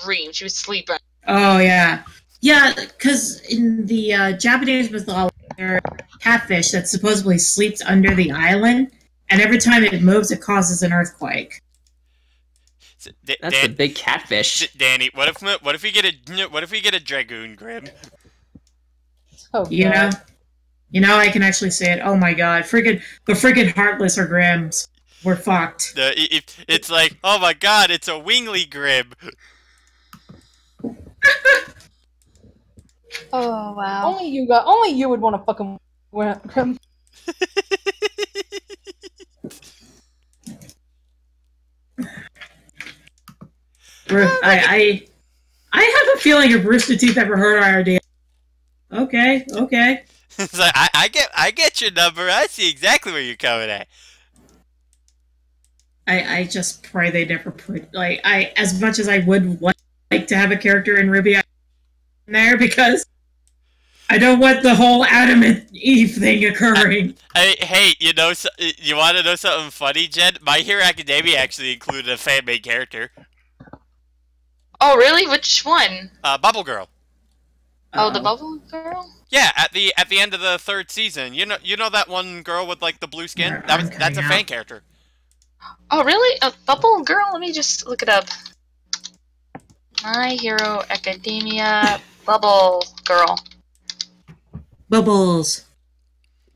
dream, she was sleeping. Oh yeah, yeah. Because in the Japanese mythology, there are catfish that supposedly sleeps under the island, and every time it moves, it causes an earthquake. That's the big catfish. Danny, what if we get a dragoon Grim? Oh, You know, I can actually say it. Oh my god, the freaking Heartless or Grims. We're fucked. It's like, oh my god, it's a Wingly Grim. Oh wow. Only you would want to fucking wear him. I have a feeling if Rooster Teeth ever heard our idea. Okay. It's like, I get your number. I see exactly where you're coming at. I just pray they never put as much as I would like to have a character in Ruby in there, because I don't want the whole Adam and Eve thing occurring. Hey, you want to know something funny, Jen? My Hero Academia actually included a fan-made character. Oh, really? Which one? Bubble Girl. Oh, the Bubble Girl? Yeah, at the end of the 3rd season. You know that one girl with the blue skin? That's a fan character. Oh, really? A Bubble Girl? Let me just look it up. My Hero Academia Bubble Girl. Bubbles.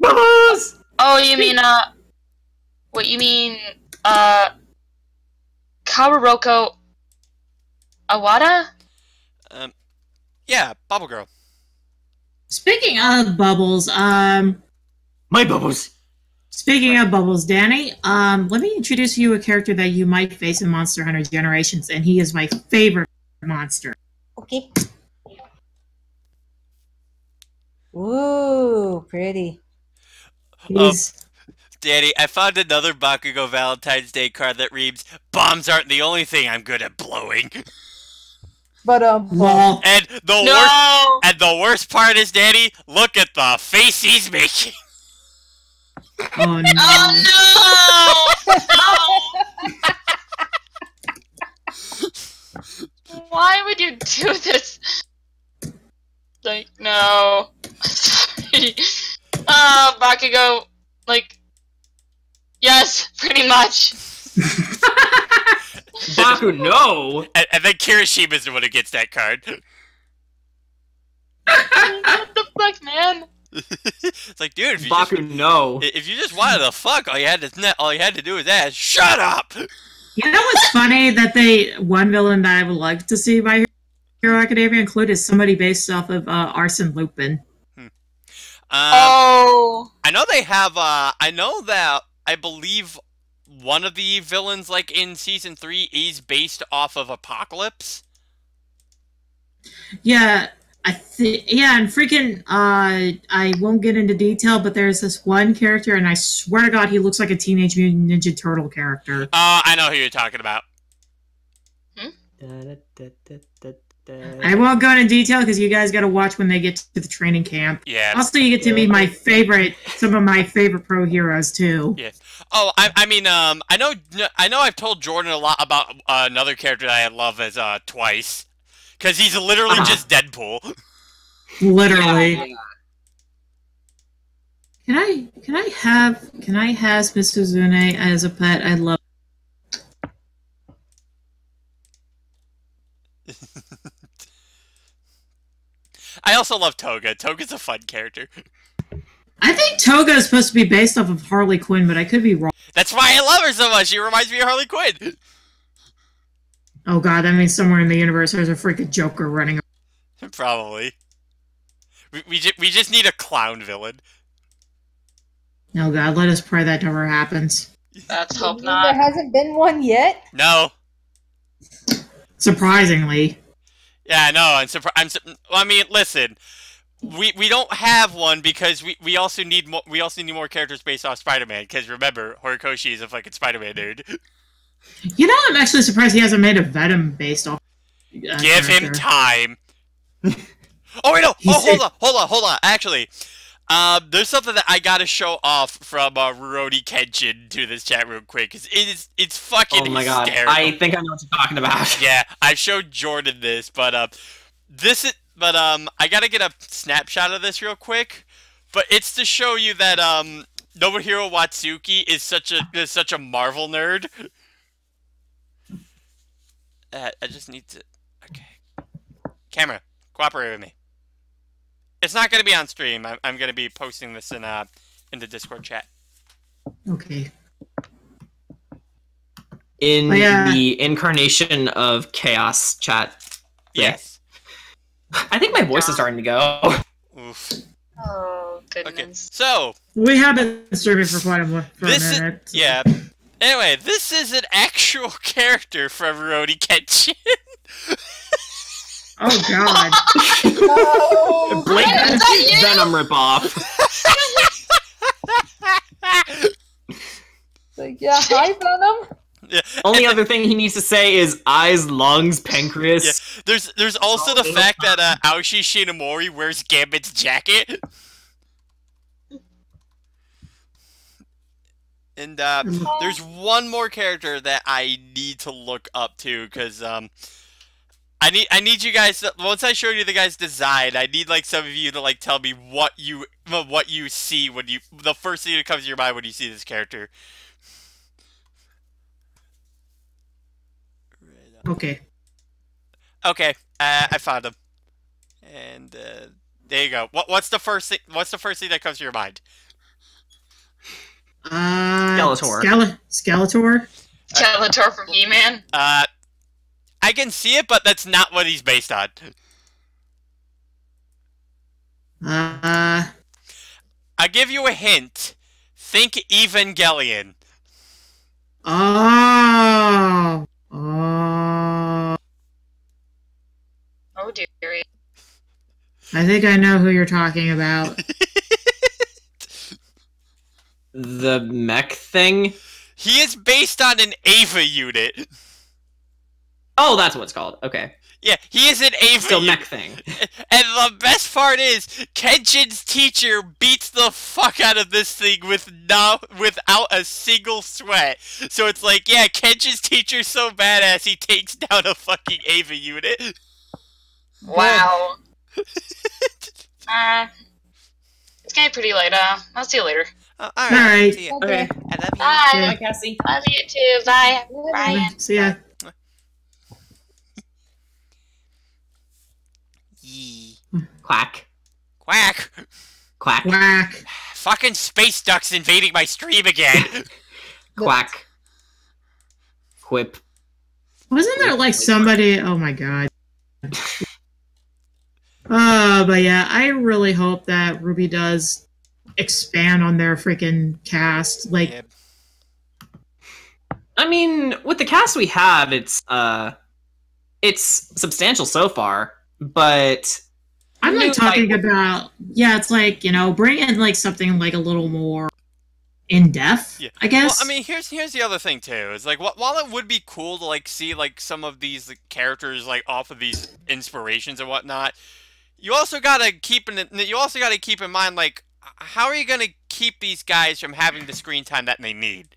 Oh, you mean, what, you mean, Kawaroko Awada? Yeah, Bubble Girl. Speaking of Bubbles, My bubbles. Speaking of Bubbles, Danny, let me introduce you a character that you might face in Monster Hunter Generations, and he is my favorite monster. Okay. Ooh, pretty. He's Danny, I found another Bakugo Valentine's Day card that reads, "Bombs aren't the only thing I'm good at blowing." But lol. And the worst part is, Danny, look at the face he's making. Oh no. Oh no! Why would you do this? Like, no. Sorry. Bakugo, like, yes, pretty much. Baku, no! And then Kirishima's the one who gets that card. What the fuck, man? It's like, dude, if you Baku, just, no. if you just wanted to fuck, all you had to do is ask, shut up! You know what's funny? That one villain that I would like to see by Hero Academia include is somebody based off of Arsene Lupin. Oh. I know they have, I know that, I believe one of the villains, like, in Season 3 is based off of Apocalypse. Yeah, yeah, and freaking, I won't get into detail, but there's this one character, and I swear to God, he looks like a Teenage Mutant Ninja Turtle character. I know who you're talking about. I won't go into detail because you guys got to watch when they get to the training camp. Yeah. Also, you get to meet some of my favorite pro heroes too. Yeah. Oh, I mean, I know I've told Jordan a lot about another character that I love as Twice, because he's literally just Deadpool. Literally. Yeah. Can I have Miss Suzune as a pet? I love. I also love Toga. Toga's a fun character. I think Toga is supposed to be based off of Harley Quinn, but I could be wrong. That's why I love her so much. She reminds me of Harley Quinn. Oh God, that means somewhere in the universe there's a freaking Joker running. Probably. We just need a clown villain. Oh God, let us pray that never happens. Let's hope There not. hasn't been one yet. No. Surprisingly. Yeah, no. I mean, listen. We don't have one because we also need more characters based off Spider-Man. Because remember, Horikoshi is a fucking Spider-Man dude. You know, I'm actually surprised he hasn't made a Venom based off. Give him time. Oh wait, no. Hold on. Actually, there's something that I gotta show off from Rurouni Kenshin to this chat real quick. Cause it's fucking. Oh my God! hysterical. I think I know what you're talking about. Yeah, I showed Jordan this, but I gotta get a snapshot of this real quick. But it's to show you that Nobuhiro Watsuki is such a Marvel nerd. I just need to. Okay, camera, cooperate with me. It's not gonna be on stream. I'm gonna be posting this in the Discord chat. Okay. In the Incarnation of Chaos chat. Yes. I think my voice is starting to go. Oof. Oh, Okay, goodness. so We have been streaming for quite a minute. So. yeah. Anyway, this is an actual character from Rurouni Kenshin. Oh God. Oh, Blatant Venom ripoff. like, yeah, hi Venom. Yeah. Only other thing he needs to say is eyes, lungs, pancreas. Yeah. There's also the fact that Aoshi Shinomori wears Gambit's jacket. And there's one more character that I need to look up to because I need you guys to, once I show you the guy's design, I need like some of you to like tell me what you see when the first thing that comes to your mind when you see this character. Okay. Okay, I found him, and there you go. What's the first thing? What's the first thing that comes to your mind? Skeletor. Skeletor. Skeletor from He-Man. I can see it, but that's not what he's based on. Uh. I'll give you a hint. Think Evangelion. Oh. Oh dearie. I think I know who you're talking about. The mech thing? He is based on an Ava unit. Oh, that's what it's called. Okay. Yeah, he is an Ava Still unit. mech thing. And the best part is, Kenshin's teacher beats the fuck out of this thing without a single sweat. So it's like, yeah, Kenshin's teacher's so badass he takes down a fucking Ava unit. Wow. It's getting pretty late. I'll see you later. All All right. right. See ya. Okay. I love you. Bye. Yeah. Bye, Cassie. Love you too. Bye. Bye. See ya. Yee. Quack. Quack. Quack. Whack. Fucking space ducks invading my stream again. Quack. Quip. Wasn't there like somebody? Oh my god. But yeah, I really hope that Ruby does expand on their freaking cast. Like, Yeah. I mean, with the cast we have, it's substantial so far, but I'm like New talking type- about, yeah, it's like, you know, bring in like something like a little more in depth, Yeah. I guess. Well, I mean, here's the other thing too. Is like, while it would be cool to like see like some of these like, characters like off of these inspirations and whatnot, you also gotta keep in mind like, how are you gonna keep these guys from having the screen time that they need?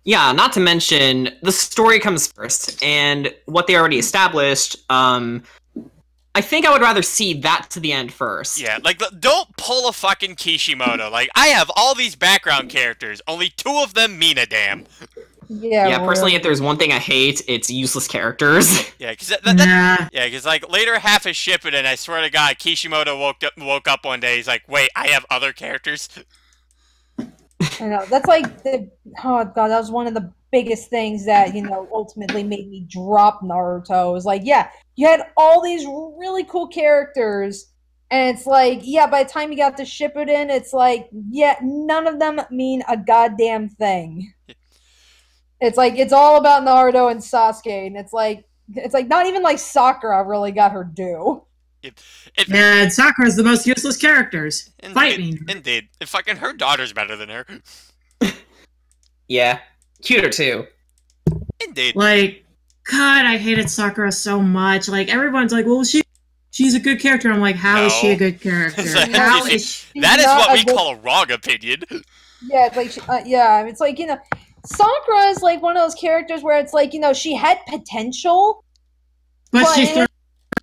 yeah, not to mention the story comes first, and what they already established. I think I would rather see that to the end first. Yeah, like don't pull a fucking Kishimoto. Like I have all these background characters, only 2 of them mean a damn. Yeah. Yeah, personally, really. if there's one thing I hate, it's useless characters. Yeah, because Nah. yeah, because like later half is Shippuden, I swear to God, Kishimoto woke up one day. He's like, wait, I have other characters. I know. That's like oh god, that was one of the biggest things that, ultimately made me drop Naruto. It was like, yeah, you had all these really cool characters, and it's like, yeah, by the time you got to Shippuden, it's like, yeah, none of them mean a goddamn thing. It's like it's all about Naruto and Sasuke, and it's like not even like Sakura really got her due. And Sakura's the most useless characters. Fight me. Indeed. If fucking her daughter's better than her. Yeah, cuter too. Indeed. Like, God, I hated Sakura so much. Like, everyone's like, well, she's a good character. I'm like, how is she a good character? It's like, How is she? that is not what a we good- call a wrong opinion. Yeah, it's like yeah, it's like, Sakura is like one of those characters where it's like, she had potential, But but she it- threw it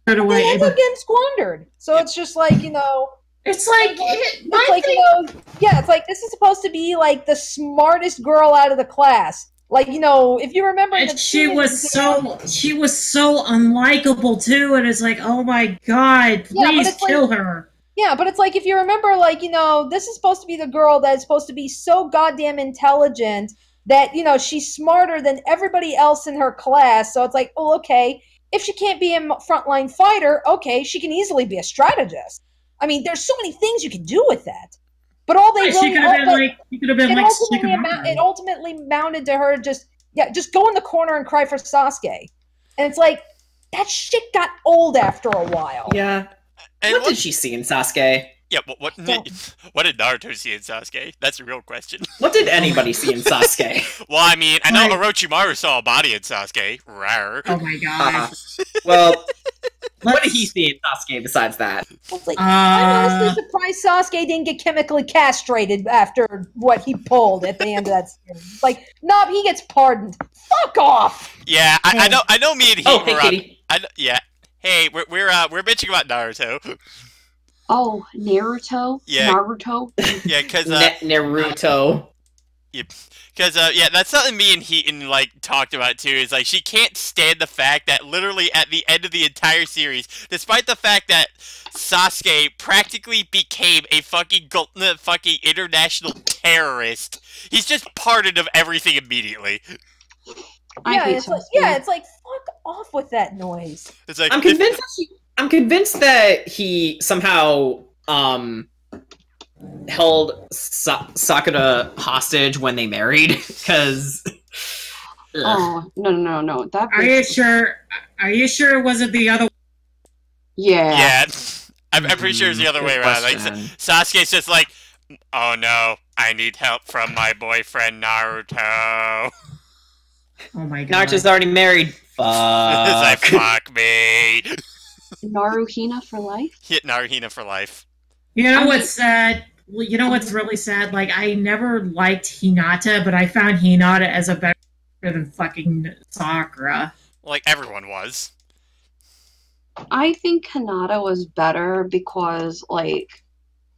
they away. ended up getting squandered. So it's just like, It's like, it's like, yeah, it's like this is supposed to be like the smartest girl out of the class. Like, if you remember, in the she beginning, was so unlikable too, and it's like, oh my god, Yeah, but please it's like- kill her. Yeah, but it's like if you remember, like, this is supposed to be the girl that's supposed to be so goddamn intelligent that, she's smarter than everybody else in her class. So it's like, oh, okay, if she can't be a frontline fighter, okay, she can easily be a strategist. I mean, there's so many things you can do with that. But all they She really could have been like, it ultimately mounted to her just go in the corner and cry for Sasuke. And it's like, that shit got old after a while. Yeah. And What did she see in Sasuke? Yeah, what did Naruto see in Sasuke? That's a real question. What did anybody see in Sasuke? Well, I mean, I know Like- Orochimaru saw a body in Sasuke. Rawr. Oh my god. Well, what did he see in Sasuke besides that? It's like, I'm honestly surprised Sasuke didn't get chemically castrated after what he pulled at the end of that series. Like, nah, he gets pardoned. Fuck off! Yeah, I know. Me and he Oh, hey, were. Kitty. Yeah. Hey, we're bitching about Naruto. Oh, Naruto? Yeah. Naruto? Yeah, because Naruto. yeah, that's something me and Heaton like talked about too. Is like she can't stand the fact that literally at the end of the entire series, despite the fact that Sasuke practically became a fucking international terrorist, he's just pardoned of everything immediately. I Yeah, hate it's like, Sasuke. it's like, fuck off with that noise. It's like I'm convinced that he somehow held Sakura hostage when they married, because. Oh, no. That Are you sure? Are you sure it wasn't the other? Yeah. yeah, I'm pretty sure it's the other Good way around. Like question. Sasuke's just like, oh no, I need help from my boyfriend Naruto. Oh my god. Naruto's already married. It's like, Fuck. fuck me. Naruhina for life? Hit Naruhina for life. You know I mean- what's sad? Well, you know what's really sad? Like, I never liked Hinata, but I found Hinata as a better than fucking Sakura. Like everyone was. I think Hinata was better because, like,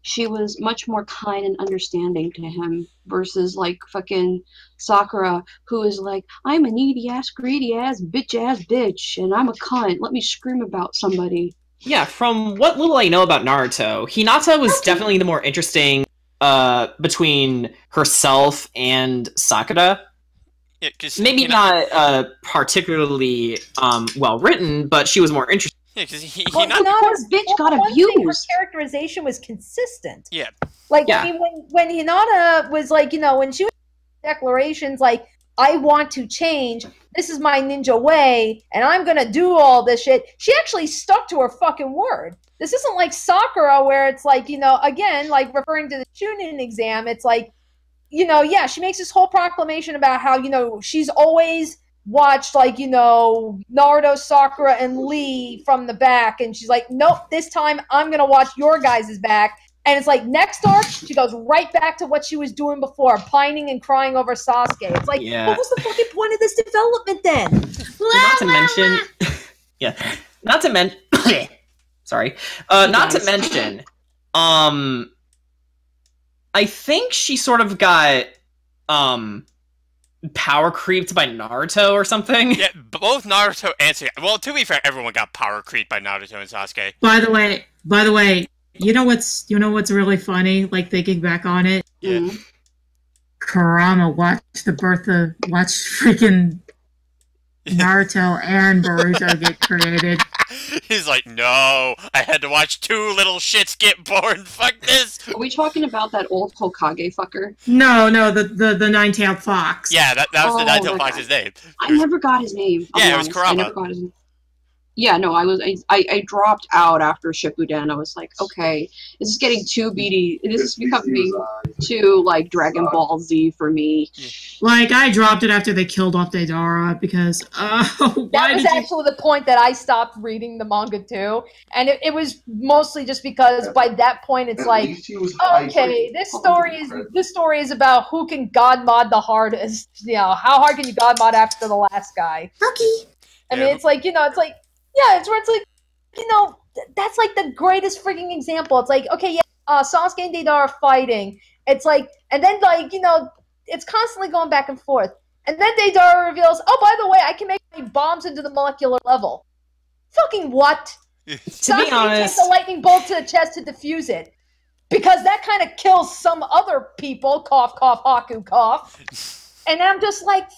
she was much more kind and understanding to him versus like fucking Sakura, who is like, I'm a needy ass, greedy ass, bitch, and I'm a cunt. Let me scream about somebody. Yeah, from what little I know about Naruto, Hinata was definitely the more interesting between herself and Sakura. Yeah, maybe not particularly well written, but she was more interesting. Yeah, because Hinata's bitch got abused. Her characterization was consistent. Yeah. Like, I mean, when Hinata was like, you know, when she was declarations like, I want to change, this is my ninja way, and I'm gonna do all this shit, she actually stuck to her fucking word. This isn't like Sakura where it's like, you know, again, like referring to the Chunin exam, it's like, you know, yeah, she makes this whole proclamation about how, you know, she's always watched, like, you know, Naruto, Sakura, and Lee from the back, and she's like, nope, this time I'm gonna watch your guys' back. And it's like, next arc, she goes right back to what she was doing before, pining and crying over Sasuke. It's like, what was the fucking point of this development then? Not to mention, not to mention, sorry, not to mention, I think she sort of got, power creeped by Naruto or something. Yeah, both Naruto and Sasuke. Well, to be fair, everyone got power creeped by Naruto and Sasuke. By the way, you know what's really funny? Like thinking back on it. Yeah. Kurama watched freaking Naruto and Boruto get created. He's like, no, I had to watch two little shits get born. Fuck this. Are we talking about that old Hokage fucker? No, the nine-tailed fox. Yeah, that was the nine-tailed fox's name. I never got his name. Yeah, it was Kurama. I never got his name. Yeah, no, I dropped out after Shippuden. I was like, okay, this is getting too beady. This is becoming too, like, Dragon Ball Z for me. Like, I dropped it after they killed off Deidara because, that was actually the point that I stopped reading the manga too. And it was mostly just because by that point it's like, okay, this story is about who can God mod the hardest. You know, how hard can you God mod after the last guy? Okay. I mean, it's like, you know, it's like, yeah, it's where it's like, you know, that's like the greatest freaking example. It's like, okay, yeah, Sasuke and Deidara are fighting. It's like, and then like, you know, it's constantly going back and forth. And then Deidara reveals, oh, by the way, I can make bombs into the molecular level. Fucking what? To be honest, takes a lightning bolt to the chest to defuse it. Because that kind of kills some other people. Cough, cough, Haku, cough. And I'm just like,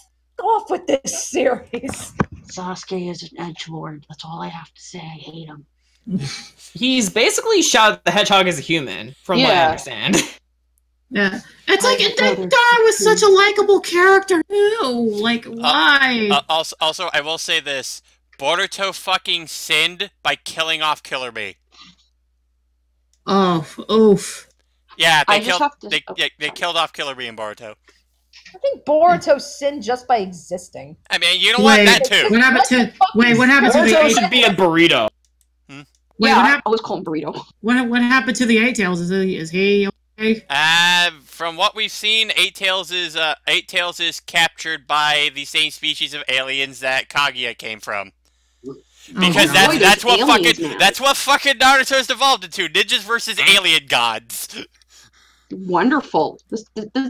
off with this series. Sasuke is an edgelord. That's all I have to say. I hate him. He's basically Shadow the Hedgehog as a human, from what I understand. Yeah. It's like, Deidara was such a likable character. Ew, like, why? Also, I will say this. Boruto fucking sinned by killing off Killer Bee. Oh, oof. Yeah, they killed off Killer Bee in Boruto. I think Boruto sinned just by existing. I mean, you know what? That too. What happened to Boruto should be a burrito. I always call him burrito. What happened to the Eight Tails? Is he okay? From what we've seen, Eight Tails is captured by the same species of aliens that Kaguya came from. Because that's what fucking Naruto's evolved into. Ninjas versus alien gods. Wonderful. This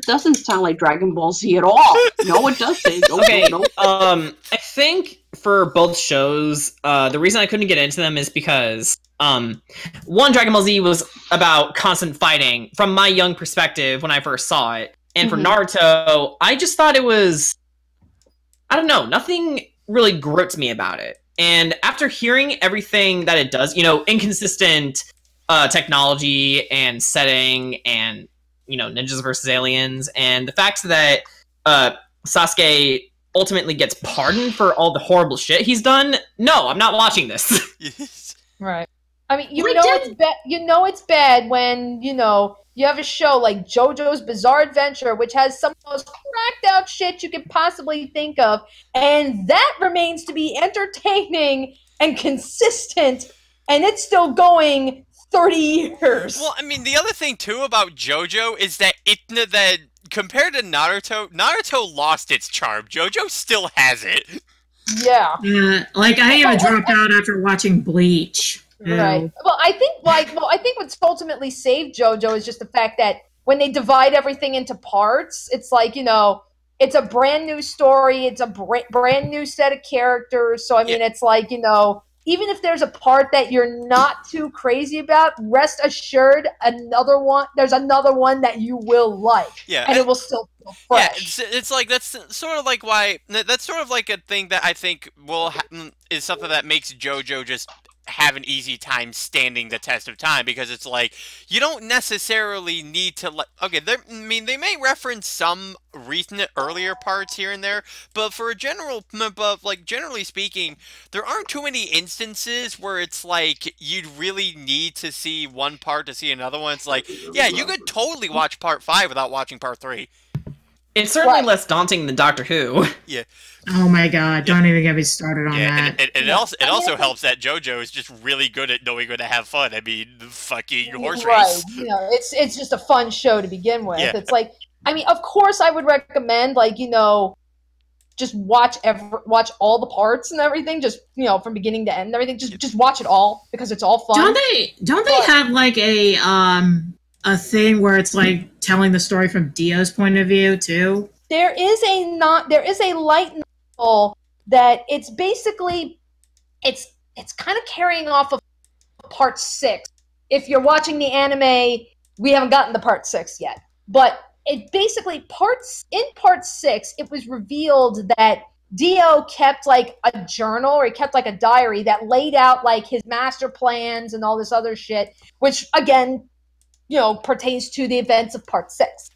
doesn't sound like Dragon Ball Z at all. No, it doesn't. Okay. I think for both shows, the reason I couldn't get into them is because one, Dragon Ball Z was about constant fighting from my young perspective when I first saw it, and for Naruto, I just thought it was, I don't know, nothing really gripped me about it. And after hearing everything that it does, you know, inconsistent technology and setting and, you know, ninjas versus aliens, and the fact that Sasuke ultimately gets pardoned for all the horrible shit he's done, no, I'm not watching this. Right. I mean, you know it's bad when, you know, you have a show like JoJo's Bizarre Adventure, which has some of the most cracked out shit you could possibly think of, and that remains to be entertaining and consistent, and it's still going 30 years. Well, I mean, the other thing too about JoJo is that compared to Naruto lost its charm. JoJo still has it. Yeah. Like I even dropped out after watching Bleach. Right. Well, I think what's ultimately saved JoJo is just the fact that when they divide everything into parts, it's like, it's a brand new story, it's a brand new set of characters. So I mean, it's like, even if there's a part that you're not too crazy about, rest assured, there's another one that you will like. Yeah, and it will still feel fresh. Yeah, it's like that's sort of like a thing that I think is something that makes JoJo just have an easy time standing the test of time, because it's like you don't necessarily need to they may reference some recent earlier parts here and there, but generally speaking, there aren't too many instances where it's like you'd really need to see one part to see another one. It's like, yeah, you could totally watch part 5 without watching part 3. It's certainly less daunting than Doctor Who. Yeah. Oh my god, don't even get me started on that. And it also helps that JoJo is just really good at knowing when to have fun. I mean, the fucking horse race. Right. It's just a fun show to begin with. Yeah. It's like, I mean, of course I would recommend, just watch all the parts and everything, just, from beginning to end and everything. Just watch it all, because it's all fun. Don't they have like a thing where it's like telling the story from Dio's point of view too? There is a light novel that it's basically it's kind of carrying off of part 6. If you're watching the anime, we haven't gotten to part 6 yet, but it basically in part 6 it was revealed that Dio kept like a journal, or he kept like a diary that laid out like his master plans and all this other shit, which again, pertains to the events of part 6.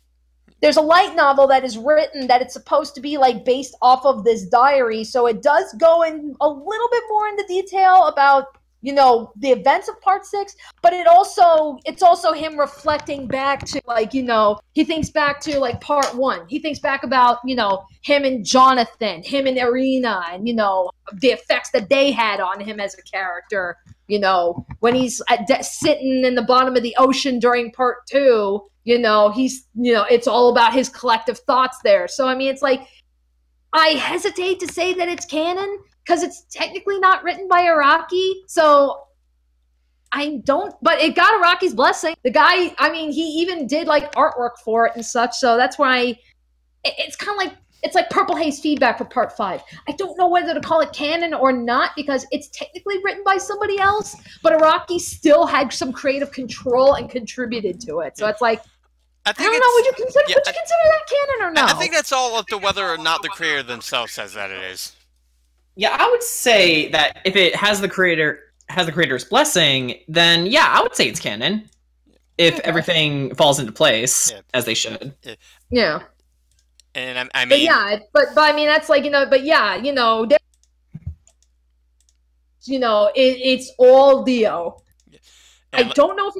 There's a light novel that is written that it's supposed to be like based off of this diary, so it does go in a little bit more into detail about, the events of part 6, but it's also him reflecting back to like, he thinks back to like part 1. He thinks back about, him and Jonathan, him and Irina, and the effects that they had on him as a character. When he's sitting in the bottom of the ocean during part 2, it's all about his collective thoughts there. So, I mean, it's like, I hesitate to say that it's canon, because it's technically not written by Araki. So, but it got Araki's blessing. The guy, I mean, he even did like artwork for it and such. So that's why it's kind of like, it's like Purple Haze feedback for part 5. I don't know whether to call it canon or not, because it's technically written by somebody else, but Araki still had some creative control and contributed to it. So it's like, I don't know, would you consider that canon or not? I think that's all up to whether or not the creator themselves says that it is. Yeah, I would say that if it has the creator's blessing, then yeah, I would say it's canon. If everything falls into place as they should. Yeah. And I mean, but I mean, that's like, it's all Dio. I don't know if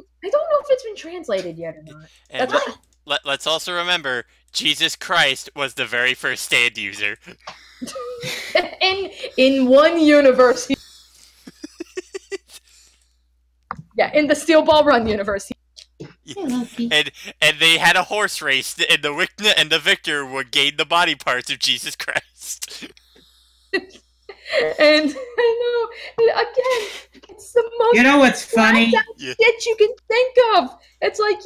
it's been translated yet or not. And let's also remember, Jesus Christ was the very first stand user. in one universe. In the Steel Ball Run universe. And they had a horse race, and the victor would gain the body parts of Jesus Christ. And I know, again, it's the most. You know what's funny? Shit you can think of. It's like,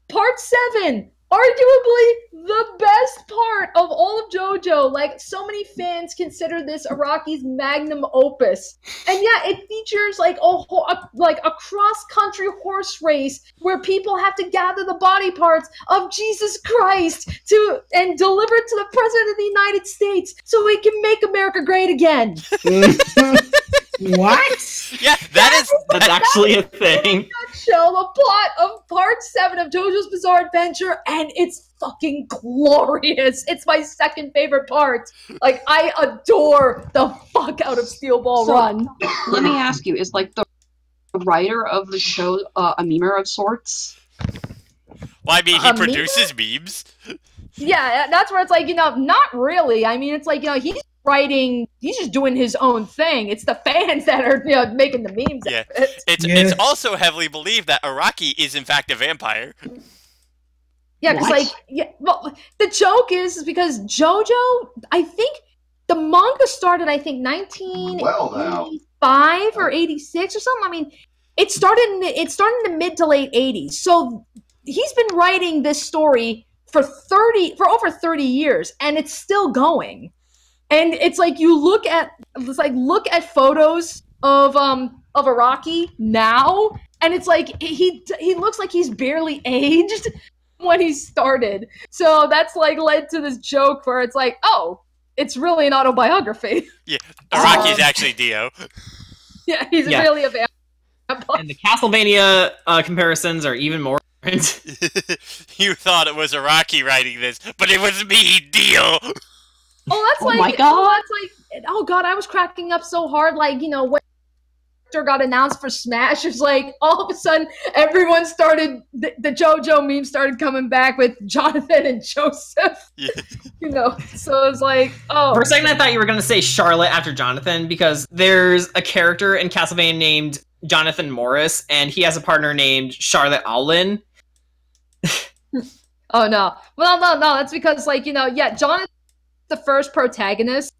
part 7, arguably the best part of all of JoJo. Like, so many fans consider this Araki's magnum opus, and it features like a cross-country horse race where people have to gather the body parts of Jesus Christ and deliver it to the President of the United States so he can make America great again. What? Yeah, that's actually a thing. Nutshell, the plot of part 7 of JoJo's Bizarre Adventure, and it's fucking glorious. It's my second favorite part. Like, I adore the fuck out of Steel Ball Run. Let me ask you, is like the writer of the show a memer of sorts? Well, I mean, he produces memes. Yeah, that's where it's like, not really. I mean, it's like, he's writing, he's just doing his own thing. It's the fans that are making the memes. Yeah, it's also heavily believed that Araki is in fact a vampire. Yeah, because the joke is because JoJo, I think the manga started 1985 or 86 or something. I mean, it started in the mid to late 80s. So he's been writing this story for over 30 years, and it's still going. And it's like look at photos of Araki now, and it's like he looks like he's barely aged when he started. So that's like led to this joke where it's like, oh, it's really an autobiography. Yeah, Araki's actually Dio. Yeah, he's really a vampire. And the Castlevania comparisons are even more different. You thought it was Araki writing this, but it was me, Dio. My God. Oh God, I was cracking up so hard. Like, you know, when got announced for Smash, it's like all of a sudden everyone started the JoJo meme started coming back with Jonathan and Joseph. Yeah. You know, so it's like, oh. For a second, I thought you were gonna say Charlotte after Jonathan, because there's a character in Castlevania named Jonathan Morris, and he has a partner named Charlotte Owlin. Oh no, well no, that's because, like, you know, yeah, Jonathan's the first protagonist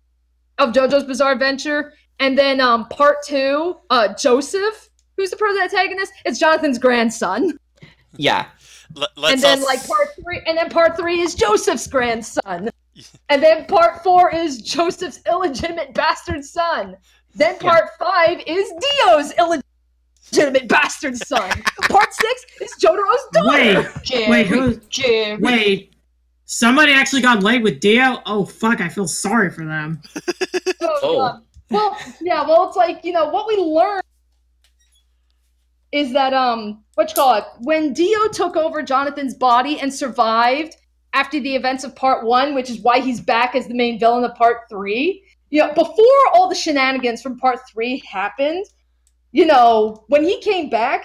of JoJo's Bizarre Adventure. And then part 2, Joseph, who's the protagonist, it's Jonathan's grandson. Yeah. And then part 3 is Joseph's grandson. And then part 4 is Joseph's illegitimate bastard son. Then part 5 is Dio's illegitimate bastard son. Part 6 is Jotaro's daughter. Wait. Somebody actually got laid with Dio? Oh fuck, I feel sorry for them. Well, it's like, you know, what we learned is that, when Dio took over Jonathan's body and survived after the events of part 1, which is why he's back as the main villain of part 3, you know, before all the shenanigans from part 3 happened, you know, when he came back,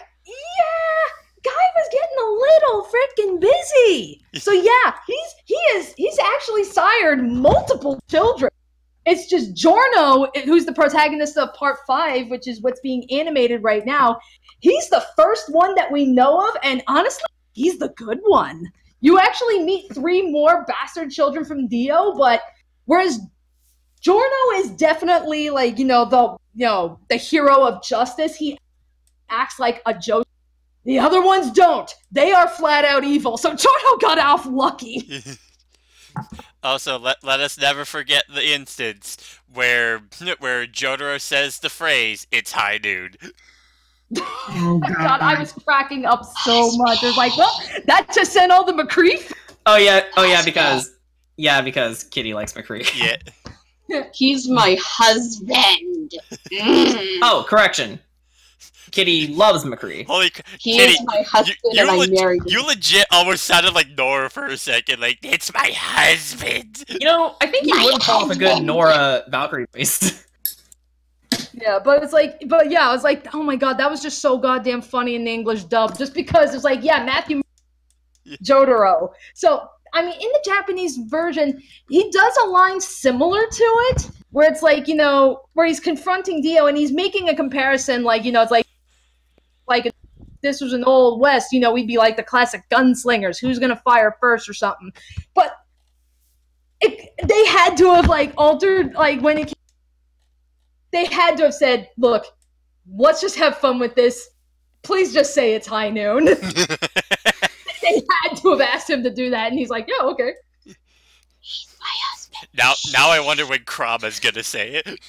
guy was getting a little freaking busy. So yeah, he's actually sired multiple children. It's just Giorno, who's the protagonist of part 5, which is what's being animated right now. He's the first one that we know of, and honestly, he's the good one. You actually meet 3 more bastard children from Dio, but whereas Giorno is definitely like, the hero of justice, he acts like a Joseph. The other ones don't. They are flat out evil. So Giorno got off lucky. Also, let us never forget the instance where Jotaro says the phrase, "It's high noon." Oh God, I was cracking up so much. I was like, well, that just sent all the McCree. Oh yeah, because Kitty likes McCree. Yeah. He's my husband. Oh, correction. Kitty loves McCree. Holy He Kitty, is my husband, and I married him. You legit almost sounded like Nora for a second. Like, it's my husband. You know, I think you would call off a good Nora Valkyrie voice. Yeah, but I was like, oh my God, that was just so goddamn funny in the English dub. Just because it's like, yeah, Matthew Jotaro. So, I mean, in the Japanese version, he does a line similar to it, where it's like, you know, where he's confronting Dio and he's making a comparison, like, you know, it's like if this was an old West, you know, we'd be like the classic gunslingers, who's gonna fire first or something. But they had to have, like, altered, like, when it came, they had to have said, look, let's just have fun with this. Please just say it's high noon. They had to have asked him to do that, and he's like, yeah, okay. He's my husband. Now I wonder when Krama's gonna say it.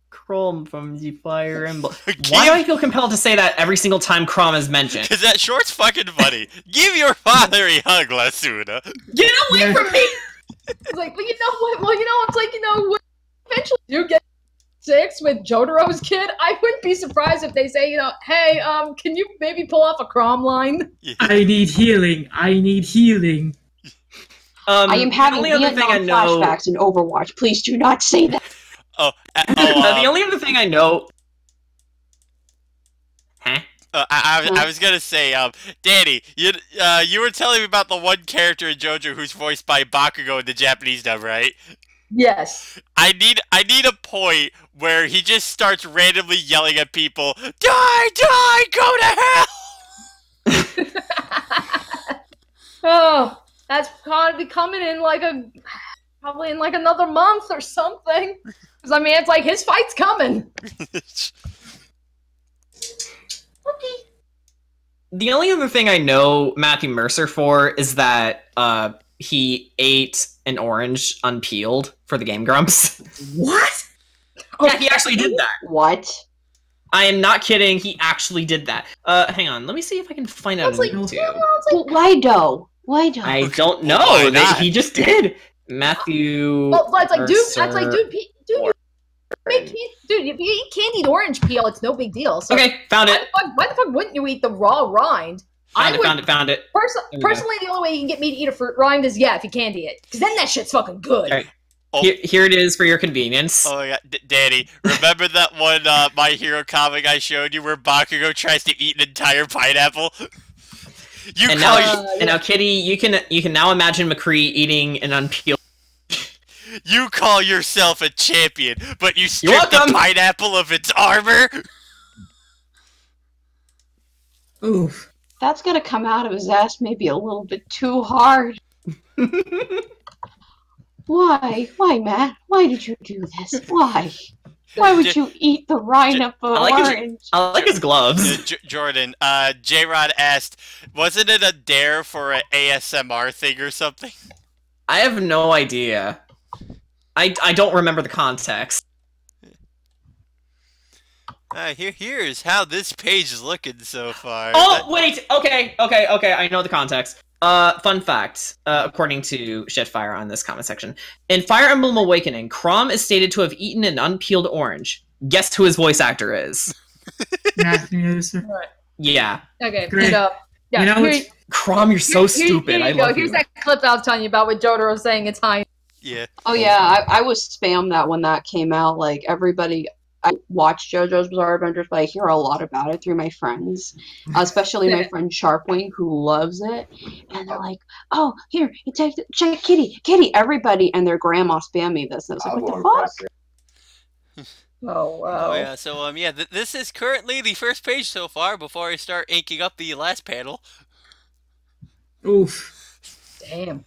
Chrome from the Fire Emblem. Why do I feel compelled to say that every single time Chrome is mentioned? Because that short's fucking funny. Give your father a hug, Lasuna. Get away from me! It's like, well, you know what? Well, you know, it's like, you know, eventually you get 6 with Jotaro's kid. I wouldn't be surprised if they say, you know, hey, can you maybe pull off a Crom line? Yeah. I need healing. I need healing. I am having Vietnam flashbacks in Overwatch. Please do not say that. The only other thing I know... Huh? I was gonna say, Danny, you were telling me about the one character in JoJo who's voiced by Bakugo in the Japanese dub, right? Yes. I need a point where he just starts randomly yelling at people, "Die, die, go to hell!" Oh, that's gonna be coming in like probably in like another month or something. Because I mean, it's like his fight's coming. The only other thing I know Matthew Mercer for is that he ate an orange unpeeled for the Game Grumps. What? Yeah, he actually did that. What? I am not kidding. He actually did that. Hang on. Let me see if I can find out on YouTube. Well, why though? Why though? I don't know. Why not? He just did. Matthew. Well, that's like, dude. That's like, Mercer. Dude, if you eat candied orange peel, it's no big deal. So Okay, found it. why the fuck wouldn't you eat the raw rind? Found it. Personally, the only way you can get me to eat a fruit rind is if you candy it, because then that shit's fucking good. Alright. Here it is for your convenience. Oh my god, Danny, remember that one My Hero comic I showed you where Bakugo tries to eat an entire pineapple? And now, Kitty, you can now imagine McCree eating an unpeeled. You call yourself a champion, but you You're strip the welcome. pineapple of its armor? Oof. That's gonna come out of his ass maybe a little bit too hard. Why? Why, Matt? Why did you do this? Why? Why would you eat the rind of an orange? I like his gloves. Jordan, J-Rod asked, wasn't it a dare for an ASMR thing or something? I have no idea. I don't remember the context. Here's how this page is looking so far. Oh, wait! Okay, I know the context. Fun fact, according to Shitfire on this comment section. In Fire Emblem Awakening, Chrom is stated to have eaten an unpeeled orange. Guess who his voice actor is? Matthews. Yeah. Okay, Great. put it up. Yeah, You know, here- Chrom, you're so stupid. Here I you go. love Here's you. that clip I was telling you about with Jotaro saying it's high. Yeah. Oh yeah, I was spammed that when that came out. Like everybody, I watched JoJo's Bizarre Adventures, but I hear a lot about it through my friends, especially my friend Sharpwing who loves it. And they're like, "Oh, here, you check Kitty, everybody," and their grandma spammed me this. And I was like, "What the fuck?" Oh wow. Oh yeah, so yeah, this is currently the first page so far before I start inking up the last panel. Oof. Damn.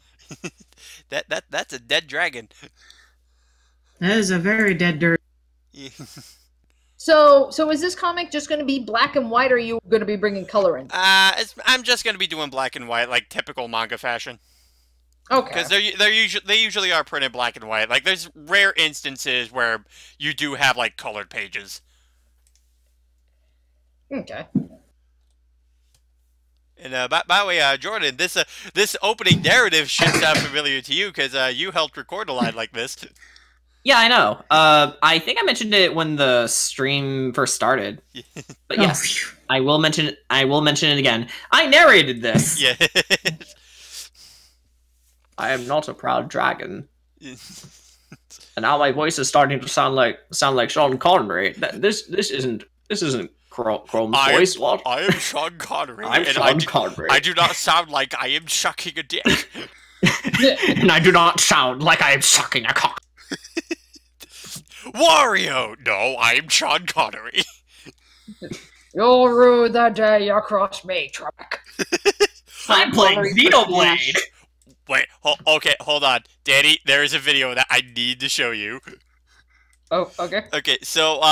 That's a dead dragon. That is a very dead dirt. Yeah. So is this comic just going to be black and white, or are you going to be bringing color in? I'm just gonna be doing black and white, like typical manga fashion. Okay. Because they usually are printed black and white. Like there's rare instances where you do have like colored pages. Okay. And by the way, Jordan, this opening narrative should sound familiar to you because you helped record a line like this. Yeah, I know. I think I mentioned it when the stream first started. But yes, I will mention it. I will mention it again. I narrated this. Yeah. I am not a proud dragon. And now my voice is starting to sound like Sean Connery. This isn't Chrome's voice. What? I am Sean Connery. I'm Sean Connery. I do not sound like I am sucking a dick. And I do not sound like I am sucking a cock. Wario! No, I am Sean Connery. You'll rue the day you cross me, Trek. I'm playing Xenoblade. Wait, okay, hold on. Danny, there is a video that I need to show you. Oh, okay. Okay, so,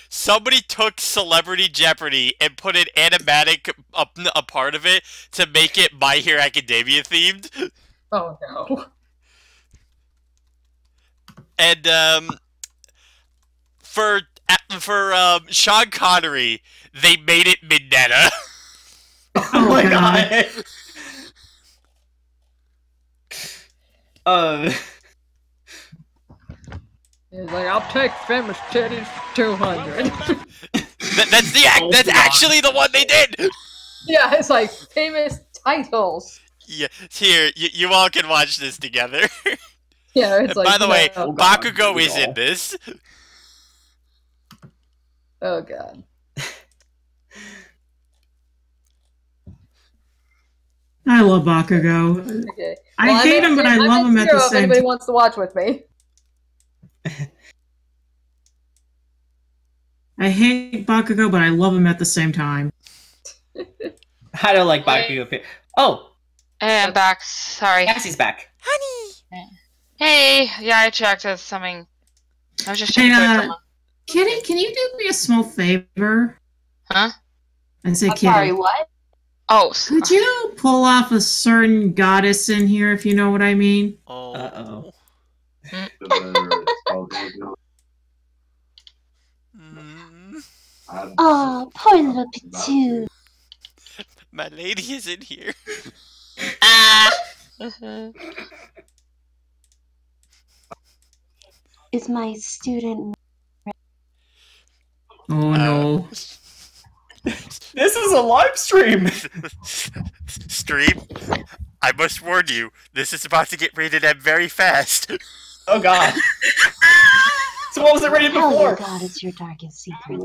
somebody took Celebrity Jeopardy and put an animatic a part of it to make it My Hero Academia themed. Oh, no. And, for Sean Connery, they made it Mineta. Oh my god. He's like, I'll take famous titties 200. That's actually the one they did. Yeah, it's like famous titles. Yeah, here you all can watch this together. Yeah, it's And like. by the way, no. Bakugo is in this. Oh god. I love Bakugo. Okay. I hate him, but I love him at the If same anybody time. wants to watch with me. I hate Bakugo, but I love him at the same time. I don't like Bakugo. Oh, Hey, I'm back. Sorry. Cassie's back. Honey. Hey, yeah, I checked. It's something I was just Hey, checking. Kitty, can you do me a small favor? Huh? I said, I'm Kitty. sorry, what? Oh, Could you pull off a certain goddess in here, if you know what I mean? Oh. Uh-oh. Mm. Oh, poor little Pitou. My lady is in here. ah. Is my student. Oh, no. This is a live stream! Stream? I must warn you, this is about to get rated M very fast. Oh god. So what was it rated Oh before? God, it's your darkest secret.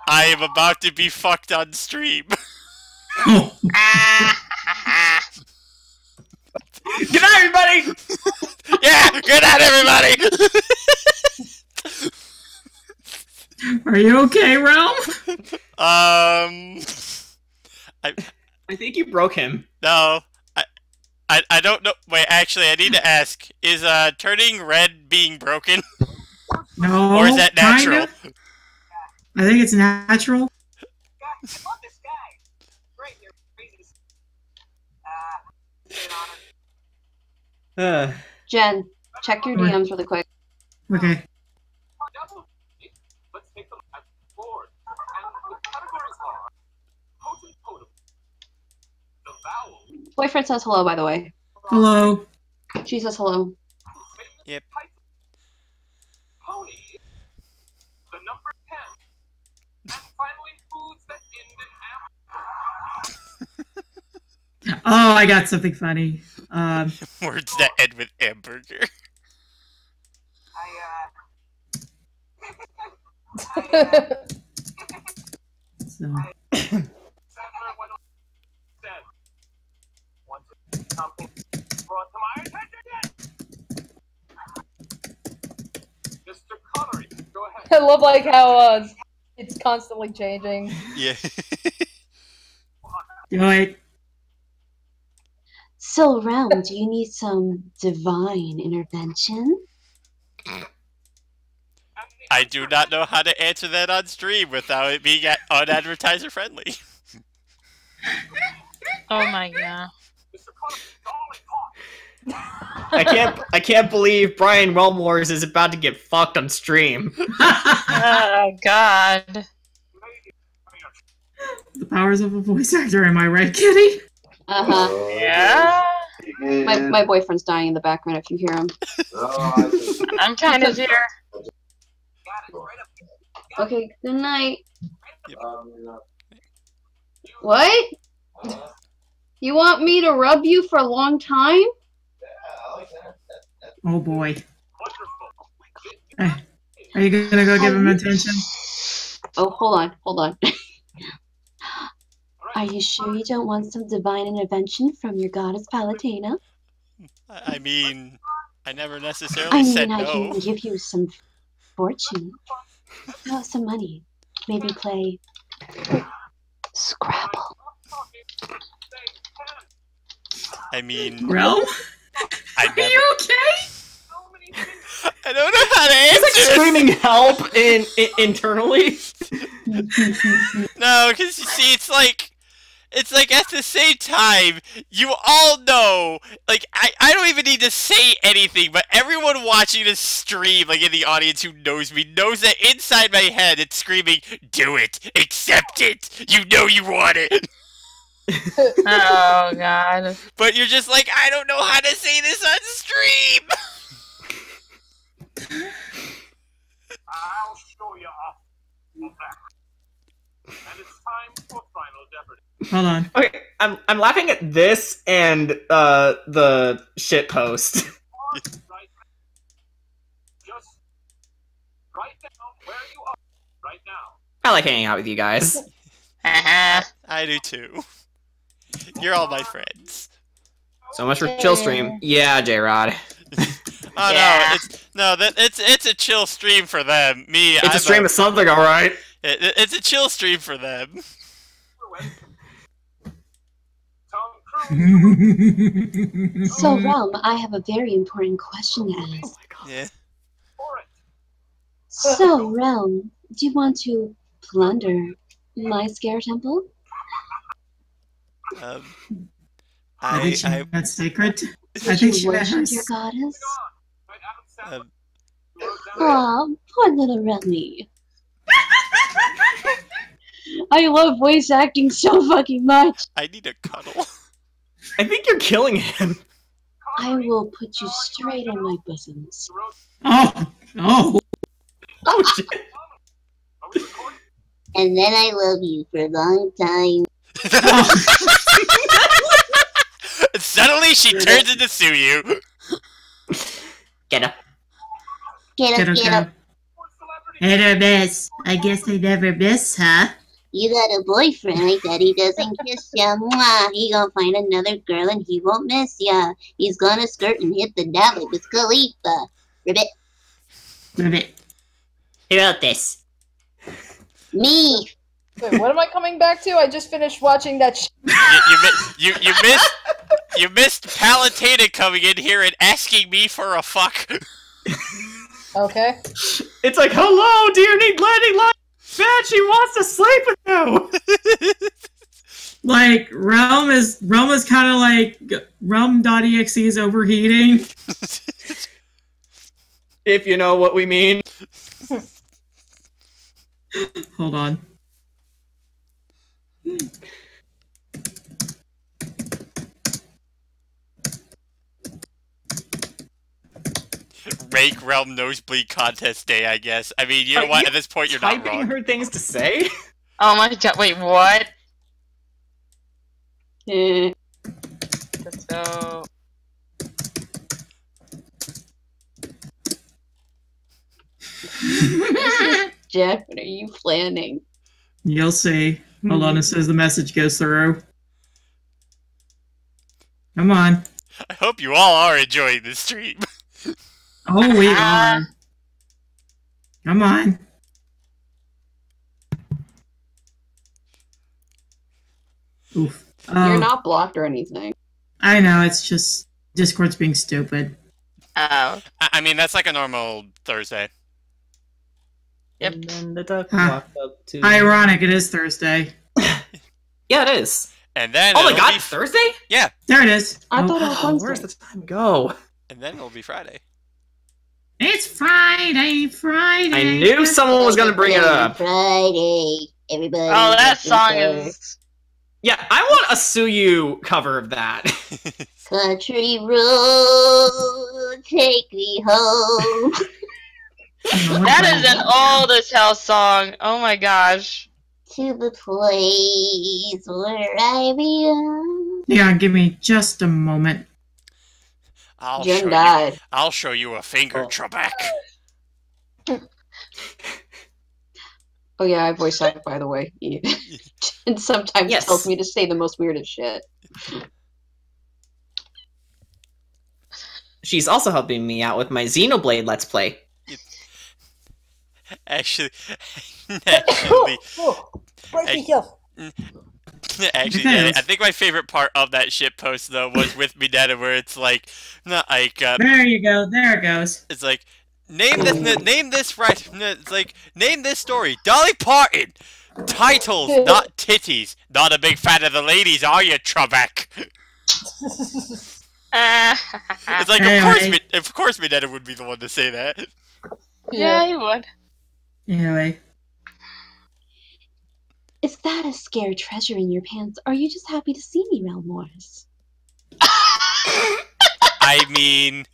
I am about to be fucked on stream. Oh, Good night, everybody! Yeah, good night, everybody! are you okay, Realm? I think you broke him. No. I don't know. Wait, actually, I need to ask. Is turning red being broken? No. Or is that natural? Kinda. I think it's natural. Jen, check your DMs really quick. Okay. Boyfriend says hello, by the way. Hello. She says hello. Yep. Oh, I got something funny. Words that end with hamburger. So. I love like how it's constantly changing. Yeah. Do it. So, Realm, do you need some divine intervention? I do not know how to answer that on stream without it being unadvertiser friendly. Oh my god. I can't believe Brian Wellmores is about to get fucked on stream. Oh god. The powers of a voice actor, am I right, Kitty? Uh-huh. Yeah. My boyfriend's dying in the background if you hear him. I'm kind of here. Okay, good night. Yep. What? You want me to rub you for a long time? Oh boy. Are you gonna go give him attention? Oh, hold on. Are you sure you don't want some divine intervention from your goddess Palutena? I mean, I never necessarily I said mean, I no. can give you some fortune. Oh, some money. Maybe play Scrabble. I mean, Realm? I Are never. you okay? I don't know how to He's like answer. screaming help internally. No, because you see, it's like at the same time, you all know, like, I don't even need to say anything, but everyone watching this stream, like in the audience who knows me, knows that inside my head it's screaming, do it, accept it, you know you want it. Oh god. But you're just like, I don't know how to say this on stream. I'll show you off the back. And it's time for Final Jeopardy. Hold on. Okay, I'm laughing at this and the shit post. Just write down where you are right now. I like hanging out with you guys. I do too. You're all my friends. So much for chill stream. Yeah, J-Rod. Oh Yeah. no, it's a chill stream for them. Me, It's a stream of something, alright. It's a chill stream for them. Tom Cruise. So, Realm, I have a very important question to ask. Yeah. So, Realm, do you want to plunder my scare temple? I think that's sacred. I Would think you she worship has. your goddess? Adam Sandler. Aw, poor little Remy. I love voice acting so fucking much. I need a cuddle. I think you're killing him. I will put you straight in my bosoms. Oh, oh. Oh shit. And then I love you for a long time. Suddenly she turns into Suyu. Get up. Get up, get up. Hit or miss. I guess I never miss, huh? You got a boyfriend. I bet he doesn't kiss ya. Mwah. He gonna find another girl and he won't miss ya. He's gonna skirt and hit the dab like Wiz Khalifa. Ribbit. Ribbit. Who wrote this? Me. Wait, what am I coming back to? I just finished watching that. You missed Palutena coming in here and asking me for a fuck. Okay. It's like, hello, do you need landing light? Man, she wants to sleep with you. Like Realm is kind of like Realm.exe is overheating. If you know what we mean. Hold on. Rank Realm Nosebleed Contest Day, I guess. I mean, you know what? At this point, you're not Typing wrong. her things to say? Oh my god, wait, what? So... Jeff, what are you planning? You'll see. Hold on, it says the message goes through. Come on. I hope you all are enjoying this stream. Oh, we are. Come on. Oof. You're not blocked or anything. I know, it's just Discord's being stupid. Oh. I mean, that's like a normal Thursday. Yep. And then the duck Huh. walked up to... Ironic, it is Thursday. Yeah, it is. And then Oh my it'll god, be Thursday? Yeah, There it is. I thought it was Oh, Wednesday. where's the time go? and then it'll be Friday. It's Friday. I knew someone was gonna bring it up. Friday. Everybody. Oh, that happy song Friday. is... Yeah, I want a Suyu cover of that. Country road, take me home. That is an old as hell song. Oh my gosh. To the place where I belong. Yeah, give me just a moment. Jen died. I'll show you a finger, Oh. Trebek. Oh yeah, I voice act, by the way. And sometimes Yes. tells me to say the most weirdest shit. She's also helping me out with my Xenoblade Let's Play. Actually, Breaking kill. actually, Depends. I think my favorite part of that shit post though was with Mineta, where it's like, not like, There you go. There it goes. it's like, name this right. It's like, name this story. Dolly Parton. Titles, not titties. Not a big fan of the ladies, are you, Trebek? It's like, Anyway. of course, Mineta would be the one to say that. Yeah, you would. Anyway. Is that a scared treasure in your pants? Are you just happy to see me, Realm Morris? I mean,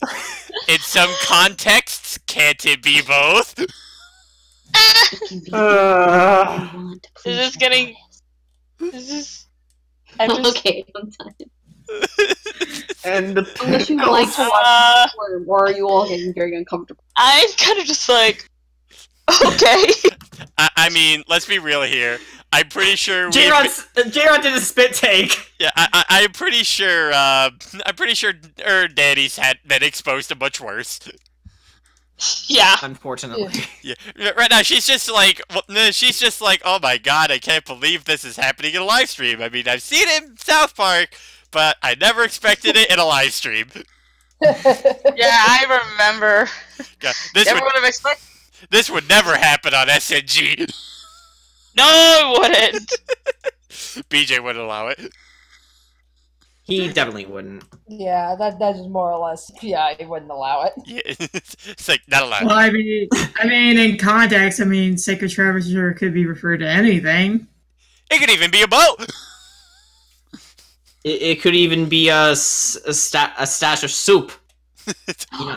in some contexts, can't it be both? It can be I want to please This is your getting- goddess. This is... I just... Okay, I'm done. And the Unless you would like to watch or are you all getting very uncomfortable? I'm kind of just like... Okay. I mean, let's be real here. I'm pretty sure J-Rod did a spit take. Yeah, I'm pretty sure. Danny's had been exposed to much worse. Yeah. Unfortunately. Yeah, right now she's just like, oh my god, I can't believe this is happening in a live stream. I mean, I've seen it in South Park, but I never expected it in a live stream. Yeah, I remember. Yeah, Never would have expected. This would never happen on SNG. No, it wouldn't. BJ wouldn't allow it. He definitely wouldn't. Yeah, that's just more or less. Yeah, he wouldn't allow it. Yeah, it's like not allowed. Well, I mean, in context, Sacred Treasure could be referred to anything. It could even be a boat. It could even be a stash of soup.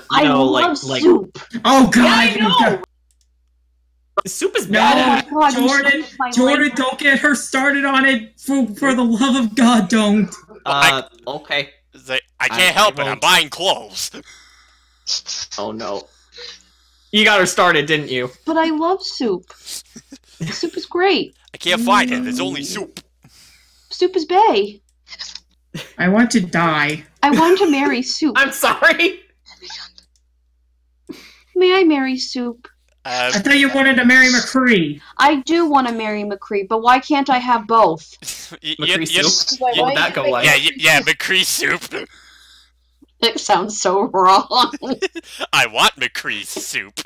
I love soup. Oh God! I know. Soup is No, bad. Oh, God, Jordan, don't get her started on it. For the love of God, don't. Okay. It's like, I can't help it. I'm won't. buying clothes. Oh no. You got her started, didn't you? But I love soup. Soup is great. I can't find it. There's only soup. Soup is bae. I want to die. I want to marry soup. I'm sorry. May I marry soup? I thought you wanted to marry McCree. I do want to marry McCree, but why can't I have both? McCree soup? Wait, What why would that you go like? Yeah, McCree soup. It sounds so wrong. I want McCree's soup.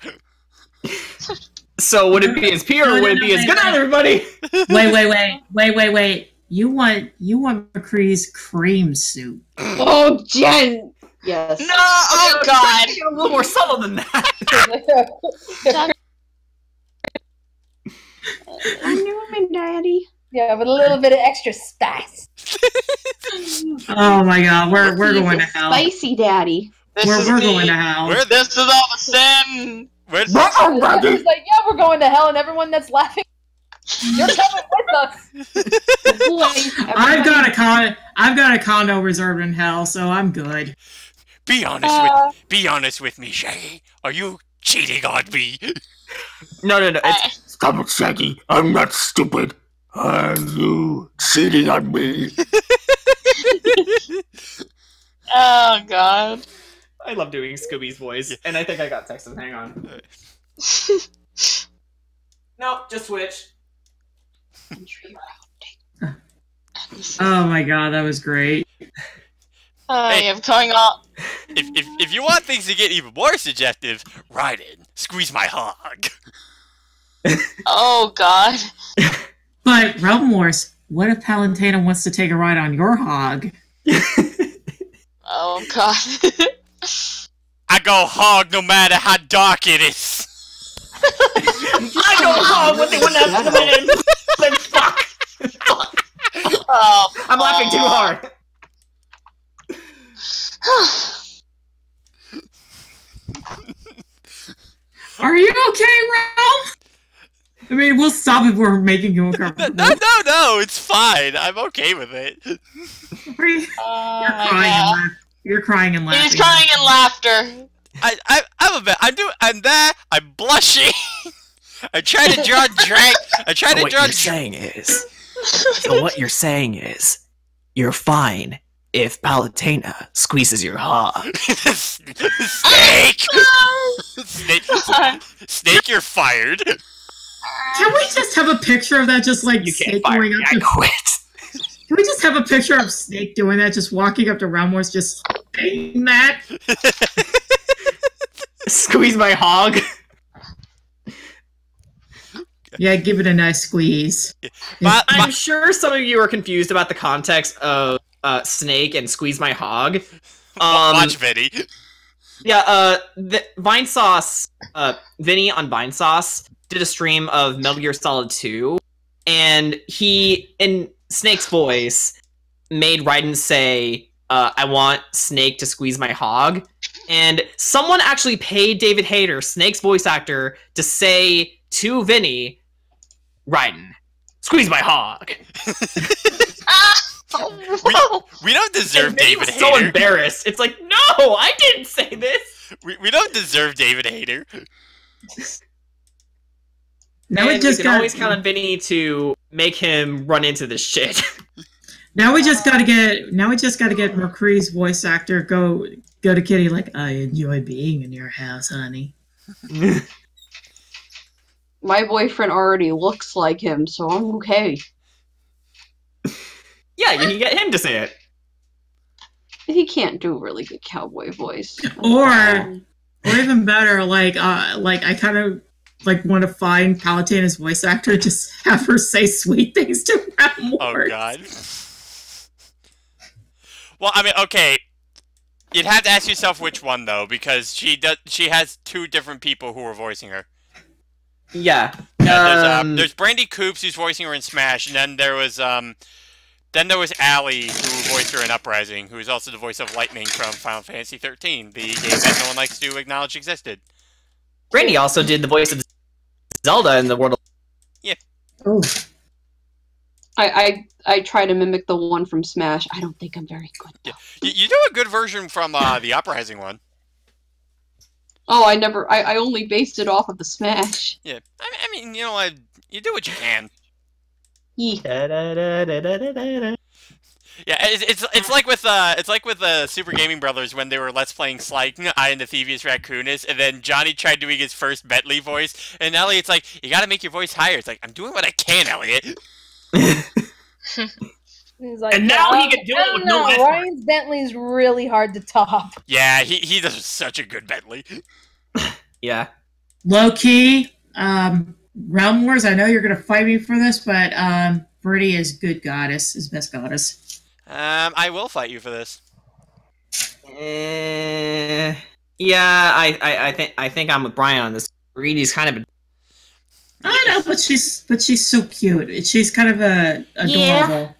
So would it be as pure or would it be as good on everybody? Wait. You want McCree's cream soup. Oh, Jen! Yes. No! Oh, God! A little more subtle than that. I knew my daddy. Yeah, with a little bit of extra spice. Oh my God, we're He's going a to hell. Spicy daddy. We're going to hell. This is all a sin. Where's He's like, yeah, we're going to hell, and everyone that's laughing, you're coming with us. Boy, I've got a condo reserved in hell, so I'm good. Be honest with me, Shaggy. Are you cheating on me? No. It's Stop it, Shaggy. I'm not stupid. Are you cheating on me? Oh, God. I love doing Scooby's voice, and I think I got texted. Hang on. No, just switch. Oh my God, that was great. I am coming up. If you want things to get even more subjective, ride in. Squeeze my hog. Oh, God. But Realm Wars, what if Palutena wants to take a ride on your hog? Oh, God. I go hog no matter how dark it is. I go hog when they wouldn't have to come in. Then fuck. Oh, I'm laughing too hard. Are you okay, Realm? I mean, we'll stop if we're making you uncomfortable. No, it's fine. I'm okay with it. You're crying and laughing. He's crying in laughter. I'm there. I'm blushing. I try to draw drag. I try to draw. What you're saying is, you're fine if Palutena squeezes your hog. Snake, you're fired. Can we just have a picture of that, just like You Snake can't fire going me. up I to... quit. Can we just have a picture of Snake doing that, just walking up to Realm Wars, just saying that? Squeeze my hog. Yeah, give it a nice squeeze. I'm sure some of you are confused about the context of Snake and Squeeze My Hog. Watch Vinny. Yeah, Vinesauce, Vinny on Vinesauce did a stream of Metal Gear Solid 2, and he, in Snake's voice, made Raiden say, I want Snake to squeeze my hog. And someone actually paid David Hayter, Snake's voice actor, to say to Vinny, Raiden, squeeze my hog. We don't deserve David Hayter. So embarrassed. It's like, no, I didn't say this. We don't deserve David Hayter. Now we can always count on Vinny to make him run into this shit. Now we just gotta get McCree's voice actor go to Kitty like, I enjoy being in your house, honey. My boyfriend already looks like him, so I'm okay. Yeah, you can get him to say it. He can't do a really good cowboy voice. Or even better, like I kind of like want to find Palutena's voice actor, just have her say sweet things to Realm Oh Wars. god. Well, I mean, okay. You'd have to ask yourself which one though, because she has two different people who are voicing her. Yeah. There's Brandy Coops who's voicing her in Smash, and then there was Allie who voiced her in Uprising, who is also the voice of Lightning from Final Fantasy XIII, the game that no one likes to acknowledge existed. Brandy also did the voice of Zelda in the world of... Yeah. Oh. I try to mimic the one from Smash. I don't think I'm very good. Yeah. You do a good version from the Uprising one. Oh, I only based it off of the Smash. Yeah. I mean, you know, you do what you can. Yeah, it's like with Super Gaming Brothers when they were Let's Playing Sly I and the Thievius Raccoonus, and then Johnny tried doing his first Bentley voice, and Elliot's like, you gotta make your voice higher. It's like, I'm doing what I can, Elliot. He's like, And now he can do it with no effort. Ryan's Bentley's really hard to top. Yeah, he does such a good Bentley. Yeah. Low key, Realm Wars. I know you're gonna fight me for this, but Birdie is good goddess, is best goddess. I will fight you for this. Yeah, I think I'm with Brian on this. Birdie's kind of. I know, but she's so cute. She's kind of adorable. Yeah.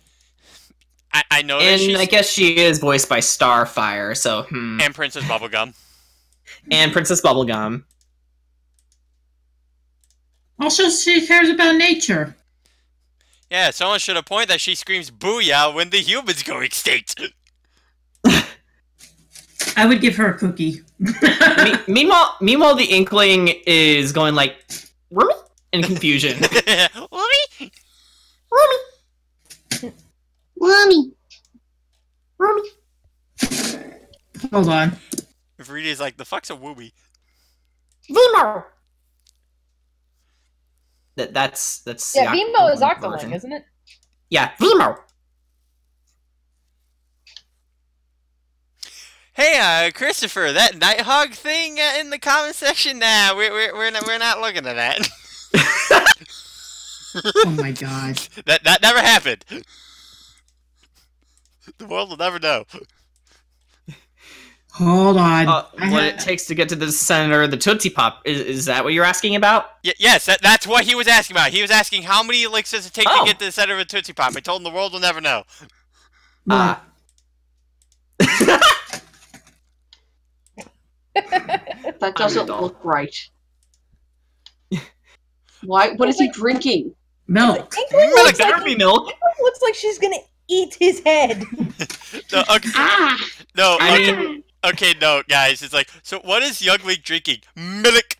I know that And she's... I guess she is voiced by Starfire, so And Princess Bubblegum. And Princess Bubblegum. Also, she cares about nature. Yeah, someone should have pointed that she screams "Booyah" when the humans go extinct. I would give her a cookie. Meanwhile, the Inkling is going like, "Rumi?" in confusion. Rumi? Mommy. Hold on. If Rita's like, the fuck's a wooby? Vimo. That's Yeah, the Vimo is version. Octoling, isn't it? Yeah, Vimo. Hey, Christopher, that Nighthawk thing in the comment section? Nah, we're not looking at that. Oh my god. That never happened. The world will never know. Hold on. What it takes to get to the center of the Tootsie Pop. Is that what you're asking about? Yes, that's what he was asking about. He was asking how many licks does it take to get to the center of a Tootsie Pop. I told him the world will never know. What? That doesn't look right. Why? What is he drinking? Milk. Inkling Milk, looks better like, be milk. Inkling looks like she's gonna eat his head. No, okay. No, I okay. mean- Okay, no, guys. It's like, so what is Young Link drinking? Milk.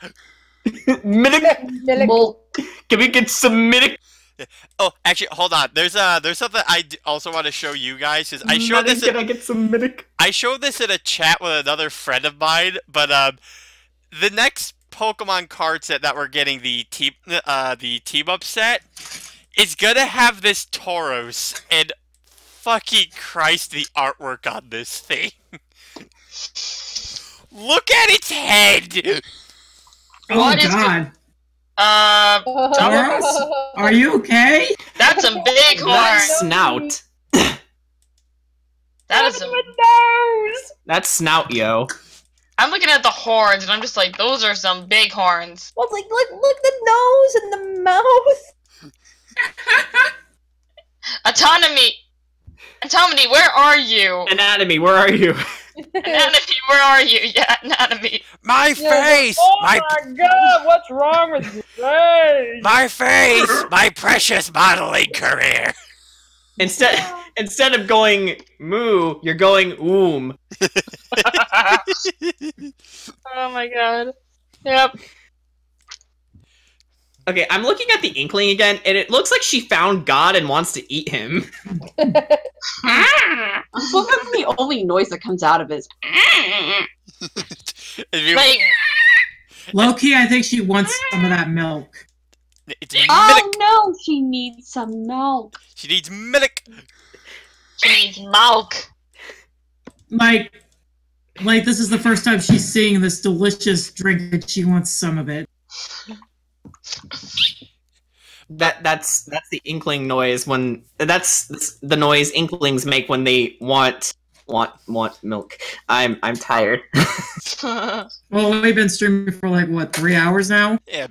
Milk. Can we get some milk? Oh, actually, hold on. There's something I also want to show you guys. Is I showed this. Can I get some milk? I showed this in a chat with another friend of mine, but the next Pokemon card set that we're getting, the team up set, is gonna have this Tauros, and fucking Christ, the artwork on this thing. Look at its head. Oh What is god. Tauros? Are you okay? That's a big horn. That snout. That is a... nose. That snout, yo. I'm looking at the horns, and I'm just like, those are some big horns. Well, it's like, look the nose and the mouth. Autonomy, where are you? Anatomy, where are you? Anatomy, where are you? Yeah, Anatomy. My face! Oh my god, what's wrong with your face? My face! My precious modeling career! Instead of going moo, you're going Oh my god. Yep. Okay, I'm looking at the Inkling again, and it looks like she found God and wants to eat him. Well, that's the only noise that comes out of his. Like, Low-key, I think she wants some of that milk. It's Oh milk. no, she needs some milk. She needs milk. she needs milk. Like this is the first time she's seeing this delicious drink and she wants some of it. That's the inkling noise when that's the noise inklings make when they want milk. I'm tired. Well, we've been streaming for like what 3 hours now. Yeah.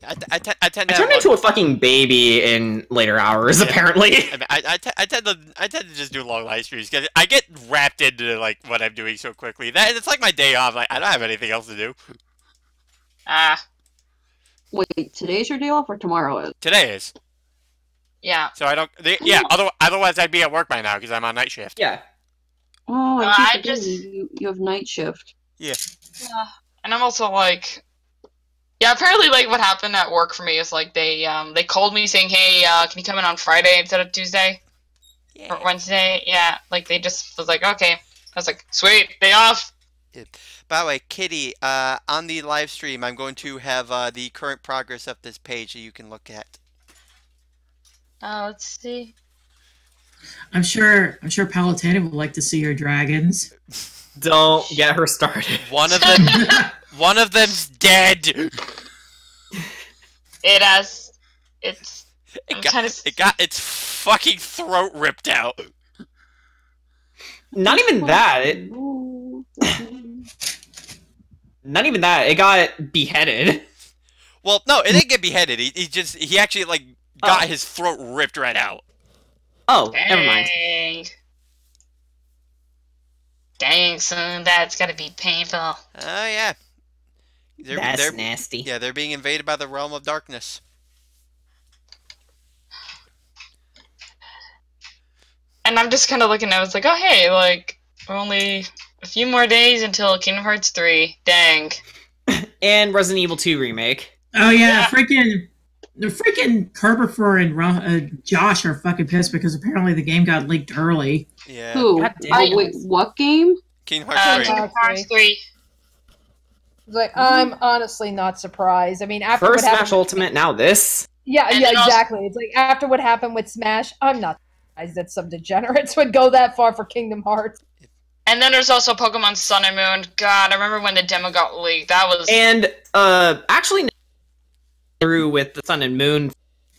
I tend to turn into a fucking baby in later hours. Apparently, I tend to just do long live streams because I get wrapped into like what I'm doing so quickly. It's like my day off. Like I don't have anything else to do. Wait, today's your day off or tomorrow is? Today is. Yeah. So I don't. Otherwise, I'd be at work by now because I'm on night shift. Yeah. Oh, I just you have night shift. Yeah. And I'm also like, yeah. Apparently, like what happened at work for me is like they called me saying, hey, can you come in on Friday instead of Tuesday or Wednesday? Yeah. Like they just was like, okay. I was like, sweet, day off. Yeah. By the way, Kitty, on the live stream, I'm going to have the current progress of this page that you can look at. Let's see. I'm sure Palutena would like to see your dragons. Don't get her started. One of them's dead. It got its fucking throat ripped out. Not even that. Not even that. It got beheaded. Well, no, it didn't get beheaded. He actually like got his throat ripped right out. Oh, never mind. Dang, son, that's gotta be painful. Oh yeah. That's nasty. Yeah, they're being invaded by the realm of darkness. And I'm just kind of looking at it, it's like, oh hey, like, we're only a few more days until Kingdom Hearts 3. Dang. And Resident Evil 2 remake. Oh yeah, freaking Kerberfer and Josh are fucking pissed because apparently the game got leaked early. Yeah. Who? Wait, what game? Kingdom Hearts 3. Kingdom Hearts 3. It's like, I'm honestly not surprised. I mean, after First what happened Smash Ultimate, now this. Yeah, exactly. It's like after what happened with Smash, I'm not surprised that some degenerates would go that far for Kingdom Hearts. And then there's also Pokemon Sun and Moon. God, I remember when the demo got leaked. That was... And, actually, through with the Sun and Moon,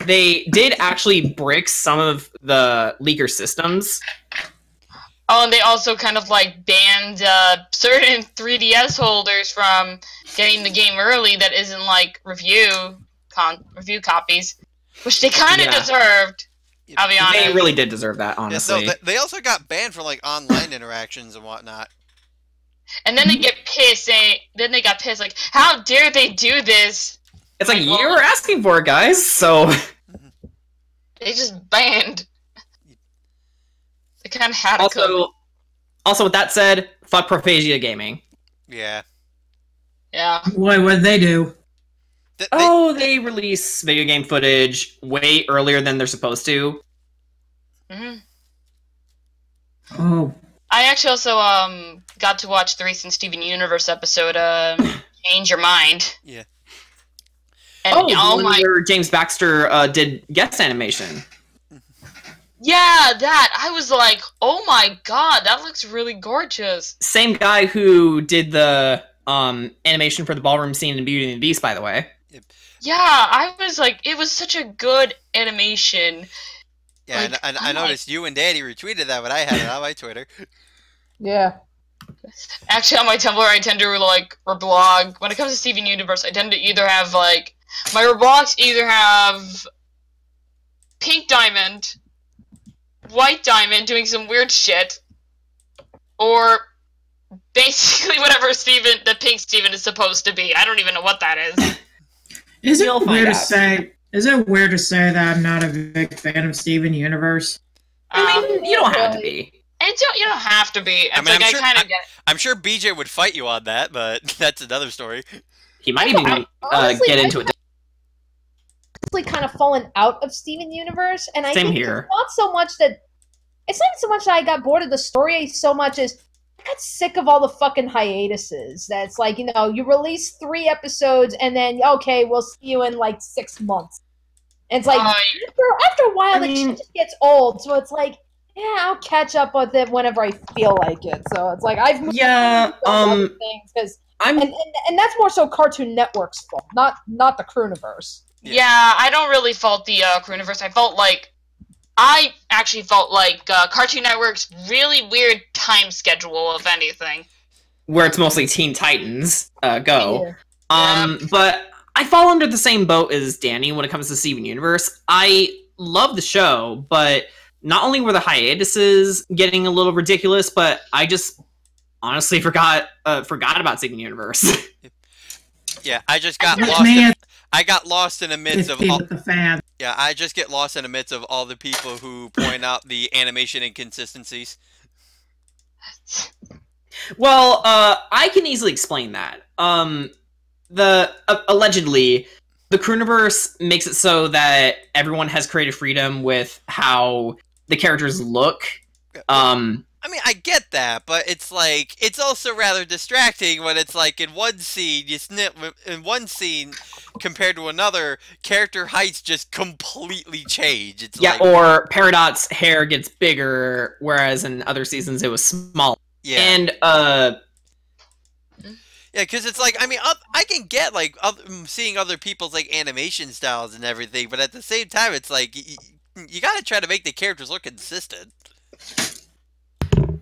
they did actually brick some of the leaker systems. Oh, and they also kind of, like, banned certain 3DS holders from getting the game early that isn't, like, review copies. Which they kind of deserved. I'll be honest. They really did deserve that, honestly. Yeah, so they also got banned for like online interactions and whatnot. And then they get pissed. Then they got pissed. Like, how dare they do this? It's like, you were asking for it, guys. So they just banned. They kind of had to come. Also, with that said, fuck Prophagia Gaming. Yeah. Yeah. What did they do? They release video game footage way earlier than they're supposed to. Mhm. Oh. I actually also got to watch the recent Steven Universe episode, Change Your Mind. Yeah. And where James Baxter did guest animation. Yeah, that. I was like, oh my god, that looks really gorgeous. Same guy who did the animation for the ballroom scene in Beauty and the Beast, by the way. Yeah, I was like, it was such a good animation. Yeah, like, and I noticed you and Daddy retweeted that when I had it on my Twitter. Yeah. Actually, on my Tumblr, I tend to, like, reblog. When it comes to Steven Universe, I tend to either have, like, my reblogs either have Pink Diamond, White Diamond doing some weird shit, or basically whatever the Pink Steven is supposed to be. I don't even know what that is. Is it weird to say that I'm not a big fan of Steven Universe? I mean, you don't have to be. You don't have to be. I kind of get it. I'm sure BJ would fight you on that, but that's another story. He might even get into it. I've kind of fallen out of Steven Universe, and I Same think here. it's not so much that I got bored of the story so much as I got sick of all the fucking hiatuses. That's like, you release 3 episodes and then, okay, we'll see you in like 6 months. And it's like, after a while, the shit just gets old. So it's like, yeah, I'll catch up with it whenever I feel like it. So it's like, I've moved on to other things because and that's more so Cartoon Network's fault, not the Crooniverse. Yeah, I don't really fault the Crooniverse. I actually felt like Cartoon Network's really weird time schedule, if anything. Where it's mostly Teen Titans, Go. Yeah. But I fall under the same boat as Danny when it comes to Steven Universe. I love the show, but not only were the hiatuses getting a little ridiculous, but I just honestly forgot about Steven Universe. Yeah, I just got lost. I got lost in the midst of all the fans. Yeah, I just get lost in the midst of all the people who point out the animation inconsistencies. Well, I can easily explain that. Allegedly, the Crooniverse makes it so that everyone has creative freedom with how the characters look. I mean, I get that, but it's like, it's also rather distracting when it's like in one scene, compared to another, character heights just completely change. It's or Peridot's hair gets bigger, whereas in other seasons it was small. Yeah. And, yeah, because it's like, I mean, I can get, like, seeing other people's, like, animation styles and everything, but at the same time, it's like, you gotta try to make the characters look consistent.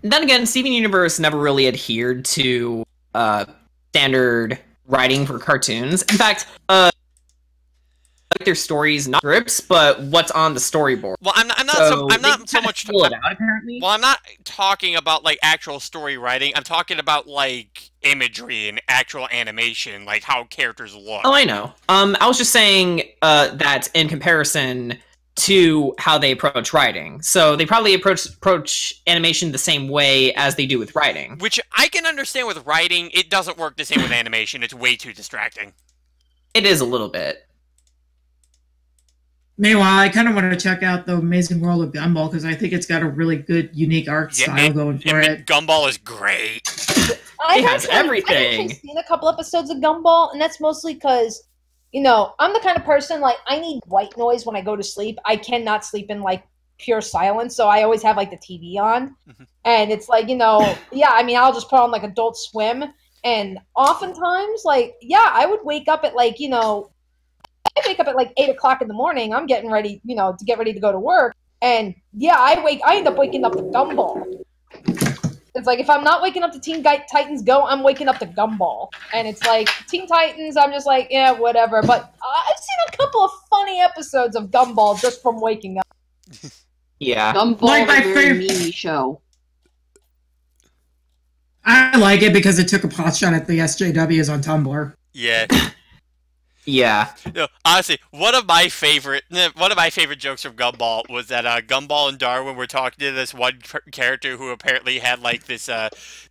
Then again, Steven Universe never really adhered to standard writing for cartoons. In fact, like their stories, not scripts, but what's on the storyboard. Well, I'm not so much. Pull it out, apparently. Well, I'm not talking about like actual story writing. I'm talking about like imagery and actual animation, like how characters look. Oh, I know. I was just saying that in comparison to how they approach writing. So they probably approach animation the same way as they do with writing. Which I can understand with writing. It doesn't work the same with animation. It's way too distracting. It is a little bit. Meanwhile, I kind of want to check out the Amazing World of Gumball because I think it's got a really good, unique art style going for it. Gumball is great. It has everything. I've actually seen a couple episodes of Gumball, and that's mostly because, you know, I'm the kind of person, like, I need white noise when I go to sleep. I cannot sleep in, like, pure silence, so I always have, like, the TV on. And it's like, you know, yeah, I mean, I'll just put on, like, Adult Swim. And oftentimes, like, yeah, I would wake up at, like, you know, I wake up at, like, 8 o'clock in the morning. I'm getting ready, you know, to get ready to go to work. And, yeah, I end up waking up to Gumball. It's like, if I'm not waking up to Teen Titans Go, I'm waking up to Gumball. And it's like, Teen Titans, I'm just like, yeah, whatever. But I've seen a couple of funny episodes of Gumball just from waking up. Yeah. Gumball is a very meme show. I like it because it took a pot shot at the SJWs on Tumblr. Yeah. Yeah. No, honestly, one of my favorite jokes from Gumball was that Gumball and Darwin were talking to this one character who apparently had like this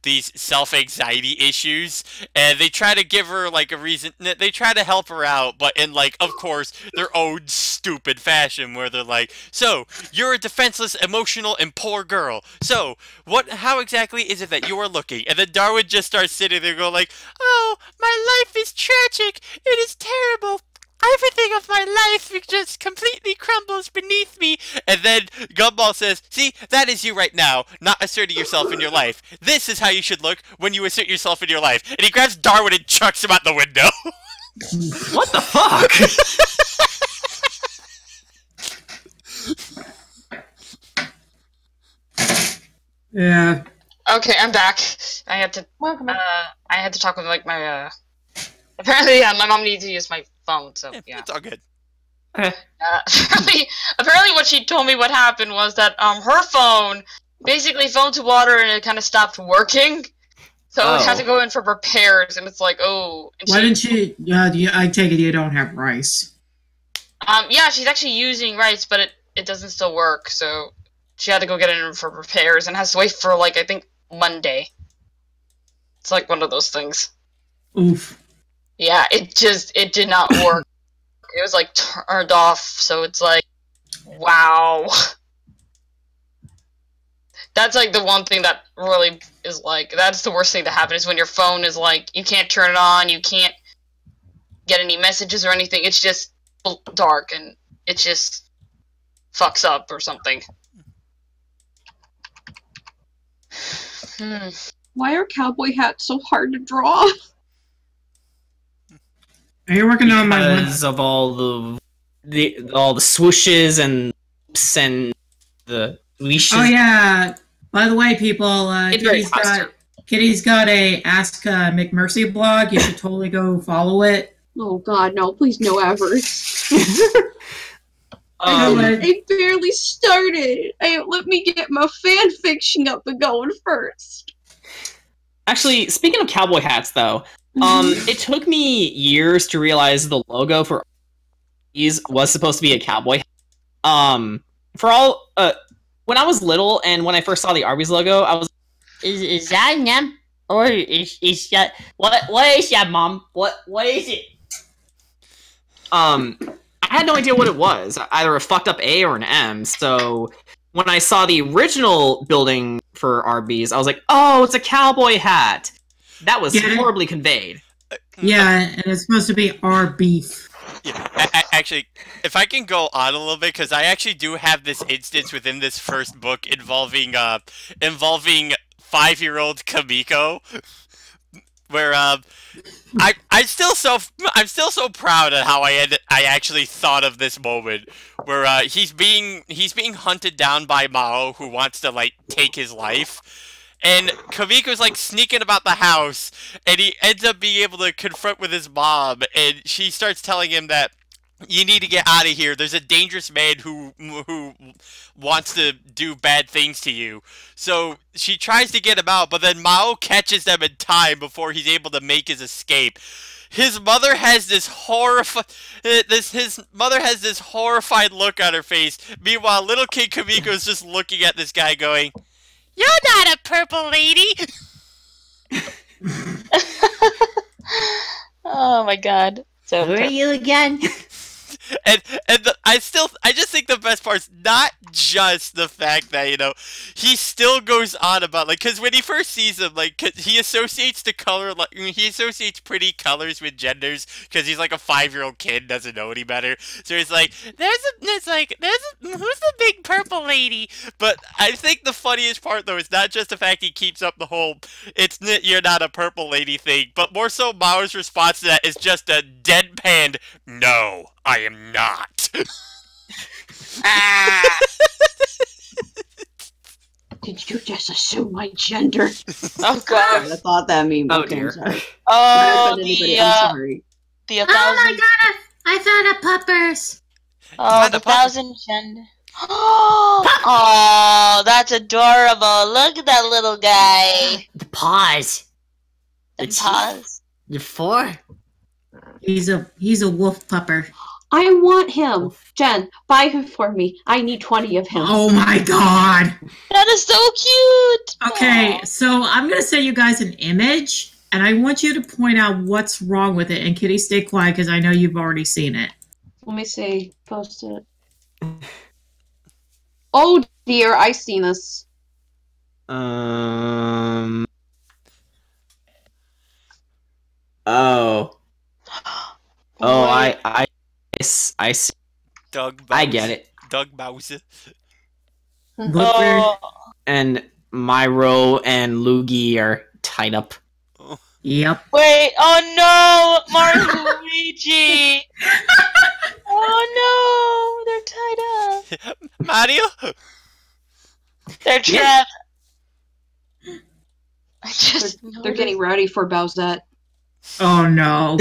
these self-anxiety issues, and they try to give her like a reason. They try to help her out, but in like, of course, their own stupid fashion, where they're like, "So you're a defenseless, emotional, and poor girl. So how exactly is it that you are looking?" And then Darwin just starts sitting there, going like, "Oh, my life is tragic. It is terrible. Everything of my life just completely crumbles beneath me." And then Gumball says, "See, that is you right now, not asserting yourself in your life. This is how you should look when you assert yourself in your life." And he grabs Darwin and chucks him out the window. What the fuck? Yeah. Okay, I'm back. I had to talk with like my apparently, yeah, my mom needs to use my phone, so yeah. It's all good. Apparently what she told me what happened was that her phone basically fell into water and it kind of stopped working. So it had to go in for repairs, and it's like, oh. Why didn't you? I take it you don't have rice. Yeah, she's actually using rice, but it doesn't still work, so she had to go get it in for repairs and has to wait for, like, I think Monday. It's like one of those things. Oof. Yeah, it did not work. It was, like, turned off, so it's like, wow. That's, like, the one thing that really is, like, that's the worst thing to happen, is when your phone is, like, you can't turn it on, you can't get any messages or anything, it's just dark, and it just fucks up or something. Why are cowboy hats so hard to draw? Are you working on my one? because of all the swooshes and loops and the leashes. Oh yeah. By the way, people, It's very Kitty's got a Ask McMercy blog. You should totally go follow it. Oh God, no! Please, no Evers. I barely started. Let me get my fan fiction up and going first. Actually, speaking of cowboy hats, though, it took me years to realize the logo for these was supposed to be a cowboy hat. When I was little and when I first saw the Arby's logo, I was, is that them? Or is that what is that, Mom? What is it? I had no idea what it was. Either a fucked up A or an M. So when I saw the original building for Arby's, I was like, oh, it's a cowboy hat. That was horribly conveyed. Yeah, and it's supposed to be our beef. Yeah, actually, if I can go on a little bit, because I actually do have this instance within this first book involving 5-year-old Kamiko, where I'm still so proud of how I actually thought of this moment, where he's being hunted down by Mao, who wants to like take his life. And Kamiko's like sneaking about the house, and he ends up being able to confront with his mom, and she starts telling him that you need to get out of here. There's a dangerous man who wants to do bad things to you. So she tries to get him out, but then Mao catches them in time before he's able to make his escape. His mother has this horrified look on her face. Meanwhile, little kid Kamiko's just looking at this guy going, "You're not a purple lady!" Oh my god. So Who are you again? And I just think the best part's not just the fact that, you know, he still goes on about, like, because when he first sees him, like, 'cause he associates the color, like, he associates pretty colors with genders, because he's like a 5-year-old kid, doesn't know any better. So he's like, who's the big purple lady? But I think the funniest part, though, is not just the fact he keeps up the whole, you're not a purple lady thing, but more so Mao's response to that is just a deadpanned, no, I am not. Did you just assume my gender? Oh god. I thought that meme. Oh Okay, dear. I'm sorry. Oh, I'm sorry. the Oh my 1,000. god, I found a puppers. Oh, the 1,000 gender. Oh, that's adorable. Look at that little guy. The paws. The paws. The 4? He's a wolf pupper. I want him. Jen, buy him for me. I need 20 of him. Oh my god. That is so cute. Okay, Aw. so I'm gonna send you guys an image, and I want you to point out what's wrong with it. And Kitty, stay quiet because I know you've already seen it. Let me see. Post it. Oh dear, I've seen this. Oh. Oh, I see. Doug Bowser. I get it. Doug Bowser. Oh, And Myro and Luigi are tied up. Yep. wait. Oh no, Mario and Luigi. Oh no, they're tied up. Mario? They're trapped. I just They're getting ready for Bowsette. Oh no.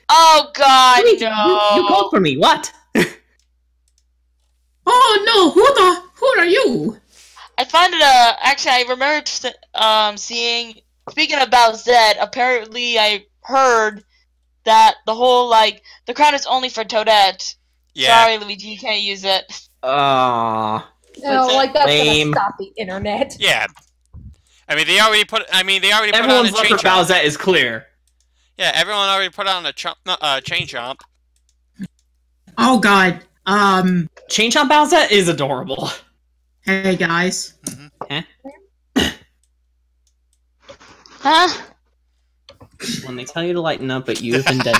Oh god, Wait, no. You called for me. What? Oh no. Who are you? I found it. Actually, I remember seeing. Speaking about Zed, apparently I heard that the whole the crown is only for Toadette. Yeah. Sorry, Luigi, you can't use it. No, like that's Lame. gonna stop the internet. Yeah. I mean, they already put on Everyone's a love chain for chomp. Bowsette is clear. Yeah, everyone already put on a chain chomp. Oh god. Chain Chomp Bowsette is adorable. Hey guys. Huh? When they tell you to lighten up, but you've been dead.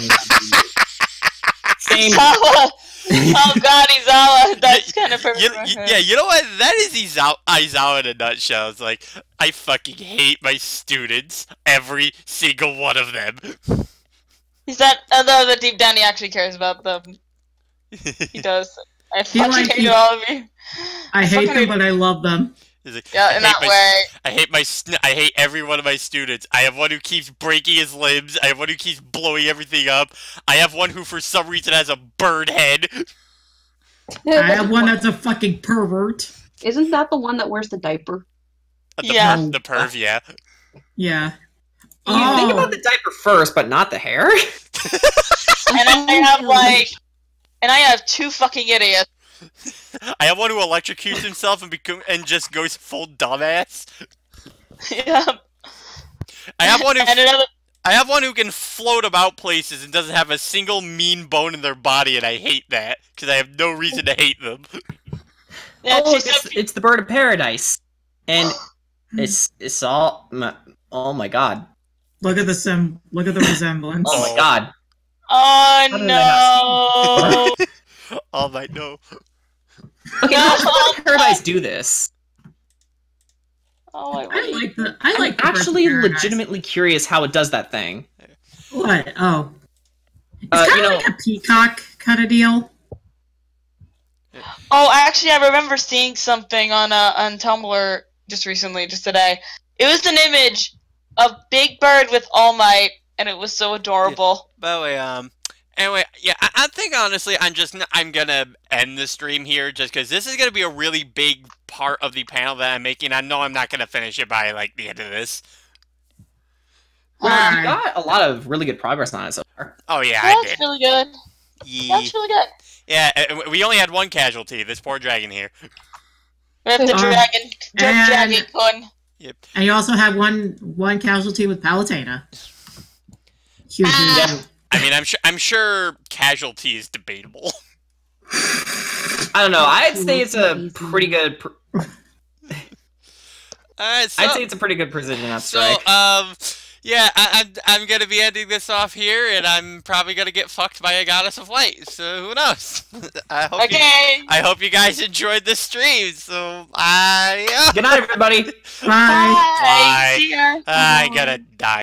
Same. Izawa. Oh god, Izawa. That's kind of perfect. Yeah, you know what? That is Aizawa in a nutshell. It's like, I fucking hate my students. Every single one of them. He's not. Although deep down he actually cares about them. He does. I fucking hate all of you. I hate them, but I love them. Like, yeah, in that way. I hate every one of my students. I have one who keeps breaking his limbs. I have one who keeps blowing everything up. I have one who, for some reason, has a bird head. I have one that's a fucking pervert. Isn't that the one that wears the diaper? The perv, yeah. Yeah. You think about the diaper first, but not the hair? And I have two fucking idiots. I have one who electrocutes himself and just goes full dumbass. Yeah. I have one who can float about places and doesn't have a single mean bone in their body, and I hate that because I have no reason to hate them. Yeah, it's the bird of paradise, and it's all. Oh my god! Look at the resemblance. Oh my god! Oh no! Oh my no! Okay, how does paradise do this? Oh, I'm actually legitimately curious how it does that thing. What? Oh, it's kind of like a peacock kind of deal. Oh, actually, I remember seeing something on Tumblr just recently, just today. It was an image of Big Bird with All Might, and it was so adorable. Yeah. By the way, anyway, yeah, I think honestly, I'm gonna end the stream here just because this is gonna be a really big part of the panel that I'm making. I know I'm not gonna finish it by like the end of this. Well, you got a lot of really good progress on it so far. Oh yeah, I did. That's really good. Yeah. That's really good. Yeah, we only had one casualty. This poor dragon here. We have the dragon pun. Yep. And you also had one casualty with Palutena. Huge. I mean, I'm sure casualty is debatable. I don't know. I'd say it's a pretty good. I'd say it's a pretty good precision up strike. So, yeah, I'm gonna be ending this off here, and I'm probably gonna get fucked by a goddess of light. So who knows? I hope you guys enjoyed this stream. So good night, everybody. Bye. See ya. I gotta die.